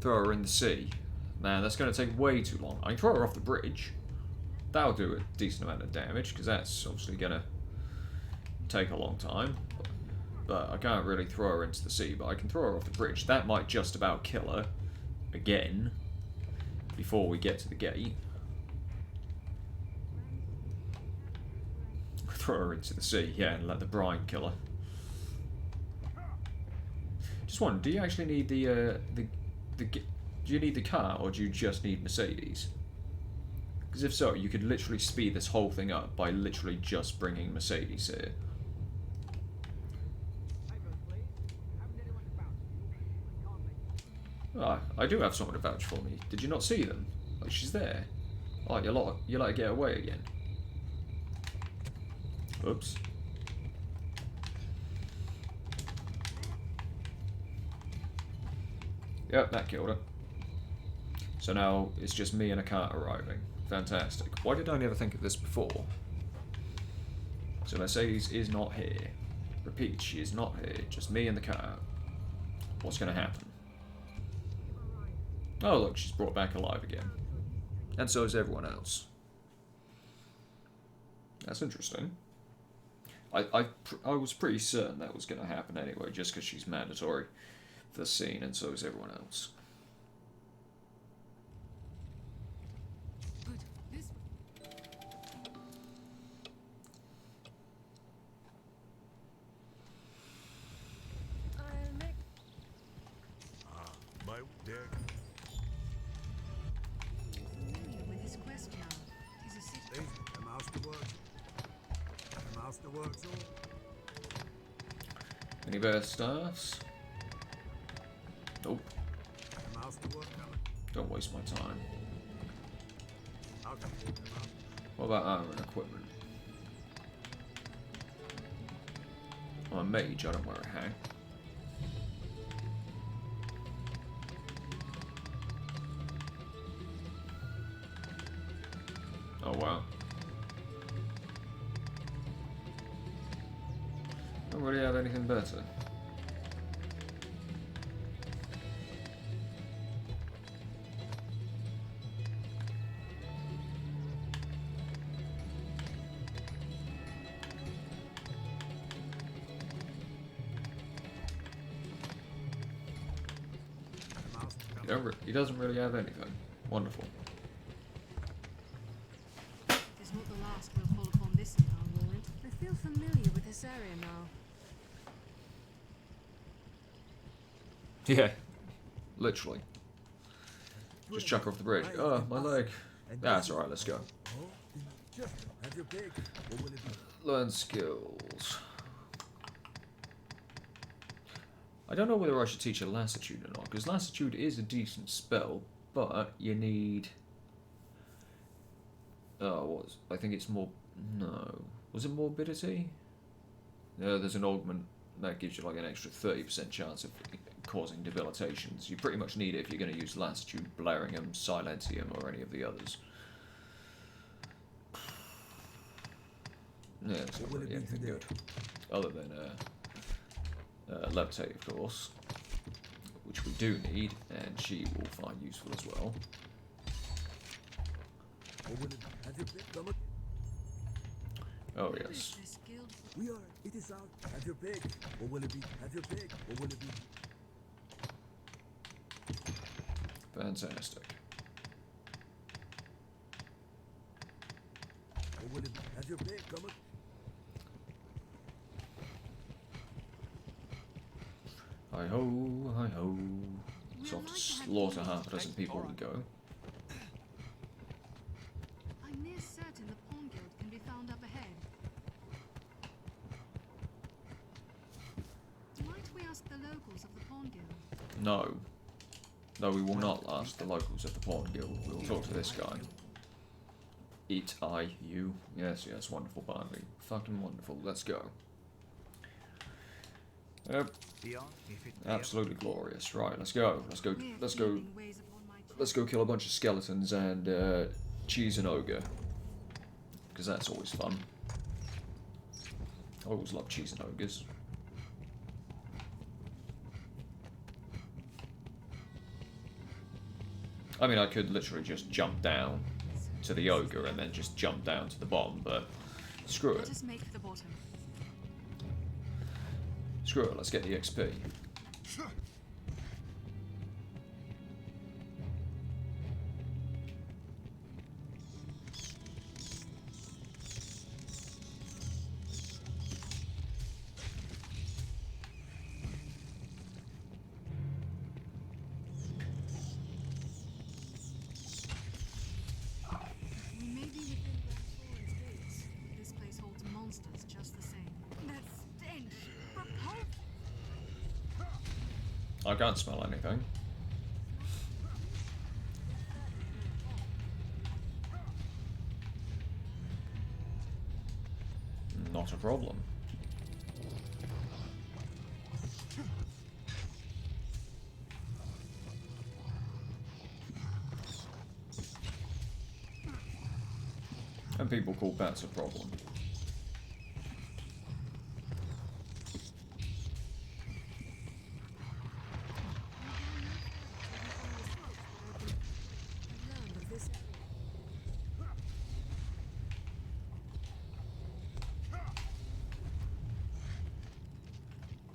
Throw her in the sea. Man, that's going to take way too long. I can throw her off the bridge. That'll do a decent amount of damage, because that's obviously going to take a long time. But I can't really throw her into the sea, but I can throw her off the bridge. That might just about kill her. Again. Before we get to the gate. Throw her into the sea, yeah, and let the brine kill her. Just wonder, do you actually need do you need the car, or do you just need Mercedes? Because if so, you could literally speed this whole thing up by literally just bringing Mercedes here. Ah, I do have someone to vouch for me. Did you not see them? Like, she's there. Oh, you let her get away again. Oops. Yep, that killed her. So now it's just me and a cart arriving. Fantastic. Why did I never think of this before? So Mercedes is not here. Repeat, she is not here. Just me and the cart. What's going to happen? Oh look, she's brought back alive again. And so is everyone else. That's interesting. I was pretty certain that was going to happen anyway, just because she's mandatory for the scene, and so is everyone else. Good. This My There. Familiar with this quest now. Tis a city. Please, the masterworks. The masterworks all. Any better staffs? Nope. The masterwork coming. Don't waste my time. Okay. The master. What about armor and equipment? I'm a mage, I don't wear a hat. Oh wow. Don't really have anything better. He doesn't really have anything. Wonderful. Tis not the last we'll fall upon this in our world. I feel familiar with this area now. Yeah, literally. Just chuck her off the bridge. Oh, my leg. That's alright, let's go. Just have your pick. What will it be? Learn skills. I don't know whether I should teach a lassitude or not, because lassitude is a decent spell, but you need... Oh, I think it's more... No. Was it morbidity? No, there's an augment that gives you like an extra 30% chance of causing debilitations. You pretty much need it if you're going to use lassitude, Blaringham, Silentium, or any of the others. Yeah, it's not really anything good. Other than levitate, of course, which we do need, and she will find useful as well. Oh yes. We are. It is out. Have your pick. What will it be? Have your pick. What will it be? Fantastic. What will it be? Have your pick. Come on. Hi ho, hi ho. So off to slaughter half a dozen people we go. I'm near certain the Pawn Guild can be found up ahead. Might we ask the locals of the Pawn Guild? No. No, we will not ask the locals of the Pawn Guild. We will talk to this guy. Eat I you. Yes, yes, wonderful Barnaby. Fucking wonderful. Let's go. Yep. Absolutely glorious. Right, let's go. Let's go. Let's go. Let's go kill a bunch of skeletons and cheese an ogre. Because that's always fun. I always love cheese and ogres. I mean, I could literally just jump down to the ogre and then just jump down to the bottom, but screw it. Let us make for the bottom. Screw it, let's get the XP. We may be within Grand gates. This place holds monsters just the same. That stench! Repulsive! I can't smell anything. Not a problem. And people call bats a problem.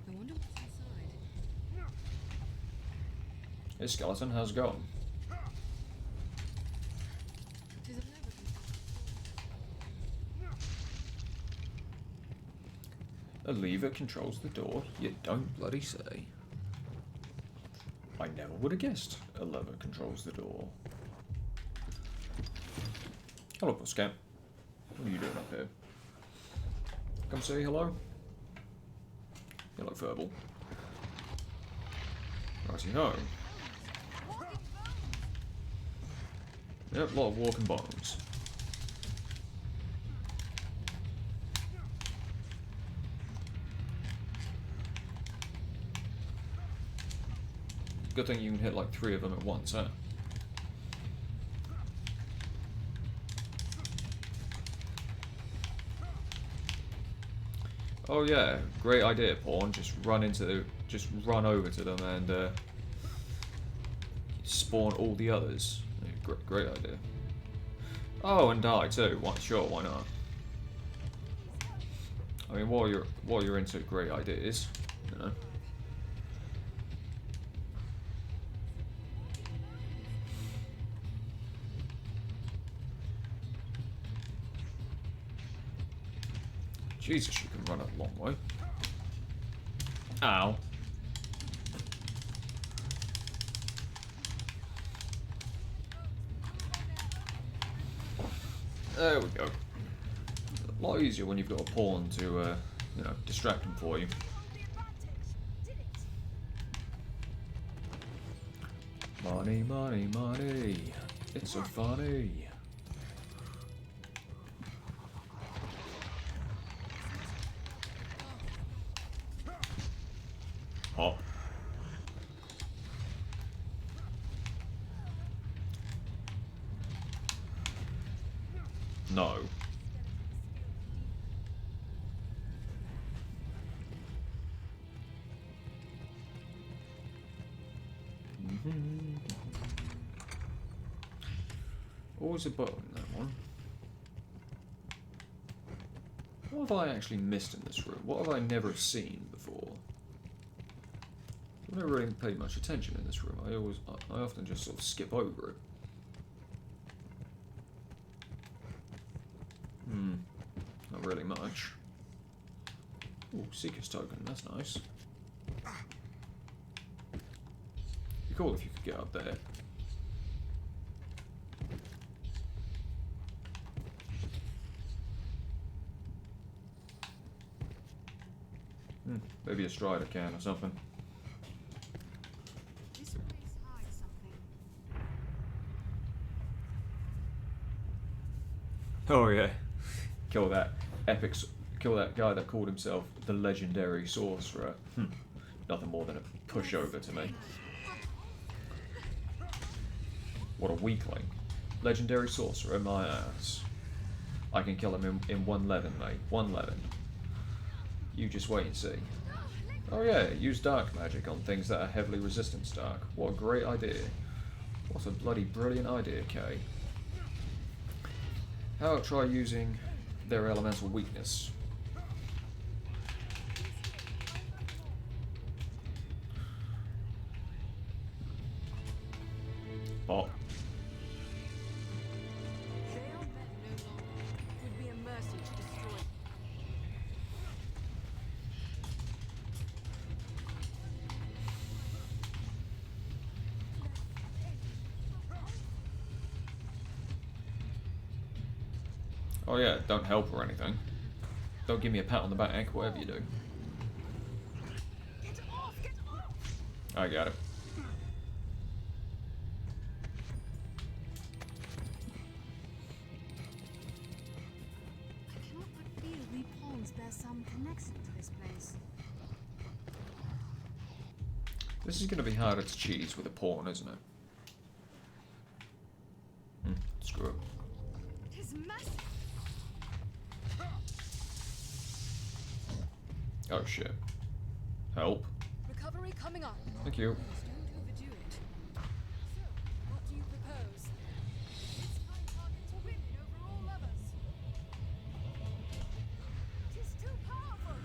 I wonder what's inside. Hey skeleton, how's it going? Tis a lever. A lever controls the door? You don't bloody say. I never would have guessed a lever controls the door. Hello, Pussycat. What are you doing up here? Come say hello? Hello, Furball. Righty ho. Yep, a lot of walking bones. Good thing you can hit like 3 of them at once, huh? Oh yeah, great idea, Pawn. Just run over to them and spawn all the others. Yeah, great idea. Oh, and die too. Sure, why not? I mean, while you're into great ideas, you know. Jesus, you can run a long way. Ow. There we go. A lot easier when you've got a pawn to, you know, distract them for you. Money, money, money. It's so funny. Hop. No. Always a bow in that one. What have I actually missed in this room? What have I never seen before? I've never really paid much attention in this room. I often just sort of skip over it. Not really much. Ooh, Seeker's token, that's nice. Be cool if you could get up there. Maybe a strider can or something. This place hides something. Oh yeah. Kill that guy that called himself the legendary sorcerer. Nothing more than a pushover to me. What a weakling. Legendary sorcerer, my ass. I can kill him in 111, mate. 111. You just wait and see. Oh yeah, use dark magic on things that are heavily resistant to dark. What a great idea. What a bloody brilliant idea, Kay. How about try using their elemental weakness? Bot. They are men no longer. It would be a mercy to destroy. Oh yeah, don't help or anything. Don't give me a pat on the back, whatever you do. Get off! Get off! I got it. I cannot but feel we pawns bear some connection to this place. This is going to be harder to cheese with a pawn, isn't it? Screw it. It is massive. Oh shit. Help. Recovery coming up. Thank you. Don't overdo it. So, what do you propose? It's my target to win over all others. It is too powerful.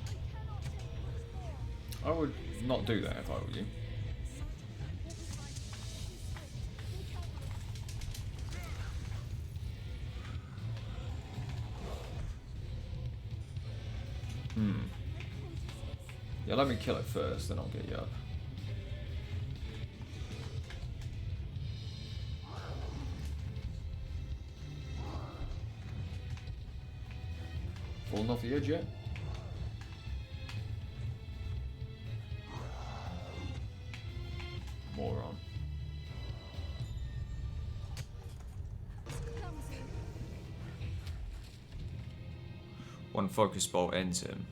I cannot take much more. I would not do that if I were you. Yeah, let me kill it first, then I'll get you up. Falling off the edge yet? Moron. One focus bolt ends him.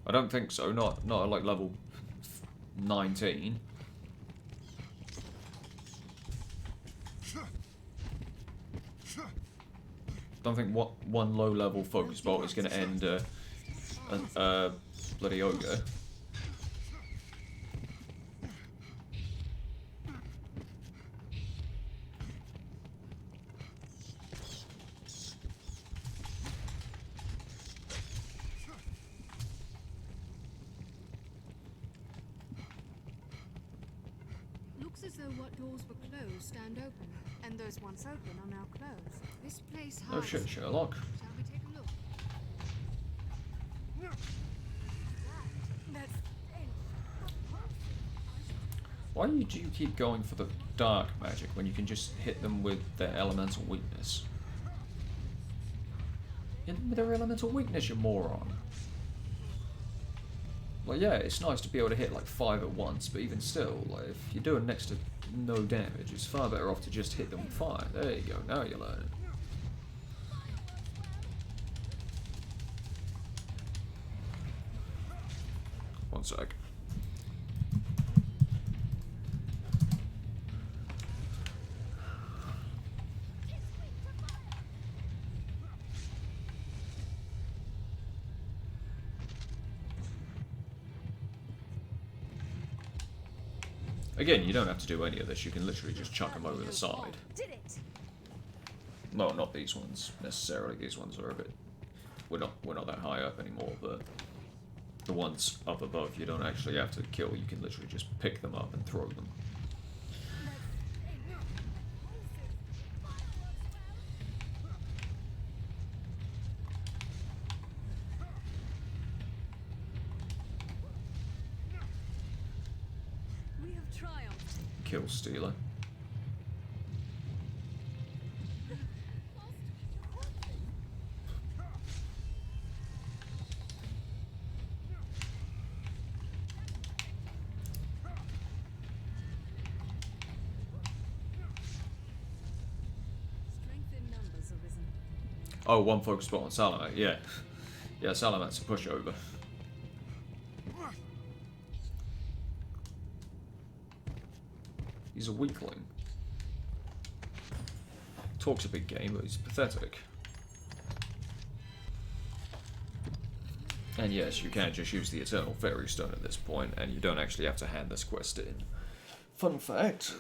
I don't think so. Not at like level 19. Don't think one low level focus bolt is going to end a bloody ogre. Looks as though what doors were closed stand open, and those once open are now closed. This place hides. Oh shit, Sherlock. Shall we take a look? Why do you keep going for the dark magic when you can just hit them with their elemental weakness? Hit them with their elemental weakness, you moron. Like, yeah, it's nice to be able to hit like 5 at once, but even still, like, if you're doing next to no damage, it's far better off to just hit them with 5. There you go, now you're learning. One sec. Again, you don't have to do any of this, you can literally just chuck them over the side. Well, not these ones, necessarily. These ones are a bit... We're not that high up anymore, but... The ones up above you don't actually have to kill, you can literally just pick them up and throw them. We have triumphed. Kill Stealer. Strength in numbers arisen. Oh, one focus spot on Salamat, yeah. Yeah, Salamat's a pushover. He's a weakling. Talks a big game, but he's pathetic. And yes, you can just use the Eternal Fairy Stone at this point, and you don't actually have to hand this quest in. Fun fact.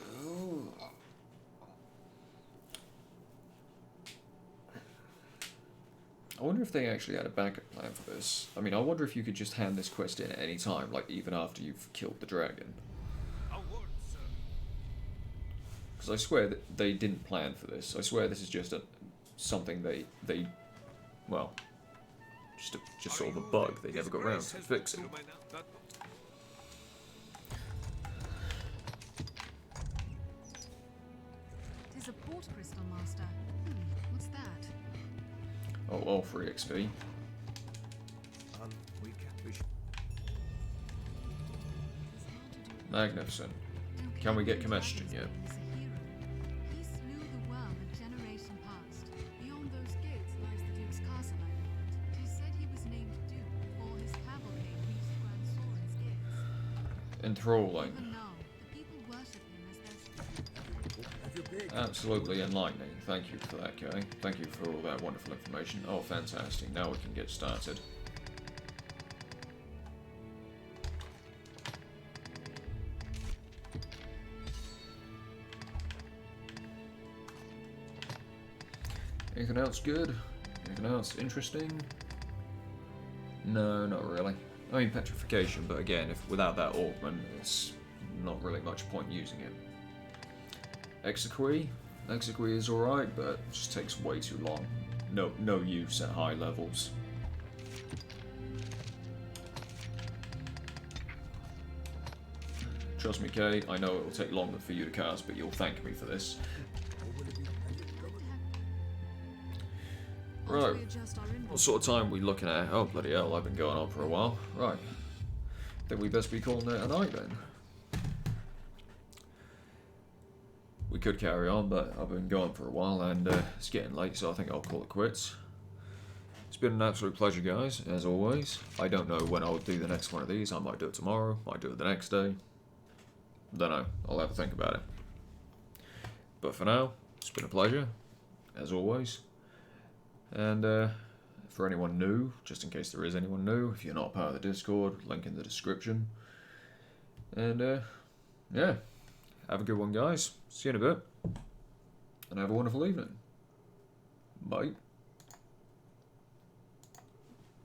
I wonder if they actually had a backup plan for this. I mean, I wonder if you could just hand this quest in at any time, like even after you've killed the dragon. Because I swear that they didn't plan for this. I swear this is just something they well, just sort of a bug. They never got around to fixing. Tis a port crystal, Master. What's that? Oh, all free XP. Magnificent. Can we get Combustion yet? He slew the worm a generation past. Beyond those gates lies the Duke's castle, I learned. 'Tis said he was named Duke before his cavalcade reached Grand Soren's gates. Enthralling. Even now, the people worship him as their Absolutely enlightening. Thank you for that, Kay. Thank you for all that wonderful information. Oh, fantastic. Now we can get started. Anything else good? Anything else interesting? No, not really. I mean, petrification, but again, if without that augment, it's not really much point using it. Exequy? Exequy is alright, but it just takes way too long. No use at high levels. Trust me, Kay, I know it will take longer for you to cast, but you'll thank me for this. Right, what sort of time are we looking at? Oh, bloody hell, I've been going on for a while. Right, think we best be calling it a night then. We could carry on, but I've been going for a while and it's getting late, so I think I'll call it quits. It's been an absolute pleasure, guys, as always. I don't know when I'll do the next one of these. I might do it tomorrow, might do it the next day. Don't know, I'll have to think about it. But for now, it's been a pleasure, as always. And for anyone new, just in case there is anyone new, if you're not part of the Discord, link in the description. And yeah, have a good one, guys. See you in a bit. And have a wonderful evening. Bye.